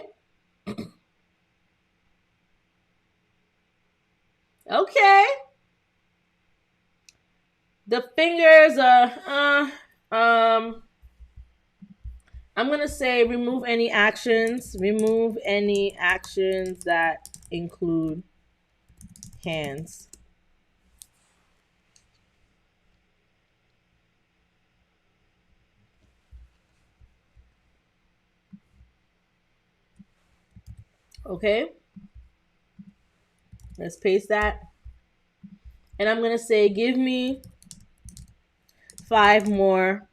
Okay. The fingers I'm gonna say remove any actions. Remove any actions that include hands. Okay, let's paste that. And I'm going to say, give me 5 more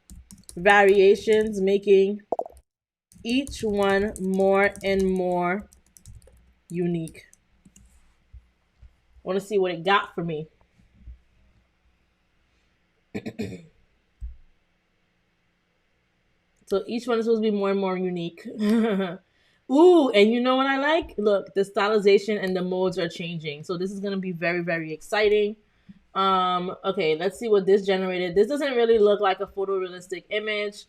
variations, making each one more and more unique. I want to see what it got for me. So each one is supposed to be more and more unique. Ooh, and you know what I like? Look, the stylization and the modes are changing. So this is going to be very, very exciting. Okay, let's see what this generated. This doesn't really look like a photorealistic image,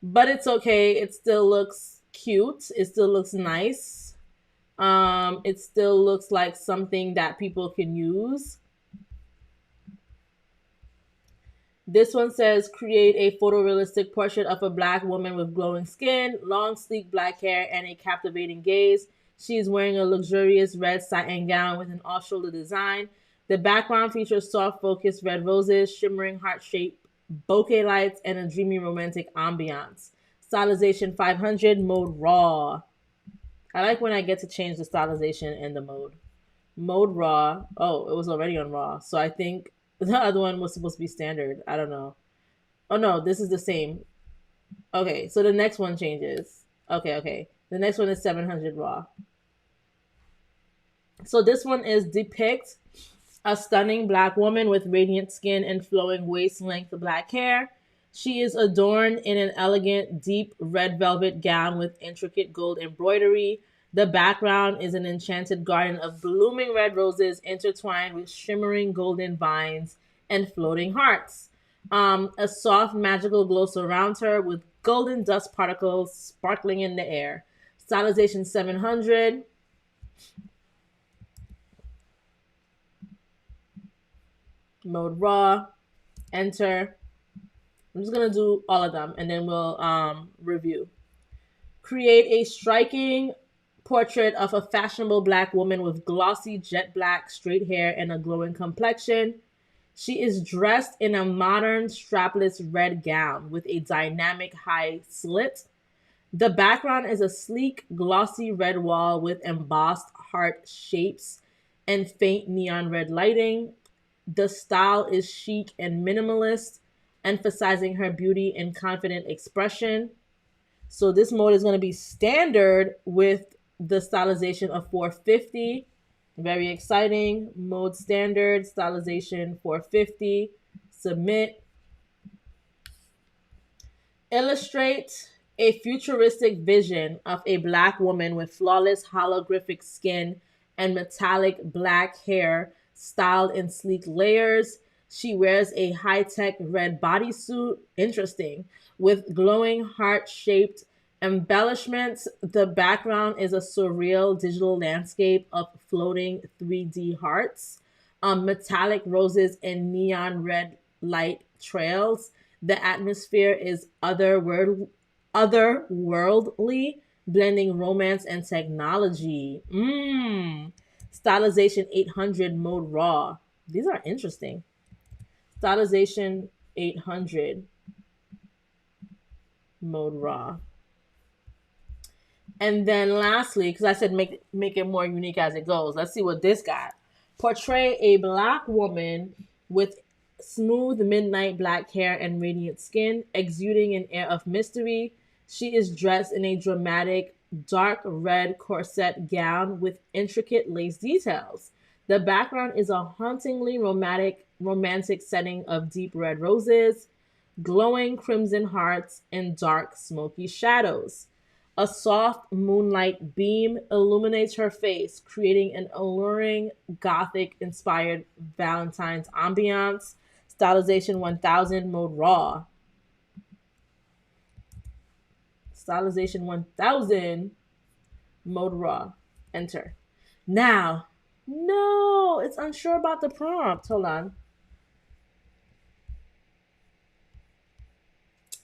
but it's okay. It still looks cute. It still looks nice. It still looks like something that people can use. This one says create a photorealistic portrait of a black woman with glowing skin, long sleek black hair, and a captivating gaze. She is wearing a luxurious red satin gown with an off-shoulder design. The background features soft focused red roses, shimmering heart-shaped bouquet lights, and a dreamy romantic ambiance. Stylization 500, mode raw. I like when I get to change the stylization and the mode. Mode raw. Oh, it was already on raw. So I think the other one was supposed to be standard. I don't know. Oh no, this is the same. Okay, so the next one changes. Okay, okay. The next one is 700 raw. So this one is depict a stunning black woman with radiant skin and flowing waist length black hair. She is adorned in an elegant, deep red velvet gown with intricate gold embroidery. The background is an enchanted garden of blooming red roses intertwined with shimmering golden vines and floating hearts. A soft, magical glow surrounds her with golden dust particles sparkling in the air. Stylization 700. Mode raw. Enter. I'm just gonna do all of them and then we'll review. Create a striking portrait of a fashionable black woman with glossy jet black straight hair and a glowing complexion. She is dressed in a modern strapless red gown with a dynamic high slit. The background is a sleek, glossy red wall with embossed heart shapes and faint neon red lighting. The style is chic and minimalist, emphasizing her beauty and confident expression. So this mode is going to be standard with the stylization of 450. Very exciting. Mode standard, stylization 450. Submit. Illustrate a futuristic vision of a black woman with flawless holographic skin and metallic black hair styled in sleek layers. She wears a high-tech red bodysuit, interesting, with glowing heart-shaped embellishments. The background is a surreal digital landscape of floating 3D hearts, metallic roses, and neon red light trails. The atmosphere is otherworldly, blending romance and technology. Stylization 800 mode raw. These are interesting. Stylization 800 mode raw. And then lastly, because I said make it more unique as it goes, let's see what this got. Portray a black woman with smooth midnight black hair and radiant skin, exuding an air of mystery. She is dressed in a dramatic dark red corset gown with intricate lace details. The background is a hauntingly romantic setting of deep red roses, glowing crimson hearts, and dark smoky shadows. A soft moonlight beam illuminates her face, creating an alluring gothic inspired Valentine's ambiance. Stylization 1000 mode raw. Stylization 1000 mode raw. Enter. Now, no, it's unsure about the prompt. Hold on.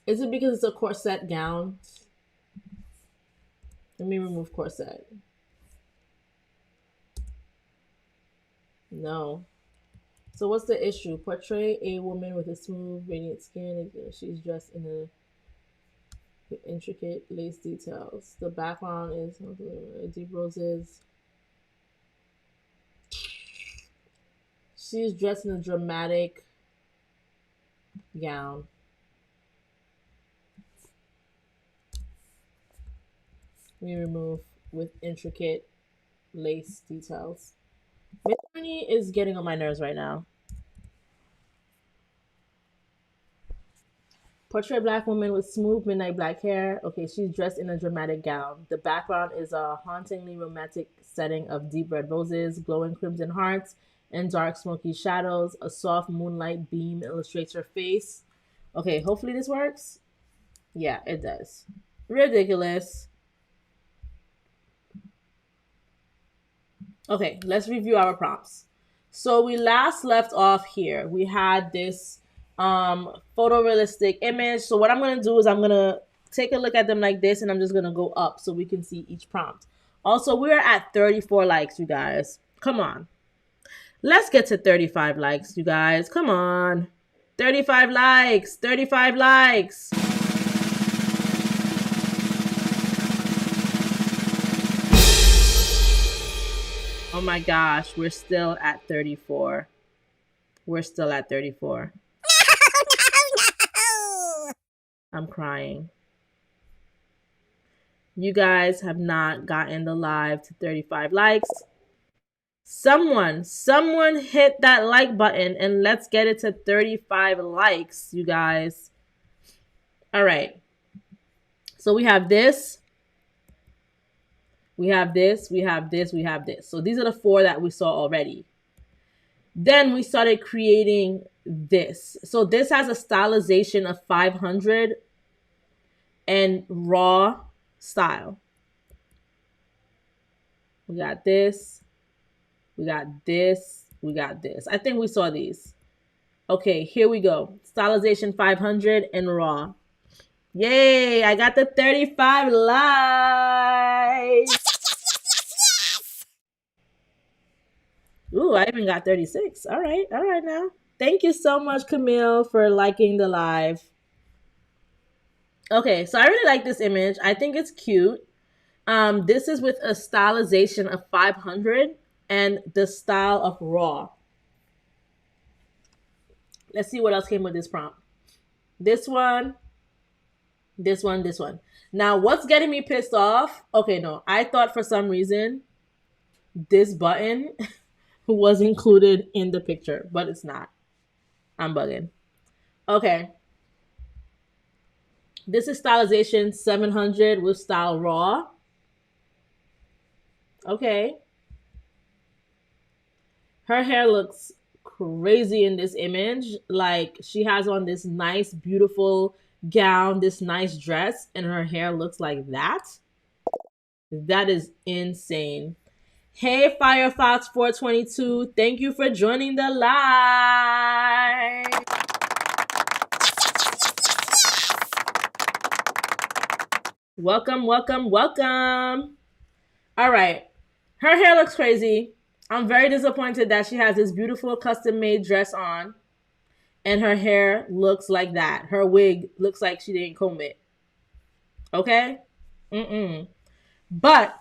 Is it because it's a corset gown? Let me remove corset. No. So what's the issue? Portray a woman with a smooth, radiant skin. She's dressed in a with intricate lace details. The background is deep roses. She's dressed in a dramatic gown. We remove with intricate lace details. Midjourney is getting on my nerves right now. Portrait black woman with smooth midnight black hair. Okay, she's dressed in a dramatic gown. The background is a hauntingly romantic setting of deep red roses, glowing crimson hearts, and dark smoky shadows. A soft moonlight beam illustrates her face. Okay, hopefully this works. Yeah, it does. Ridiculous. Okay, let's review our prompts. So we last left off here. We had this photorealistic image. So what I'm going to do is I'm going to take a look at them like this, and I'm just going to go up so we can see each prompt. Also, we're at 34 likes, you guys. Come on. Let's get to 35 likes, you guys. Come on. 35 likes. 35 likes. Oh my gosh, we're still at 34. We're still at 34. No. I'm crying. You guys have not gotten the live to 35 likes. Someone hit that like button and let's get it to 35 likes, you guys. All right. So we have this. We have this, we have this, we have this. So these are the 4 that we saw already. Then we started creating this. So this has a stylization of 500 and raw style. We got this. We got this. We got this. I think we saw these. Okay, here we go. Stylization 500 and raw. Yay, I got the 35 likes. Yes. Ooh, I even got 36. All right now. Thank you so much, Camille, for liking the live. Okay, so I really like this image. I think it's cute. This is with a stylization of 500 and the style of raw. Let's see what else came with this prompt. This one. Now, what's getting me pissed off? Okay, no, I thought for some reason this button was included in the picture, but it's not. I'm bugging. Okay. This is stylization 700 with style raw. Okay. Her hair looks crazy in this image. Like, she has on this nice, beautiful gown, this nice dress, and her hair looks like that. That is insane. Hey, Firefox 422, thank you for joining the live. Welcome. All right. Her hair looks crazy. I'm very disappointed that she has this beautiful custom-made dress on and her hair looks like that. Her wig looks like she didn't comb it. Okay? But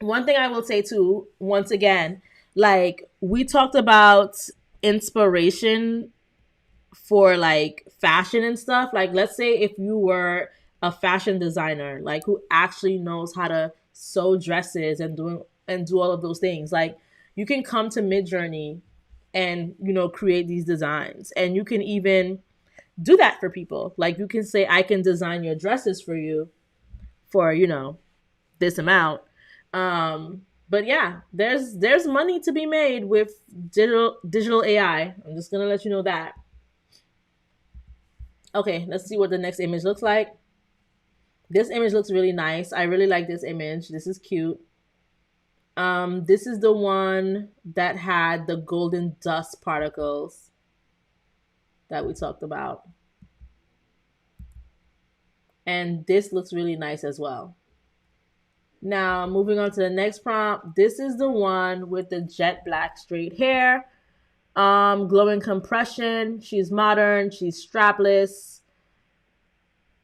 one thing I will say too, once again, like, we talked about inspiration for like fashion and stuff. Like, let's say if you were a fashion designer, like, who actually knows how to sew dresses and do all of those things, like, you can come to Midjourney and, you know, create these designs, and you can even do that for people. Like, you can say, I can design your dresses for you for, you know, this amount. But yeah, there's money to be made with digital AI. I'm just gonna let you know that. Okay, let's see what the next image looks like. This image looks really nice. I really like this image. This is cute. This is the one that had the golden dust particles that we talked about. And this looks really nice as well. Now, moving on to the next prompt. This is the one with the jet black straight hair. Glowing compression. She's modern. She's strapless.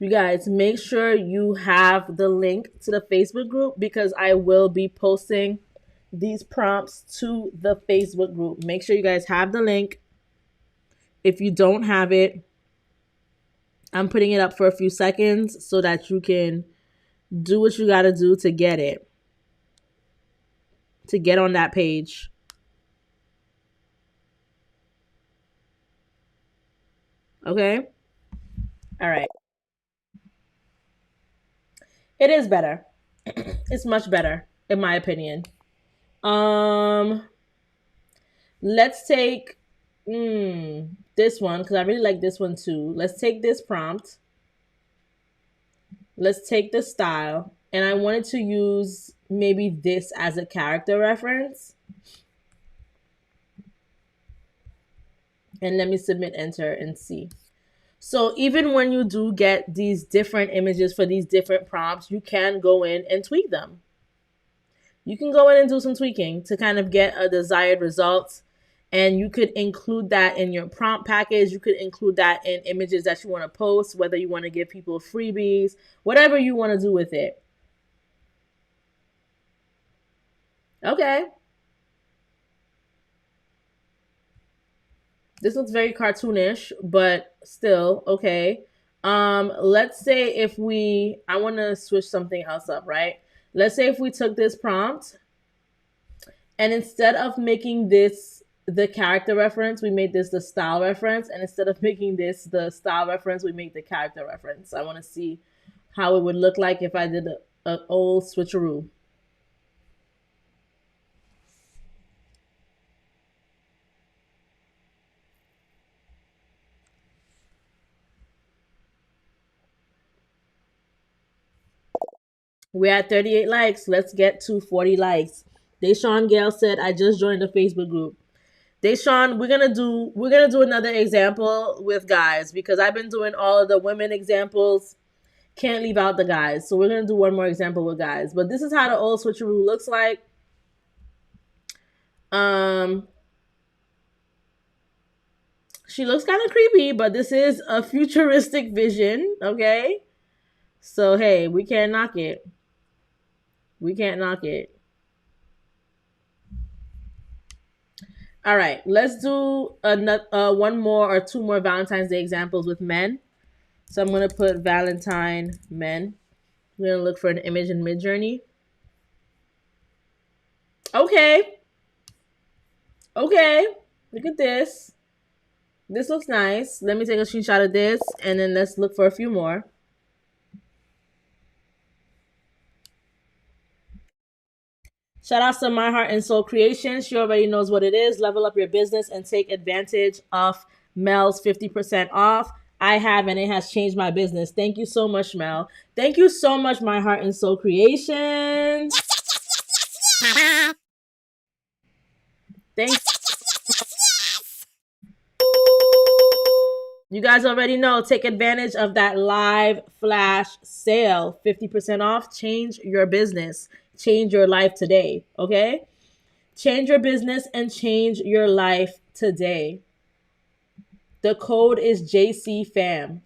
You guys, make sure you have the link to the Facebook group because I will be posting these prompts to the Facebook group. Make sure you guys have the link. If you don't have it, I'm putting it up for a few seconds so that you can do what you got to do to get it, to get on that page. Okay? All right. It is better. It's much better, in my opinion. Um, let's take this one because I really like this one too. Let's take this prompt. Let's take the style, and I wanted to use maybe this as a character reference. And let me submit enter and see. So even when you do get these different images for these different prompts, you can go in and tweak them. You can go in and do some tweaking to kind of get a desired result. And you could include that in your prompt package. You could include that in images that you want to post, whether you want to give people freebies, whatever you want to do with it. Okay. This looks very cartoonish, but still okay. Let's say if I want to switch something else up, right? Let's say if we took this prompt and instead of making this the character reference, we made this the style reference. And instead of making this the style reference, we make the character reference. I want to see how it would look like if I did an old switcheroo. We're at 38 likes. Let's get to 40 likes. Deshaun Gale said, I just joined the Facebook group. Deshaun, we're gonna do another example with guys because I've been doing all of the women examples. Can't leave out the guys. So we're gonna do one more example with guys. But this is how the old switcheroo looks like. She looks kind of creepy, but this is a futuristic vision, okay? So hey, we can't knock it. We can't knock it. All right, let's do another one more or two more Valentine's Day examples with men. So I'm gonna put Valentine men. We're gonna look for an image in Midjourney. Okay. Okay. Look at this. This looks nice. Let me take a screenshot of this and then let's look for a few more. Shout out to My Heart and Soul Creation. She already knows what it is. Level up your business and take advantage of Mel's 50% off. I have, and it has changed my business. Thank you so much, Mel. Thank you so much, My Heart and Soul Creation. Thanks. You guys already know. Take advantage of that live flash sale. 50% off. Change your business. Change your life today. Okay? Change your business and change your life today. The code is JCFAM.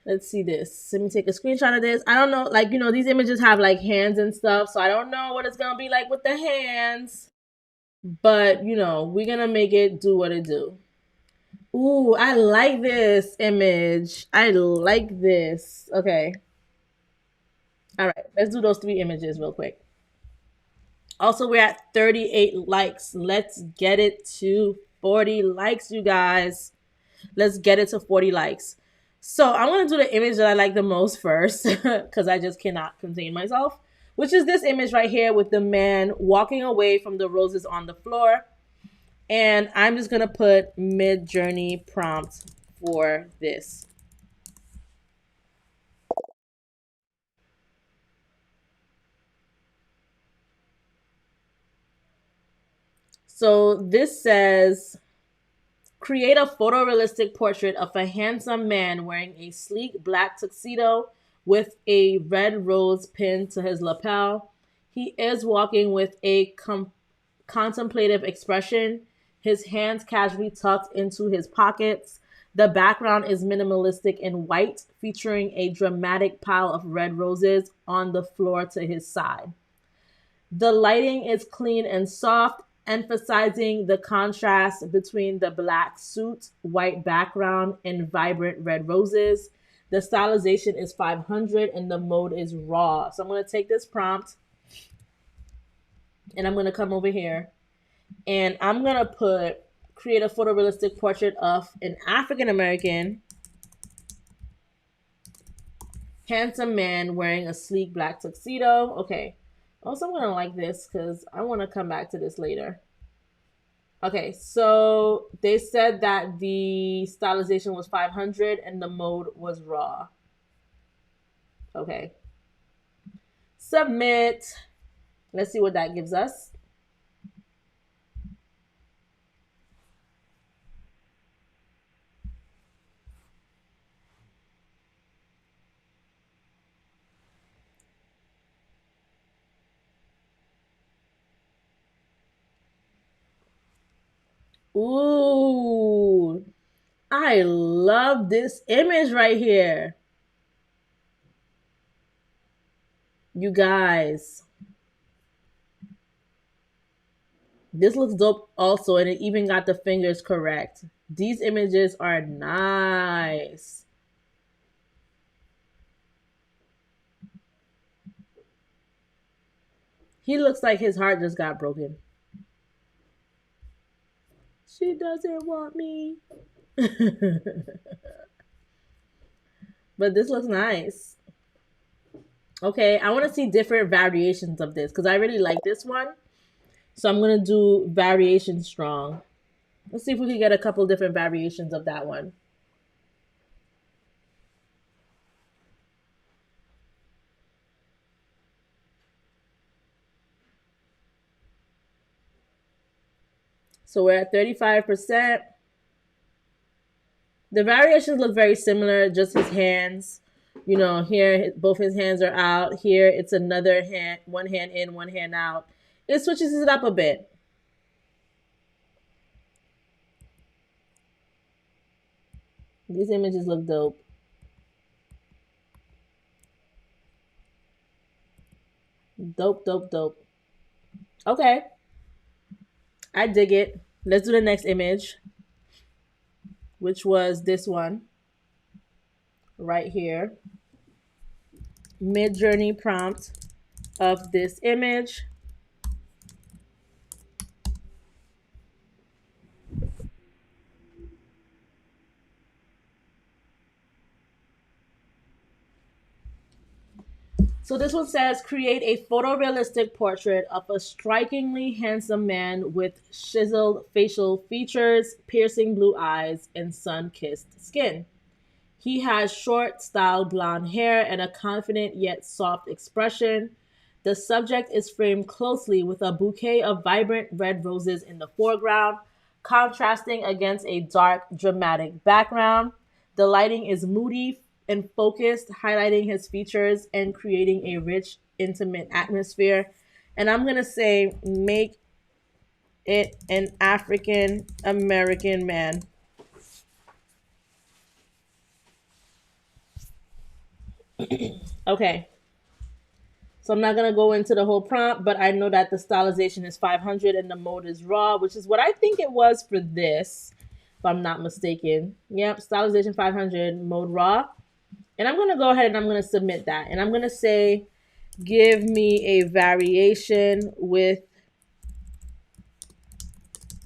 Let's see this. Let me take a screenshot of this. I don't know, like, these images have like hands and stuff, so I don't know what it's gonna be like with the hands. But, we're gonna make it do what it do. Ooh, I like this image. I like this. Okay. All right, let's do those 3 images real quick. Also, we're at 38 likes. Let's get it to 40 likes, you guys. Let's get it to 40 likes. So I'm going to do the image that I like the most first because I just cannot contain myself, which is this image right here with the man walking away from the roses on the floor. And I'm just going to put Midjourney prompt for this. So this says, create a photorealistic portrait of a handsome man wearing a sleek black tuxedo with a red rose pinned to his lapel. He is walking with a contemplative expression, his hands casually tucked into his pockets. The background is minimalistic in white, featuring a dramatic pile of red roses on the floor to his side. The lighting is clean and soft, emphasizing the contrast between the black suit, white background, and vibrant red roses. The stylization is 500 and the mode is raw. So I'm going to take this prompt and I'm going to come over here and I'm going to create a photorealistic portrait of an African American handsome man wearing a sleek black tuxedo. Okay. Also, I'm going to like this because I want to come back to this later. Okay, so they said that the stylization was 500 and the mode was raw. Okay. Submit. Let's see what that gives us. Ooh, I love this image right here. You guys, this looks dope also, and it even got the fingers correct. These images are nice. He looks like his heart just got broken. She doesn't want me. But this looks nice. Okay, I want to see different variations of this because I really like this one. So I'm going to do variation strong. Let's see if we can get a couple different variations of that one. So we're at 35%. The variations look very similar, just his hands. You know, here both his hands are out. Here it's another hand, one hand in, one hand out. It switches it up a bit. These images look dope. Dope, dope, dope. Okay. I dig it. Let's do the next image, which was this one right here. Midjourney prompt of this image. So this one says, create a photorealistic portrait of a strikingly handsome man with chiseled facial features, piercing blue eyes, and sun-kissed skin. He has short, styled blonde hair and a confident yet soft expression. The subject is framed closely with a bouquet of vibrant red roses in the foreground, contrasting against a dark, dramatic background. The lighting is moody and focused, highlighting his features and creating a rich, intimate atmosphere. And I'm going to say, make it an African American man. Okay. So I'm not going to go into the whole prompt, but I know that the stylization is 500 and the mode is raw, which is what I think it was for this, if I'm not mistaken. Yep, stylization 500, mode raw. And I'm going to go ahead and I'm going to submit that. And I'm going to say, give me a variation with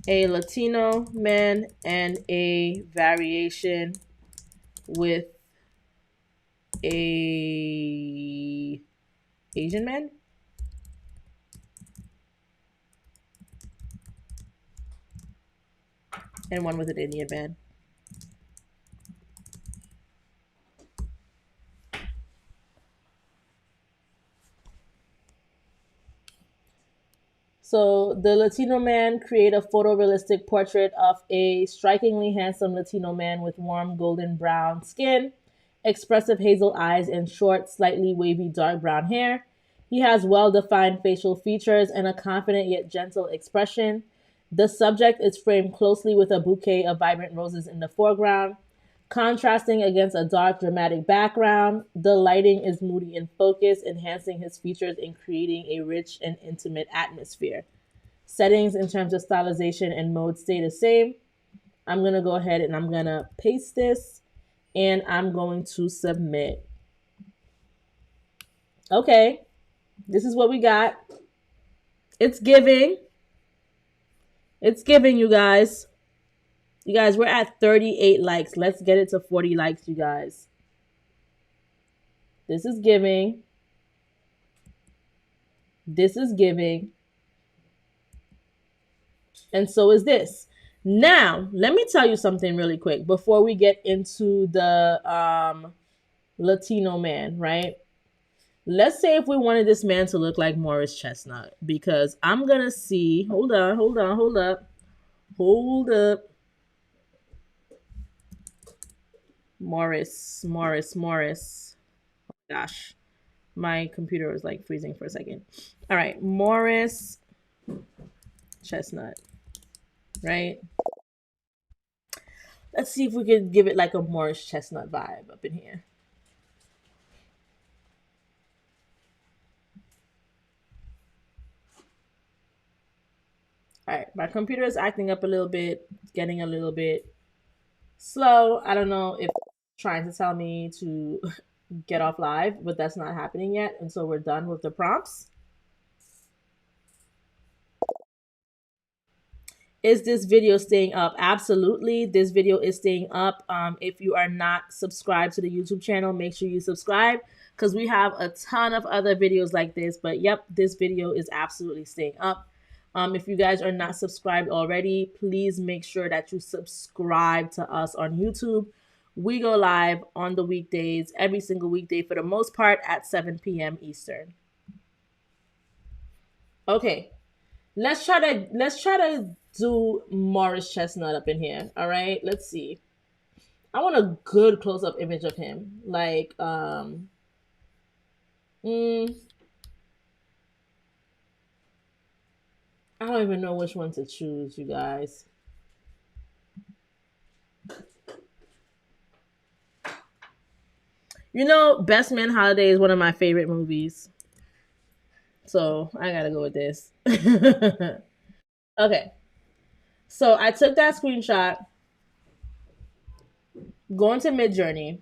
a Latino man and a variation with a Asian man. And one with an Indian man. So the Latino man create a photorealistic portrait of a strikingly handsome Latino man with warm golden brown skin, expressive hazel eyes, and short, slightly wavy dark brown hair. He has well defined facial features and a confident yet gentle expression. The subject is framed closely with a bouquet of vibrant roses in the foreground, contrasting against a dark, dramatic background. The lighting is moody and focused, enhancing his features and creating a rich and intimate atmosphere. Settings in terms of stylization and mode stay the same. I'm going to go ahead and I'm going to paste this and I'm going to submit. Okay, this is what we got. It's giving. It's giving, you guys. You guys, we're at 38 likes. Let's get it to 40 likes, you guys. This is giving. This is giving. And so is this. Now, let me tell you something really quick before we get into the Latino man, right? Let's say if we wanted this man to look like Morris Chestnut, because I'm going to see, hold up. Morris. Gosh, my computer was like freezing for a second. All right, Morris Chestnut, right? Let's see if we could give it like a Morris Chestnut vibe up in here. All right, my computer is acting up a little bit, getting a little bit slow. I don't know if it's trying to tell me to get off live, but that's not happening yet. And so we're done with the prompts. Is this video staying up? Absolutely. This video is staying up. If you are not subscribed to the YouTube channel, make sure you subscribe because we have a ton of other videos like this. But yep, this video is absolutely staying up. If you guys are not subscribed already, please make sure that you subscribe to us on YouTube. We go live on the weekdays, every single weekday for the most part at 7 p.m. Eastern. Okay, let's try to do Morris Chestnut up in here. All right, let's see. I want a good close-up image of him. Like, I don't even know which one to choose, you guys. You know, Best Man Holiday is one of my favorite movies. So I gotta go with this. Okay. So I took that screenshot, going to Midjourney.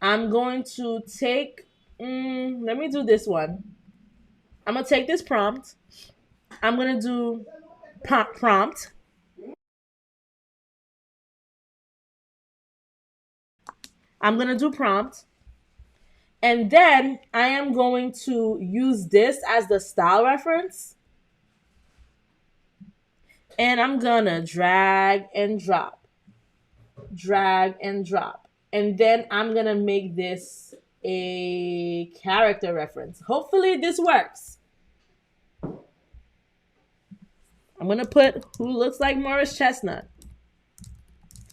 I'm going to take, let me do this one. I'm going to take this prompt. I'm going to do prompt. I'm going to do prompt. And then I am going to use this as the style reference. And I'm going to drag and drop. Drag and drop. And then I'm going to make this a character reference. Hopefully this works. I'm going to put who looks like Morris Chestnut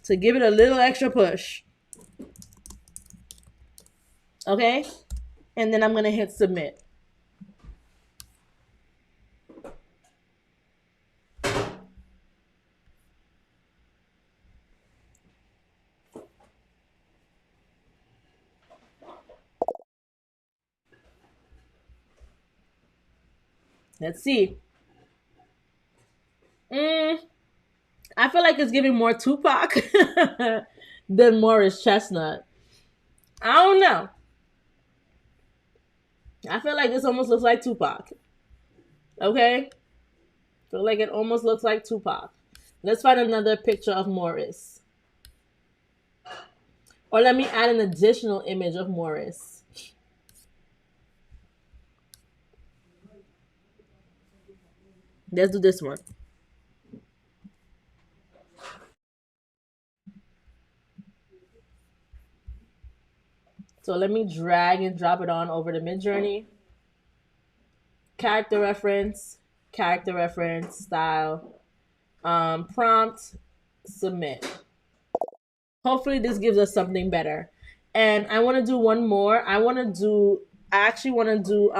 to give it a little extra push. Okay? And then I'm going to hit submit. Let's see. I feel like it's giving more Tupac than Morris Chestnut. I don't know. I feel like this almost looks like Tupac. Okay? I feel like it almost looks like Tupac. Let's find another picture of Morris. Or let me add an additional image of Morris. Let's do this one. So let me drag and drop it on over to Midjourney. Character reference, style, prompt, submit. Hopefully this gives us something better. And I want to do one more. I I actually want to do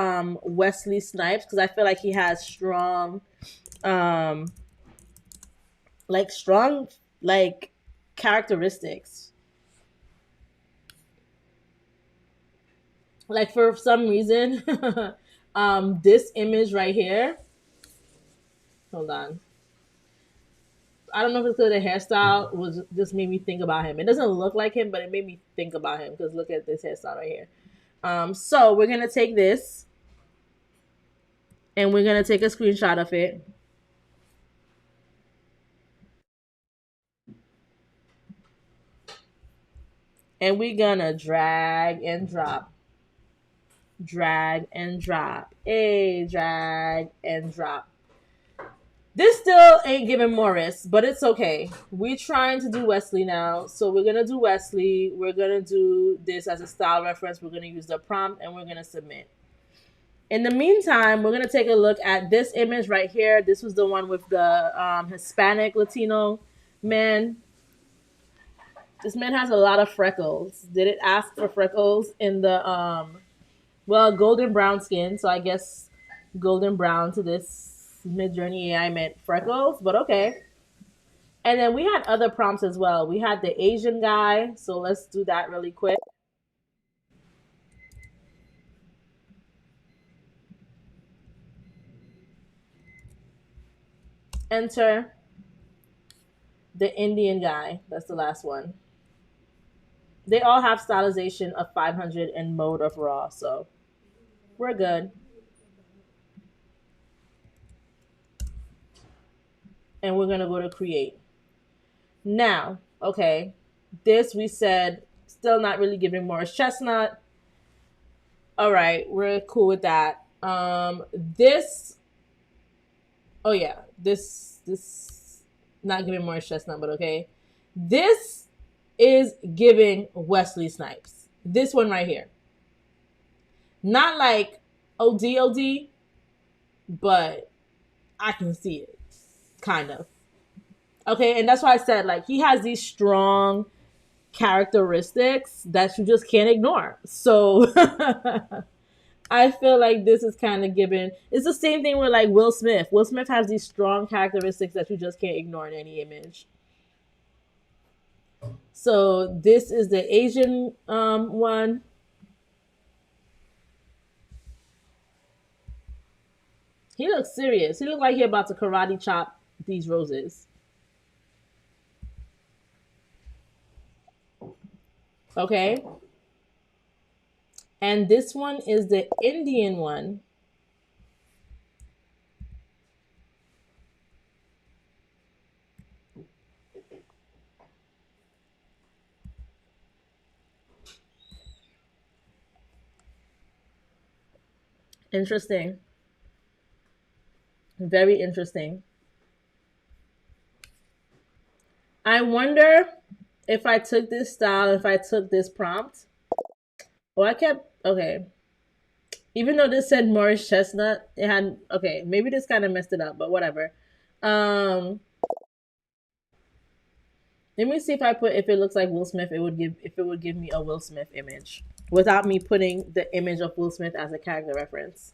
Wesley Snipes because I feel like he has um strong like characteristics. Like for some reason, this image right here. Hold on. I don't know if it's because the hairstyle was just made me think about him. It doesn't look like him, but it made me think about him because look at this hairstyle right here. So we're gonna take this and we're gonna take a screenshot of it. And we're gonna drag and drop. Drag and drop. A drag and drop. This still ain't giving Morris, but it's okay. We're trying to do Wesley now. So we're gonna do Wesley. We're gonna do this as a style reference. We're gonna use the prompt and we're gonna submit. In the meantime, we're gonna take a look at this image right here. This was the one with the Hispanic Latino man. This man has a lot of freckles. Did it ask for freckles in the golden brown skin? So I guess golden brown to this Midjourney AI meant freckles, but okay. And then we had other prompts as well. We had the Asian guy, so let's do that really quick. Enter the Indian guy. That's the last one. They all have stylization of 500 and mode of raw, so we're good. And we're gonna go to create. Now, okay, this we said still not really giving Morris Chestnut. All right, we're cool with that. This, oh yeah, this not giving Morris Chestnut, but okay. This is giving Wesley Snipes. This one right here. Not like OD, but I can see it, kind of. Okay, and that's why I said like he has these strong characteristics that you just can't ignore. So I feel like this is kind of given. It's the same thing with like Will Smith. Will Smith has these strong characteristics that you just can't ignore in any image. So this is the Asian one. He looks serious. He looks like he about to karate chop these roses. Okay. And this one is the Indian one. Interesting. Very interesting. I wonder if I took this style, if I took this prompt. Well, I kept, okay. Even though this said Morris Chestnut, it had, okay, maybe this kind of messed it up, but whatever. Let me see if I put, if it looks like Will Smith, if it would give me a Will Smith image without me putting the image of Will Smith as a character reference.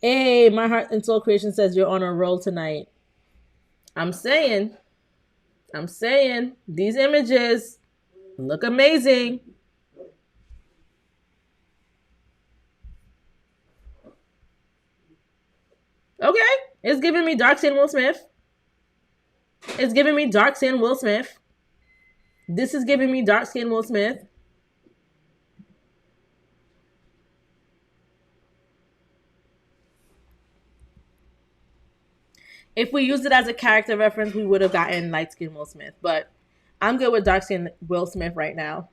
Hey, my heart and soul creation says you're on a roll tonight. I'm saying these images look amazing. Okay, it's giving me dark skin Will Smith. It's giving me dark skin Will Smith. This is giving me dark skin Will Smith. If we used it as a character reference, we would have gotten light skin Will Smith. But I'm good with dark skin Will Smith right now.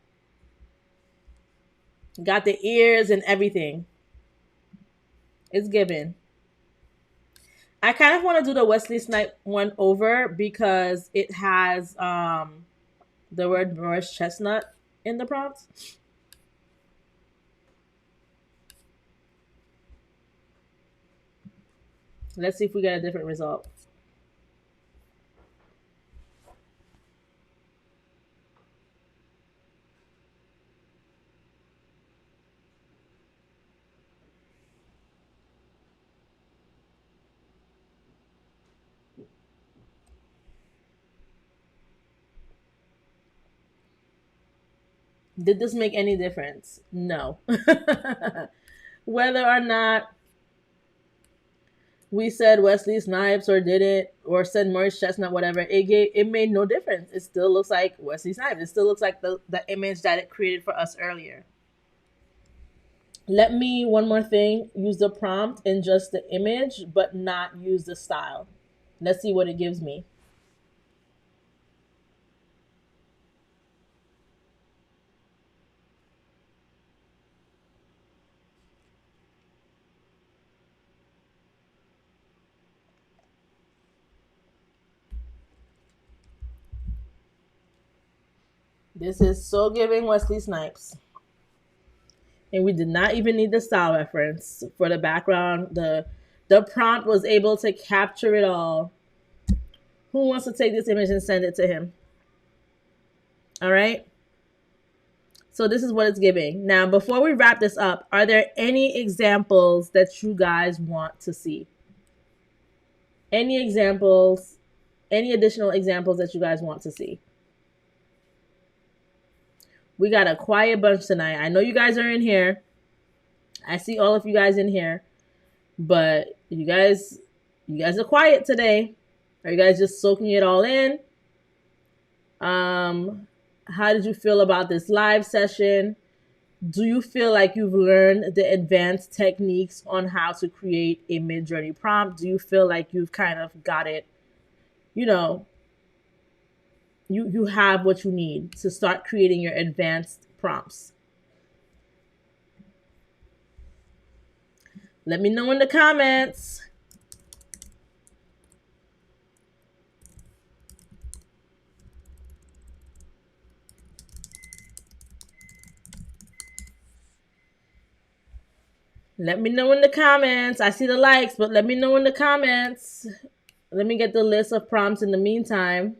Got the ears and everything. It's given. I kind of want to do the Wesley Snipe one over because it has the word Morris Chestnut in the prompt. Let's see if we get a different result. Did this make any difference? No. Whether or not we said Wesley Snipes or didn't, or said Maurice Chestnut, whatever, it made no difference. It still looks like Wesley Snipes. It still looks like the image that it created for us earlier. Let me, one more thing, use the prompt in just the image, but not use the style. Let's see what it gives me. This is so giving Wesley Snipes. And we did not even need the style reference for the background. The prompt was able to capture it all. Who wants to take this image and send it to him? All right. So this is what it's giving. Now, before we wrap this up, are there any examples that you guys want to see? Any examples, any additional examples that you guys want to see? We got a quiet bunch tonight. I know you guys are in here. I see all of you guys in here, but you guys are quiet today. Are you guys just soaking it all in? How did you feel about this live session? Do you feel like you've learned the advanced techniques on how to create a Midjourney prompt? Do you feel like you've kind of got it, you have what you need to start creating your advanced prompts? Let me know in the comments. Let me know in the comments. I see the likes, but let me know in the comments. Let me get the list of prompts in the meantime.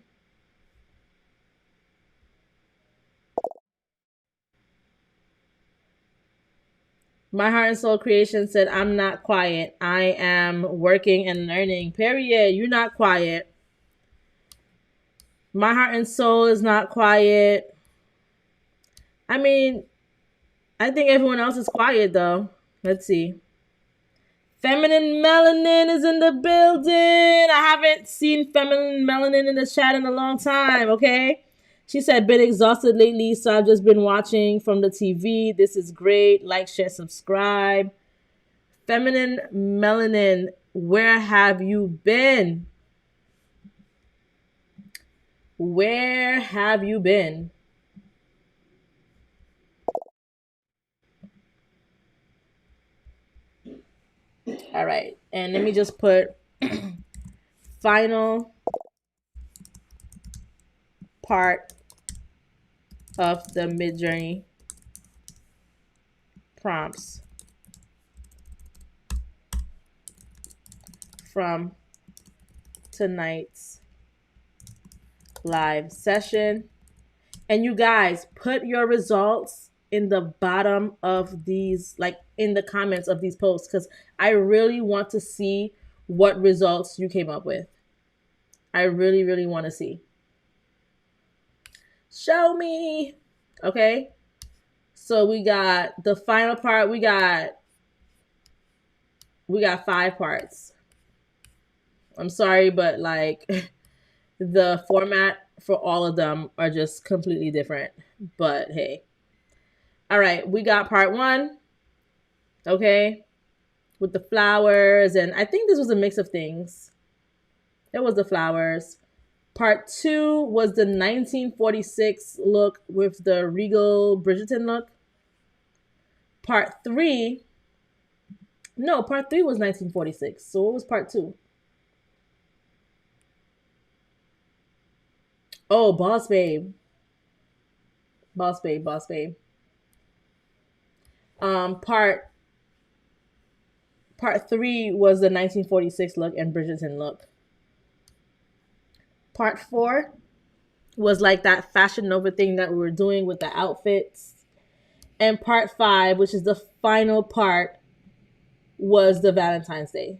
My Heart and Soul Creation said, I'm not quiet. I am working and learning. Period. You're not quiet. My Heart and Soul is not quiet. I mean, I think everyone else is quiet, though. Let's see. Feminine Melanin is in the building. I haven't seen Feminine Melanin in the chat in a long time, okay? She said, been exhausted lately, so I've just been watching from the TV. This is great. Like, share, subscribe. Feminine Melanin, where have you been? Where have you been? All right. And let me just put final part of the Midjourney prompts from tonight's live session. And you guys, put your results in the bottom of these, like in the comments of these posts, because I really want to see what results you came up with. I really, really want to see. Show me. Okay. So we got the final part. We got 5 parts. I'm sorry, but like the format for all of them are just completely different. But hey. All right, we got part 1. Okay. With the flowers, and I think this was a mix of things. It was the flowers. Part 2 was the 1946 look with the regal Bridgerton look. Part 3 was 1946. So what was part 2? Oh, Boss Babe. Boss Babe. Part 3 was the 1946 look and Bridgerton look. Part 4 was like that Fashion Nova thing that we were doing with the outfits. And part 5, which is the final part, was the Valentine's Day.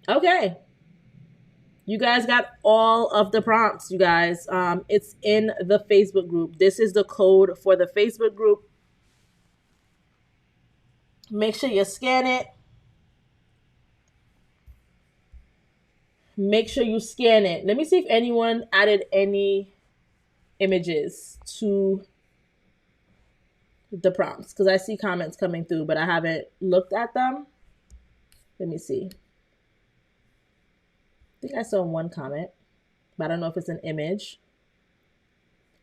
Okay. You guys got all of the prompts, you guys. It's in the Facebook group. This is the code for the Facebook group. Make sure you scan it. Make sure you scan it. Let me see if anyone added any images to the prompts, because I see comments coming through, but I haven't looked at them. Let me see. I think I saw one comment, but I don't know if it's an image.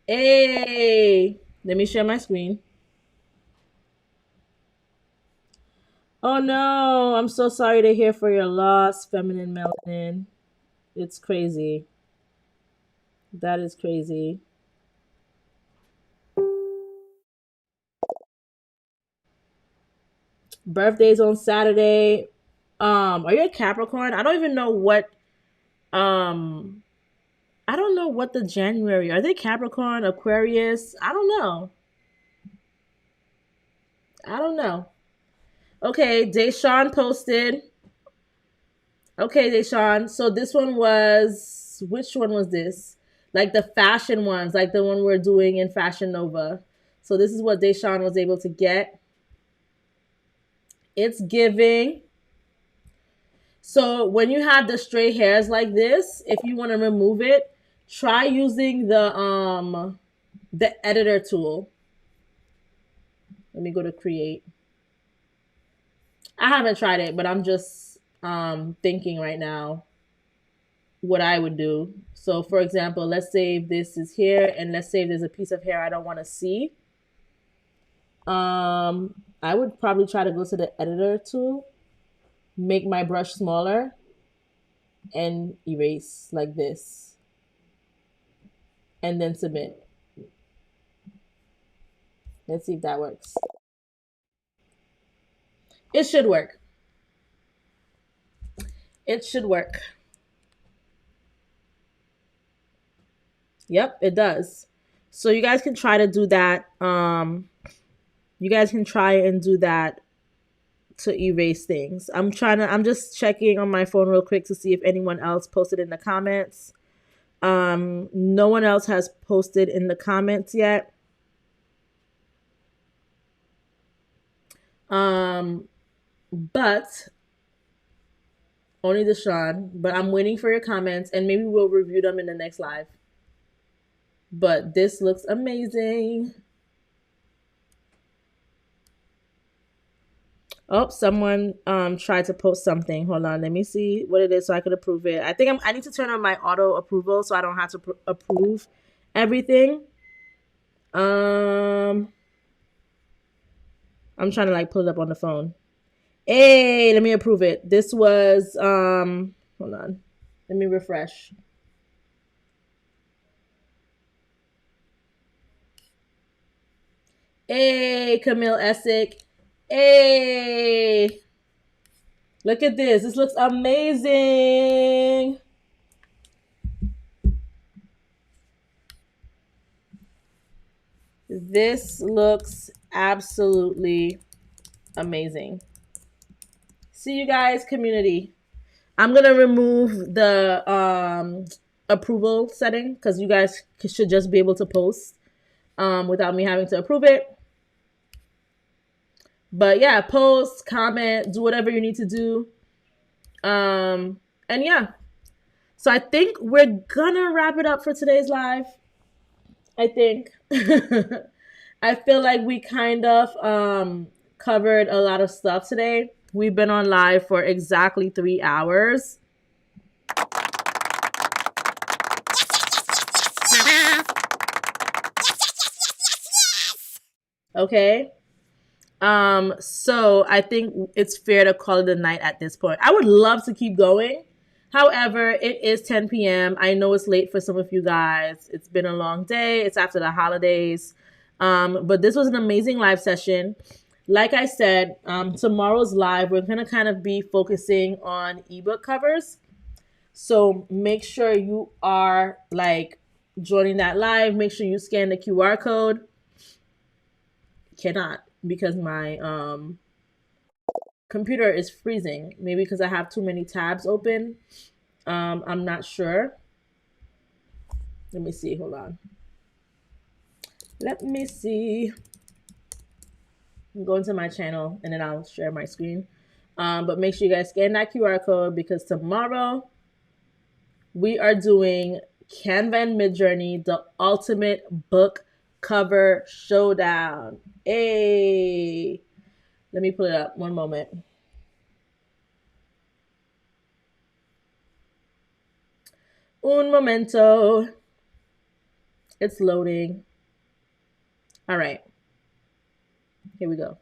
Hey, let me share my screen. Oh no, I'm so sorry to hear for your loss, feminine melanin. It's crazy. That is crazy. Birthday's on Saturday. Are you a Capricorn? I don't even know what um I don't know what the January. Are they Capricorn, Aquarius? I don't know. I don't know. Okay, Deshawn posted. Okay, Deshawn. So this one was, which one was this? Like the fashion ones, like the one we're doing in Fashion Nova. So this is what Deshawn was able to get. It's giving. So when you have the stray hairs like this, if you want to remove it, try using the editor tool. Let me go to create. I haven't tried it, but I'm just thinking right now what I would do. So for example, let's say this is here, and let's say there's a piece of hair I don't want to see. I would probably try to go to the editor tool, make my brush smaller, and erase like this, and then submit. Let's see if that works. It should work. It should work. Yep, it does. So you guys can try to do that. You guys can try and do that to erase things. I'm just checking on my phone real quick to see if anyone else posted in the comments. No one else has posted in the comments yet. But only Deshawn. But I'm waiting for your comments, and maybe we'll review them in the next live. But this looks amazing. Oh, someone tried to post something. Hold on, let me see what it is so I could approve it. I need to turn on my auto approval so I don't have to approve everything. I'm trying to like pull it up on the phone. Hey, let me approve it. This was hold on. Let me refresh. Hey, Camille Essick. Hey. Look at this. This looks amazing. This looks absolutely amazing. See you guys, community. I'm going to remove the approval setting because you guys should just be able to post without me having to approve it. But yeah, post, comment, do whatever you need to do. And yeah. So I think we're gonna wrap it up for today's live. I think. I feel like we kind of covered a lot of stuff today. We've been on live for exactly 3 hours. Okay. So I think it's fair to call it a night at this point. I would love to keep going. However, it is 10 p.m. I know it's late for some of you guys. It's been a long day. It's after the holidays. But this was an amazing live session. Like I said, tomorrow's live, we're going to kind of be focusing on ebook covers. So make sure you are like joining that live. Make sure you scan the QR code. Cannot, because my computer is freezing. Maybe because I have too many tabs open. I'm not sure. Let me see. Hold on. Let me see. I'm going to my channel and then I'll share my screen. But make sure you guys scan that QR code because tomorrow we are doing Canva and Midjourney, the ultimate book cover showdown. Hey, let me pull it up. One moment. Un momento. It's loading. All right. Here we go.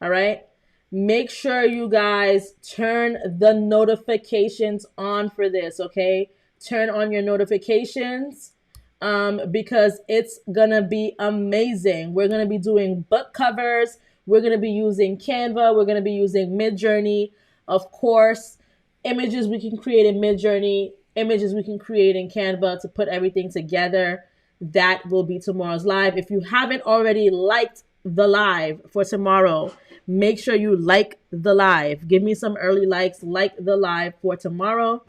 All right. Make sure you guys turn the notifications on for this, okay? Turn on your notifications because it's going to be amazing. We're going to be doing book covers. We're going to be using Canva. We're going to be using Midjourney. Of course, images we can create in Midjourney, images we can create in Canva to put everything together. That will be tomorrow's live. If you haven't already liked the live for tomorrow, make sure you like the live. Give me some early likes. Like the live for tomorrow.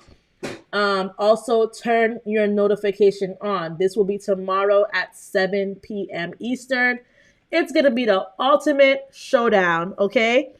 Also, turn your notification on. This will be tomorrow at 7 p.m. Eastern. It's going to be the ultimate showdown, okay?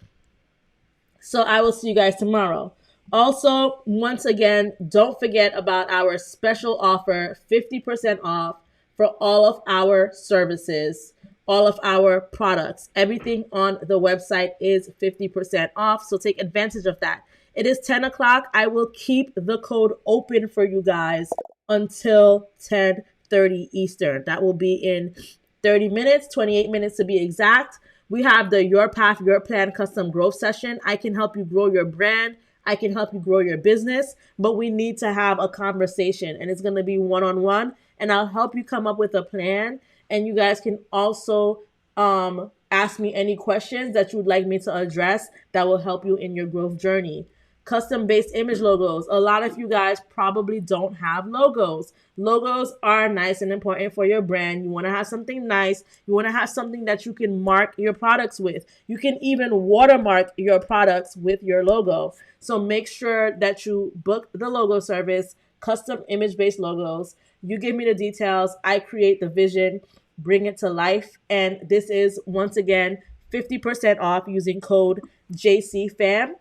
So I will see you guys tomorrow. Also, once again, don't forget about our special offer, 50% off for all of our services, all of our products. Everything on the website is 50% off, so take advantage of that. It is 10 o'clock. I will keep the code open for you guys until 10:30 Eastern. That will be in 30 minutes, 28 minutes to be exact. We have the Your Path, Your Plan custom growth session. I can help you grow your brand. I can help you grow your business, but we need to have a conversation and it's going to be one-on-one and I'll help you come up with a plan. And you guys can also ask me any questions that you would like me to address that will help you in your growth journey. Custom-based image logos. A lot of you guys probably don't have logos. Logos are nice and important for your brand. You want to have something nice. You want to have something that you can mark your products with. You can even watermark your products with your logo. So make sure that you book the logo service, custom image-based logos. You give me the details. I create the vision, bring it to life. And this is, once again, 50% off using code JCFAM.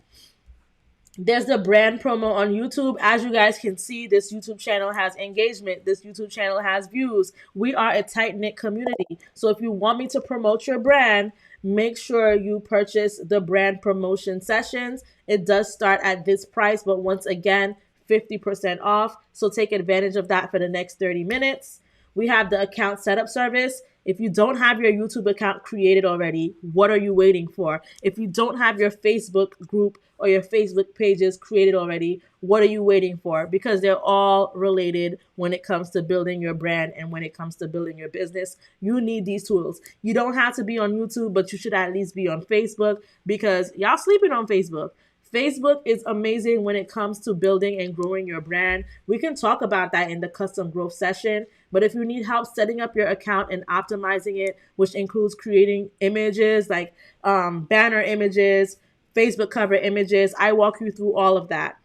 There's the brand promo on YouTube. As you guys can see, this YouTube channel has engagement. This YouTube channel has views. We are a tight-knit community. So if you want me to promote your brand, make sure you purchase the brand promotion sessions. It does start at this price, but once again, 50% off. So take advantage of that for the next 30 minutes. We have the account setup service. If you don't have your YouTube account created already, what are you waiting for? If you don't have your Facebook group or your Facebook pages created already, what are you waiting for? Because they're all related when it comes to building your brand and when it comes to building your business. You need these tools. You don't have to be on YouTube, but you should at least be on Facebook because y'all sleeping on Facebook. Facebook is amazing when it comes to building and growing your brand. We can talk about that in the custom growth session. But if you need help setting up your account and optimizing it, which includes creating images like banner images, Facebook cover images, I walk you through all of that.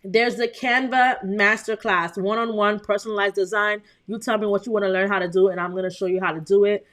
There's the Canva Masterclass, one-on-one personalized design. You tell me what you want to learn how to do, and I'm going to show you how to do it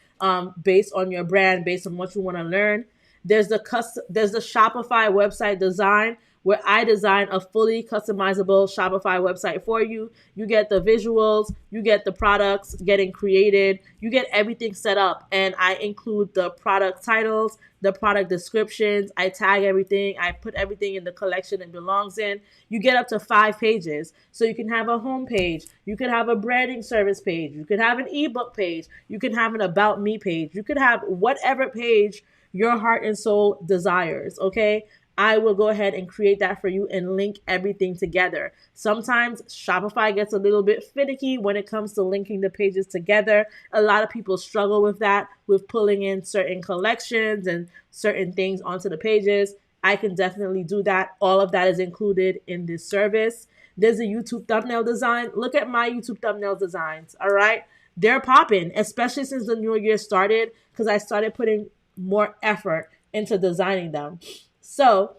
based on your brand, based on what you want to learn. There's the Shopify website design, where I design a fully customizable Shopify website for you. You get the visuals, you get the products getting created, you get everything set up, and I include the product titles, the product descriptions, I tag everything, I put everything in the collection it belongs in. You get up to 5 pages. So you can have a home page, you can have a branding service page, you could have an ebook page, you can have an about me page, you could have whatever page your heart and soul desires, okay? I will go ahead and create that for you and link everything together. Sometimes Shopify gets a little bit finicky when it comes to linking the pages together. A lot of people struggle with that, with pulling in certain collections and certain things onto the pages. I can definitely do that. All of that is included in this service. There's a YouTube thumbnail design. Look at my YouTube thumbnail designs, all right? They're popping, especially since the new year started, because I started putting more effort into designing them. So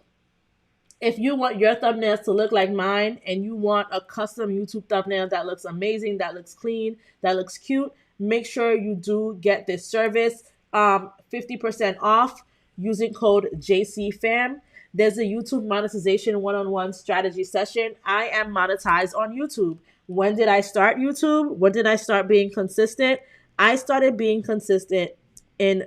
If you want your thumbnails to look like mine and you want a custom YouTube thumbnail that looks amazing, that looks clean, that looks cute, make sure you do get this service 50% off using code JCFAM. There's a YouTube monetization one-on-one strategy session. I am monetized on YouTube. When did I start YouTube? When did I start being consistent? I started being consistent in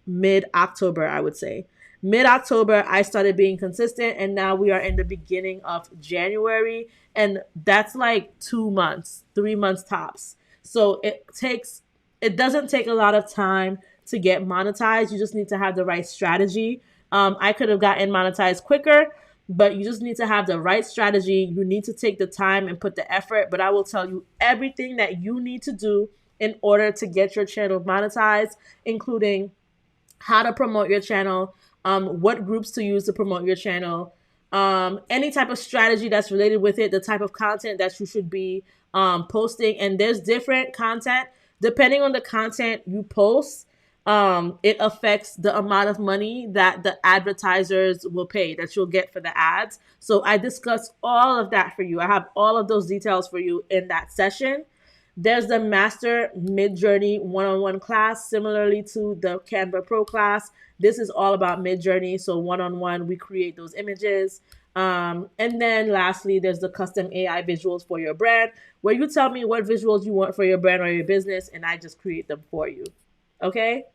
mid October, I would say. Mid October, I started being consistent, and now we are in the beginning of January, and that's like 2 months, 3 months tops. So it doesn't take a lot of time to get monetized. You just need to have the right strategy. I could have gotten monetized quicker, but you just need to have the right strategy. You need to take the time and put the effort. But I will tell you everything that you need to do in order to get your channel monetized, including how to promote your channel, what groups to use to promote your channel, any type of strategy that's related with it, the type of content that you should be posting. And there's different content. Depending on the content you post, it affects the amount of money that the advertisers will pay, that you'll get for the ads. So I discuss all of that for you. I have all of those details for you in that session. There's the Master Midjourney one-on-one class, similarly to the Canva Pro class. This is all about Midjourney. So one-on-one, we create those images. And then lastly, there's the custom AI visuals for your brand, where you tell me what visuals you want for your brand or your business, and I just create them for you. Okay?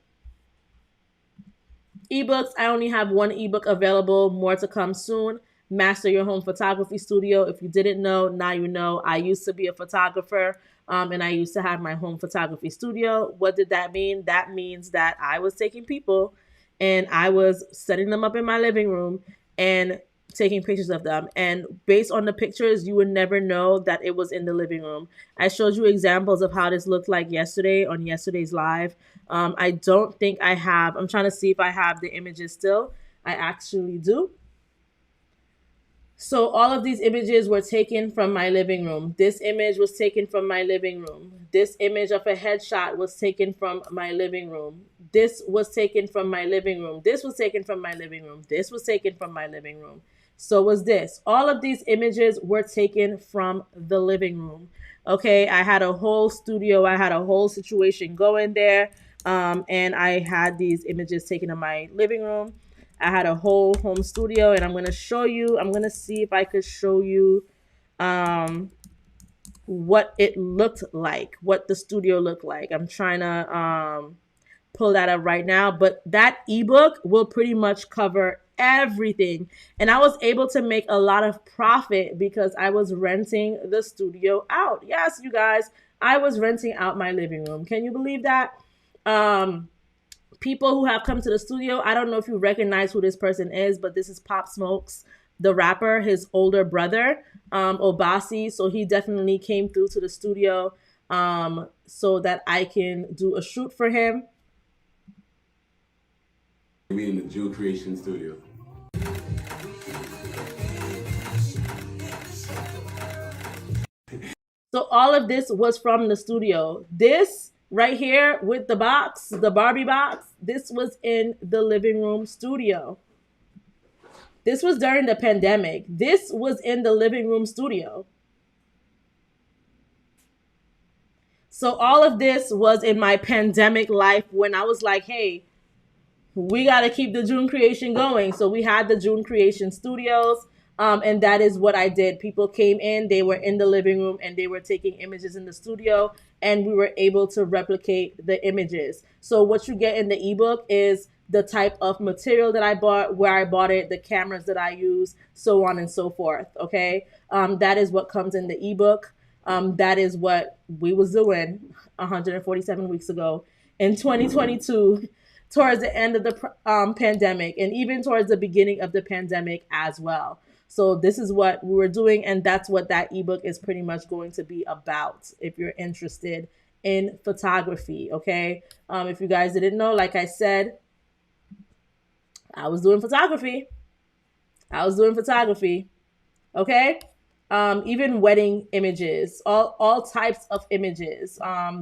Ebooks, I only have one ebook available, more to come soon. Master Your Home Photography Studio. If you didn't know, now you know. I used to be a photographer, and I used to have my home photography studio. What did that mean? That means that I was taking people and I was setting them up in my living room and taking pictures of them. And based on the pictures, you would never know that it was in the living room. I showed you examples of how this looked like yesterday on yesterday's live. I don't think I have. I'm trying to see if I have the images still. I actually do. So all of these images were taken from my living room. This image was taken from my living room. This image of a headshot was taken from my living room. This was taken from my living room. This was taken from my living room. This was taken from my living room. So was this. All of these images were taken from the living room. Okay, I had a whole studio. I had a whole situation going there. And I had these images taken in my living room. I had a whole home studio, and I'm going to show you. I'm going to see if I could show you what it looked like, what the studio looked like. I'm trying to pull that up right now, but that ebook will pretty much cover everything. And I was able to make a lot of profit because I was renting the studio out. Yes, you guys, I was renting out my living room. Can you believe that? People who have come to the studio, I don't know if you recognize who this person is, but this is Pop Smokes, the rapper, his older brother, Obasi. So he definitely came through to the studio so that I can do a shoot for him.
Me in the Jewel Creation Studio.
So all of this was from the studio. This right here with the box, the Barbie box, this was in the living room studio. This was during the pandemic. This was in the living room studio. So all of this was in my pandemic life when I was like, hey, we got to keep the June Creation going. So we had the June Creation Studios. And that is what I did. People came in, they were in the living room, and they were taking images in the studio, and we were able to replicate the images. So what you get in the ebook is the type of material that I bought, where I bought it, the cameras that I use, so on and so forth. Okay, that is what comes in the ebook. That is what we was doing 147 weeks ago in 2022. Towards the end of the pandemic, and even towards the beginning of the pandemic as well. So this is what we were doing, and that's what that ebook is pretty much going to be about if you're interested in photography, okay? If you guys didn't know, like I said, I was doing photography. Okay? Even wedding images, all types of images.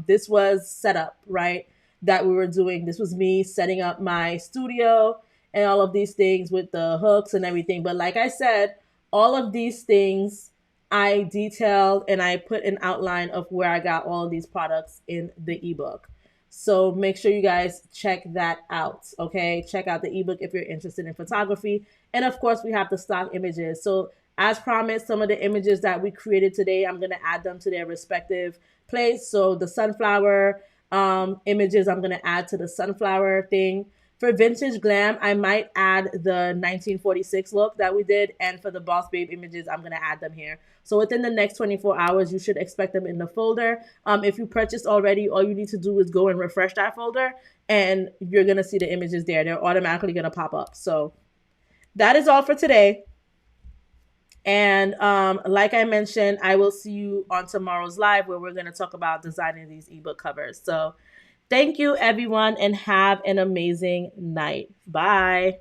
This was set up, right? That we were doing. This was me setting up my studio and all of these things with the hooks and everything. But like I said, All of these things I detailed and I put an outline of where I got all of these products in the ebook. So make sure you guys check that out. Okay. Check out the ebook if you're interested in photography. And of course, we have the stock images. So, as promised, some of the images that we created today, I'm going to add them to their respective place. So, the sunflower images, I'm going to add to the sunflower thing. For vintage glam, I might add the 1946 look that we did. And for the Boss Babe images, I'm going to add them here. So within the next 24 hours, you should expect them in the folder. If you purchased already, all you need to do is go and refresh that folder and you're going to see the images there. They're automatically going to pop up. So that is all for today. And like I mentioned, I will see you on tomorrow's live where we're going to talk about designing these ebook covers. So thank you, everyone, and have an amazing night. Bye.